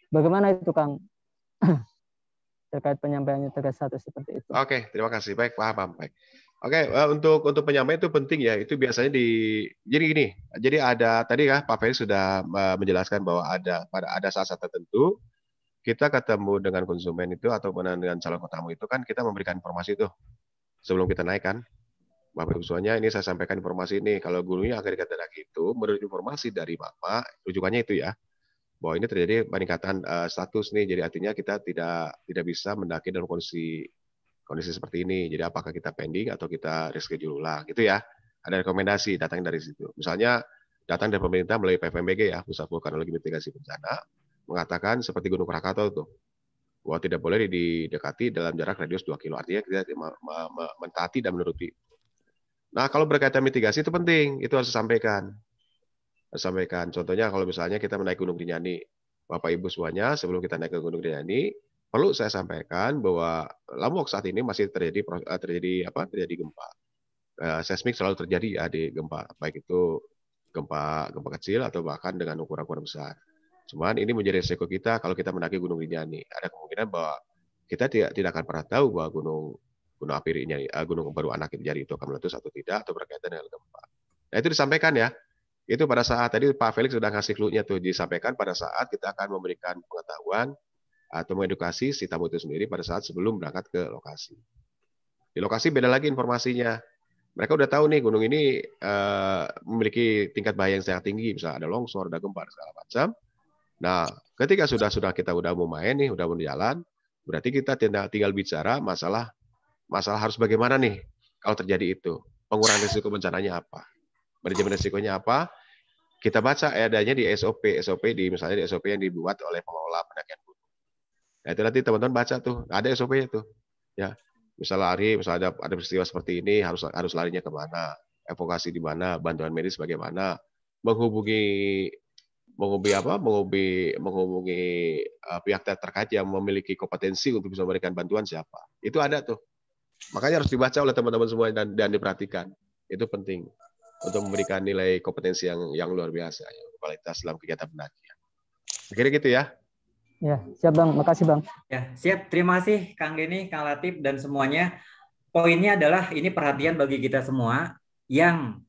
bagaimana itu Kang terkait penyampaiannya terkait status seperti itu? Oke, terima kasih. Baik, paham. Baik. Oke, untuk penyampaian itu penting ya. Itu biasanya jadi gini. Jadi ada tadi ya Pak Ferry sudah menjelaskan bahwa ada saat-saat tertentu kita ketemu dengan konsumen itu atau dengan calon tamu itu kan kita memberikan informasi itu sebelum kita naik kan. Bapak Ibu semuanya, ini saya sampaikan informasi ini. Kalau gunungnya akan dikatakan itu, menurut informasi dari Bapak, rujukannya itu ya, bahwa ini terjadi peningkatan status nih. Jadi artinya kita tidak bisa mendaki dalam kondisi seperti ini. Jadi apakah kita pending atau kita reschedule ulang gitu ya. Ada rekomendasi datang dari situ. Misalnya datang dari pemerintah melalui PVMBG ya, Pusat Vulkanologi Mitigasi Bencana, mengatakan seperti Gunung Krakatau tuh, bahwa tidak boleh didekati dalam jarak radius 2 kilo. Artinya kita mentaati dan menuruti. Nah, kalau berkaitan mitigasi itu penting, itu harus disampaikan. Contohnya kalau misalnya kita menaiki Gunung Rinjani, Bapak Ibu semuanya sebelum kita naik ke Gunung Rinjani, perlu saya sampaikan bahwa Lombok saat ini masih terjadi gempa. Seismik selalu terjadi ya di gempa, baik itu gempa kecil atau bahkan dengan ukuran besar. Cuman ini menjadi resiko kita kalau kita mendaki Gunung Rinjani. Ada kemungkinan bahwa kita tidak akan pernah tahu bahwa gunung api Rinjani, gunung baru anak Rinjani itu akan meletus atau tidak atau berkaitan dengan gempa. Nah itu disampaikan ya. Itu pada saat tadi Pak Felix sudah ngasih clue-nya tuh, disampaikan pada saat kita akan memberikan pengetahuan atau mengedukasi si tamu itu sendiri pada saat sebelum berangkat ke lokasi. Di lokasi beda lagi informasinya. Mereka udah tahu nih gunung ini memiliki tingkat bahaya yang sangat tinggi, misalnya ada longsor, ada gempa, segala macam. Nah, ketika kita udah mau main nih, udah mau jalan, berarti kita tinggal bicara masalah harus bagaimana nih kalau terjadi itu. Pengurangan risiko bencananya apa? Manajemen risikonya apa? Kita baca adanya di SOP misalnya di SOP yang dibuat oleh pengelola pendakian gunung. Nah, itu nanti teman-teman baca tuh, ada SOP-nya tuh. Ya. Misalnya ada peristiwa seperti ini harus larinya kemana, evakuasi di mana, bantuan medis bagaimana, menghubungi pihak terkait yang memiliki kompetensi untuk bisa memberikan bantuan siapa. Itu ada tuh. Makanya harus dibaca oleh teman-teman semua dan diperhatikan. Itu penting untuk memberikan nilai kompetensi yang luar biasa, kualitas dalam kegiatan pendakian. Kira-kira gitu ya. Ya, siap Bang. Makasih Bang. Ya, siap. Terima kasih Kang Denny, Kang Latif, dan semuanya. Poinnya adalah ini perhatian bagi kita semua yang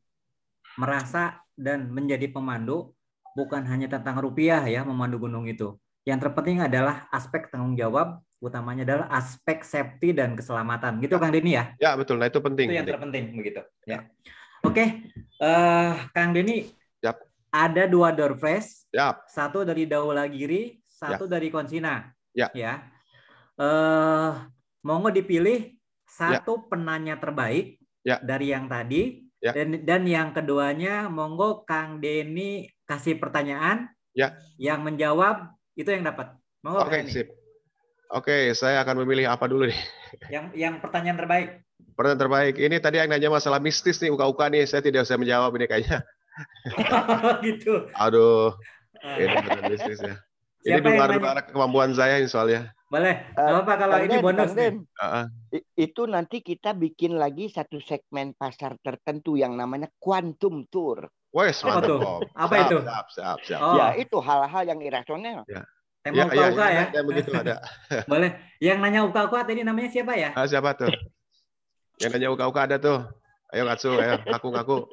merasa dan menjadi pemandu, bukan hanya tentang rupiah ya memandu gunung itu. Yang terpenting adalah aspek tanggung jawab, utamanya adalah aspek safety dan keselamatan. Gitu Kang Denny ya? Ya, betul. Nah, itu penting. Itu yang terpenting begitu. Ya. Oke, Kang Denny, ada 2 door prize, satu dari Daulagiri, satu dari Konsina. Ya. Monggo dipilih satu penanya terbaik dari yang tadi, dan yang keduanya monggo Kang Denny kasih pertanyaan, yang menjawab itu yang dapat. Monggo. Oke, sip. Oke, saya akan memilih apa dulu nih? Yang pertanyaan terbaik. Pertanyaan terbaik. Ini tadi yang nanya masalah mistis nih, uka-uka nih. Saya tidak usah menjawab ini kayaknya. Gitu. Aduh, ini benar mistis ya. Ini di luar kemampuan saya ini soalnya. Boleh. Apa kalau ini bonus nih? Itu nanti kita bikin lagi satu segmen pasar tertentu yang namanya Quantum Tour. Wes, mantap. Apa itu? Siap. Oh. Ya, itu hal-hal yang irasional. Ya. Tema uka-uka ya. Begitu ada. Boleh. Yang nanya uka-uka tadi namanya siapa ya? Siapa tuh? Yang nanya uka-uka ada tuh. Ayo Katsu, ayo ngaku.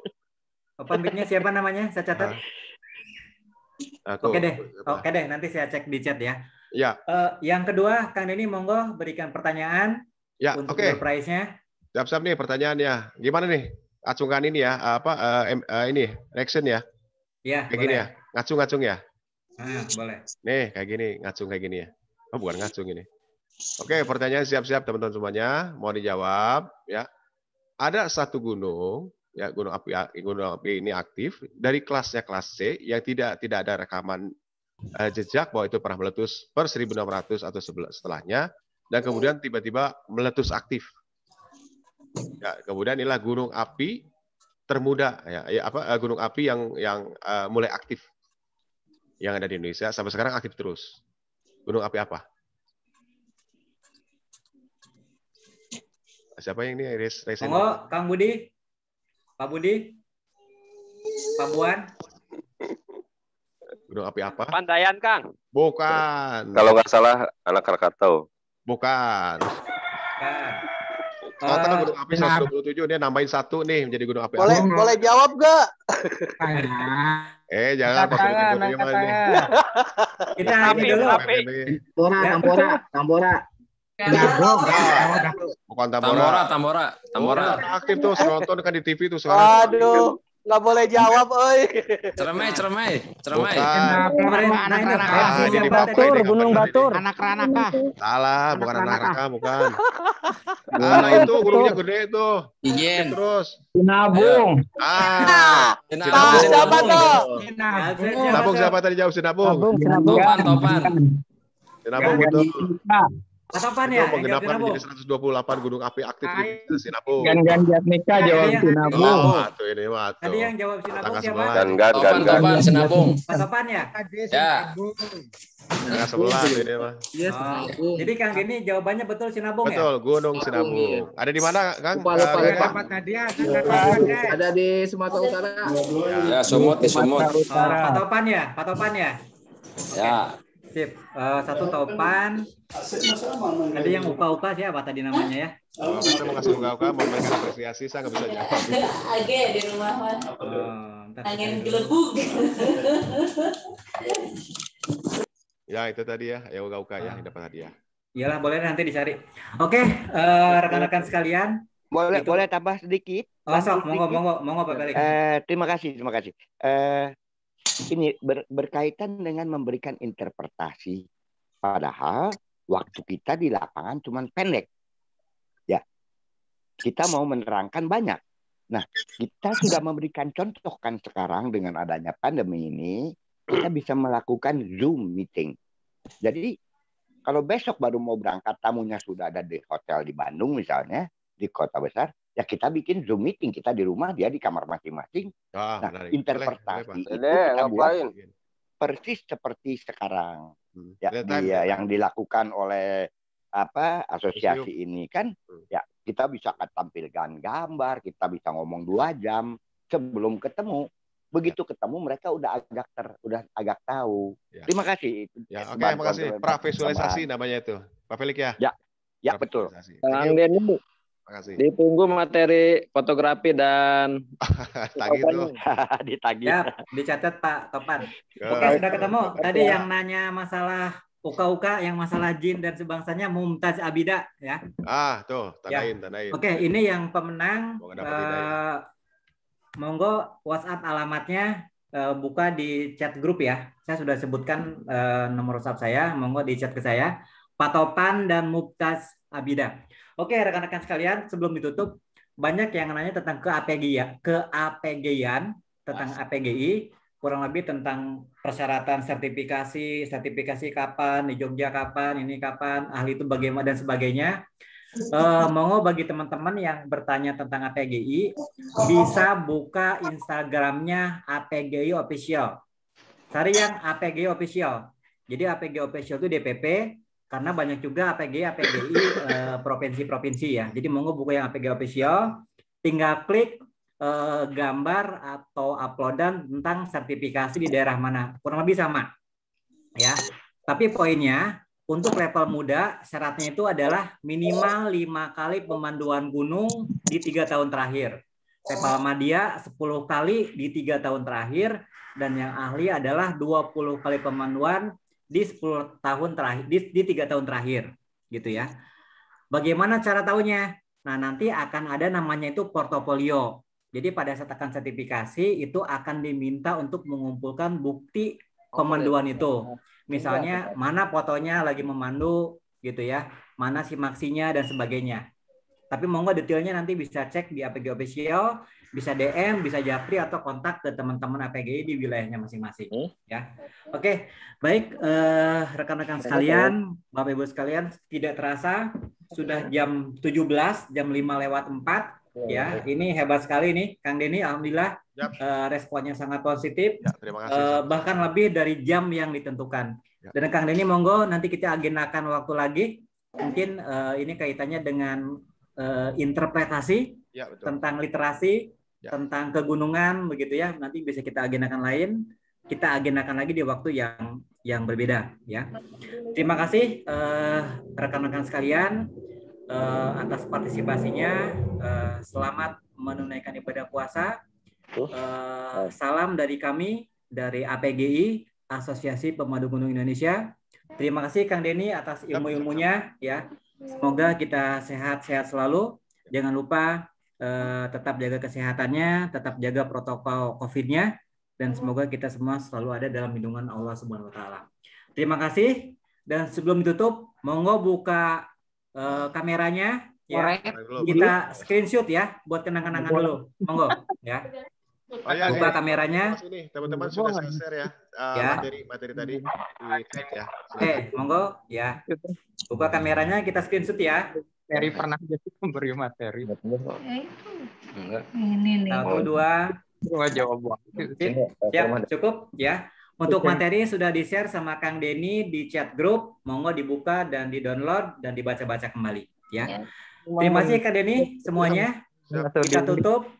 Open mic-nya siapa namanya? Saya catat. Oke deh, nanti saya cek di chat ya. Ya. Yang kedua, Kang Denny monggo berikan pertanyaan untuk door prize-nya. Siap nih pertanyaannya. Gimana nih? Acungan ini ya, ini reaction ya? Iya, kayak gini ya. Ngacung ya? Boleh. Nih, kayak gini, ngacung kayak gini ya. Oh, bukan ngacung ini. Oke, pertanyaan siap-siap teman-teman semuanya, mau dijawab ya. Ada satu gunung, ya gunung api ini aktif dari kelasnya kelas C yang tidak ada rekaman jejak bahwa itu pernah meletus per 1600 atau setelahnya, dan kemudian tiba-tiba meletus aktif. Ya, kemudian inilah gunung api termuda, gunung api yang mulai aktif yang ada di Indonesia sampai sekarang aktif terus. Gunung api apa? Siapa yang ini? Monggo, Kang Budi, Pak Budi, Pak Buan. Gunung api apa? Pandayan, Kang. Bukan. Kalau nggak salah anak Krakatau. Bukan. Bukan. Soalnya gunung api 127 dia nambahin satu nih menjadi gunung api. Boleh jawab gak? Jangan pakai Kita ini dulu. Tambora. Bukan Tambora. Aktif tuh, nonton kan di TV tuh sekarang. Aduh, nggak boleh jawab, oi. Ceremai. Gunung Batur. Anak Ranaka. Salah, bukan anak Raka, bukan. Itu gunungnya gede itu. Ijen. Terus. Sinabung. Sinabung. Siapa tuh? Sinabung siapa tadi jawab Sinabung? Topan. Sinabung betul. Patopan Itu ya? menggenapkan menjadi 128 gunung api aktif di Sinabung. Gan Jatnika jawab Sinabung. Ini mah tuh. Tadi yang jawab Sinabung siapa? Topan Sinabung. Patopan ya? Ya. Yang sebelah ini mah. Jadi Kang Geni jawabannya betul Sinabung ya? Betul, Gunung Sinabung. Ada di mana, Kang? Ada di Sumatera Utara. Ya, Sumut. Patopan ya? Ya. Sip. Satu Topan. Tadi yang uka-uka siapa tadi namanya ya? Saya mau kasih uka-uka, mau memberikan apresiasi, saya nggak bisa jawab. Age di rumah mah. Angin gelembung. Ya, itu tadi ya, yang uka-uka ya, yang dapat hadiah. Iyalah, boleh nanti dicari. Oke, rekan-rekan sekalian. Boleh tambah sedikit. Sok, monggo Pak Balik. Terima kasih. Ini berkaitan dengan memberikan interpretasi, padahal waktu kita di lapangan cuma pendek. Ya, kita mau menerangkan banyak. Nah, kita sudah memberikan contoh kan sekarang dengan adanya pandemi ini, kita bisa melakukan Zoom meeting. Jadi, kalau besok baru mau berangkat, tamunya sudah ada di hotel di Bandung misalnya, di kota besar, ya kita bikin Zoom meeting, kita di rumah, dia di kamar masing-masing. Interpretasi itu kita buat persis seperti sekarang. Yang dilakukan oleh asosiasi ini kan, ya kita bisa tampilkan gambar, kita bisa ngomong 2 jam sebelum ketemu. Begitu ketemu mereka udah agak tahu. Ya. Terima kasih. Ya, oke, terima kasih. Pravisualisasi namanya itu. Pak Felix ya? Ya, betul. Kang Denny. Makasih. Ditunggu materi fotografi dan tagih itu. Ditagih. Ya, dicatat Pak Topan. Oke, sudah ketemu. Tadi yang nanya masalah uka-uka, yang masalah jin dan sebangsanya Mumtaz Abida ya. Tuh, tandain. Oke, ini yang pemenang. Monggo WhatsApp alamatnya buka di chat grup ya. Saya sudah sebutkan nomor WhatsApp saya. Monggo di chat ke saya. Pak Topan dan Mumtaz Abida. Oke, rekan-rekan sekalian, sebelum ditutup, banyak yang nanya tentang keAPG-an, tentang APGI, kurang lebih tentang persyaratan sertifikasi kapan, di Jogja kapan, ini kapan, ahli itu bagaimana, dan sebagainya. Monggo bagi teman-teman yang bertanya tentang APGI, bisa buka Instagramnya APGI Official. Cari yang APGI Official. Jadi APGI Official itu DPP, karena banyak juga APGI provinsi-provinsi ya. Jadi monggo buku yang APGI Official, tinggal klik gambar atau uploadan tentang sertifikasi di daerah mana. Kurang lebih sama. Ya. Tapi poinnya, untuk level muda, syaratnya itu adalah minimal 5 kali pemanduan gunung di 3 tahun terakhir. Level media 10 kali di 3 tahun terakhir, dan yang ahli adalah 20 kali pemanduan di 10 tahun terakhir, di 3 tahun terakhir, gitu ya. Bagaimana cara tahunya? Nah, nanti akan ada namanya itu portofolio. Jadi pada saat akan sertifikasi itu akan diminta untuk mengumpulkan bukti pemanduan itu. Misalnya mana fotonya lagi memandu, gitu ya, mana simaksinya dan sebagainya. Tapi monggo detailnya nanti bisa cek di APG Official, bisa DM, bisa japri atau kontak ke teman-teman APGI di wilayahnya masing-masing. Ya, oke, baik rekan-rekan sekalian, Bapak Ibu sekalian, tidak terasa sudah jam 17, jam 5:04. Ya, ini hebat sekali nih, Kang Denny. Alhamdulillah responnya sangat positif. Ya, terima kasih. Bahkan lebih dari jam yang ditentukan. Ya. Dan Kang Denny, monggo nanti kita agendakan waktu lagi. Mungkin ini kaitannya dengan interpretasi Ya, betul. tentang literasi, Ya. tentang kegunungan, begitu ya. Nanti bisa kita agendakan lain. Kita agendakan lagi di waktu yang berbeda, ya. Terima kasih rekan-rekan sekalian atas partisipasinya. Selamat menunaikan ibadah puasa. Salam dari kami dari APGI, Asosiasi Pemandu Gunung Indonesia. Terima kasih Kang Denny atas ilmu-ilmunya, ya. Semoga kita sehat-sehat selalu. Jangan lupa tetap jaga kesehatannya, tetap jaga protokol COVID-nya, dan semoga kita semua selalu ada dalam lindungan Allah Subhanahu wa taala. Terima kasih, dan sebelum ditutup, monggo buka kameranya, ya. Kita screenshot ya buat kenang-kenangan dulu. Monggo, ya. Oh, ya, buka kameranya. Sini, teman-teman sudah saya share ya, materi tadi di chat ya. Oke, monggo ya. Buka kameranya, kita screenshot ya. Materi pernah jadi pemberi materi. Ini nih. 1, 2. Cuma jawab. Siap, cukup ya. Untuk materi sudah di-share sama Kang Denny di chat grup, monggo dibuka dan di-download dan dibaca-baca kembali ya. Terima kasih Kang Denny semuanya. Kita tutup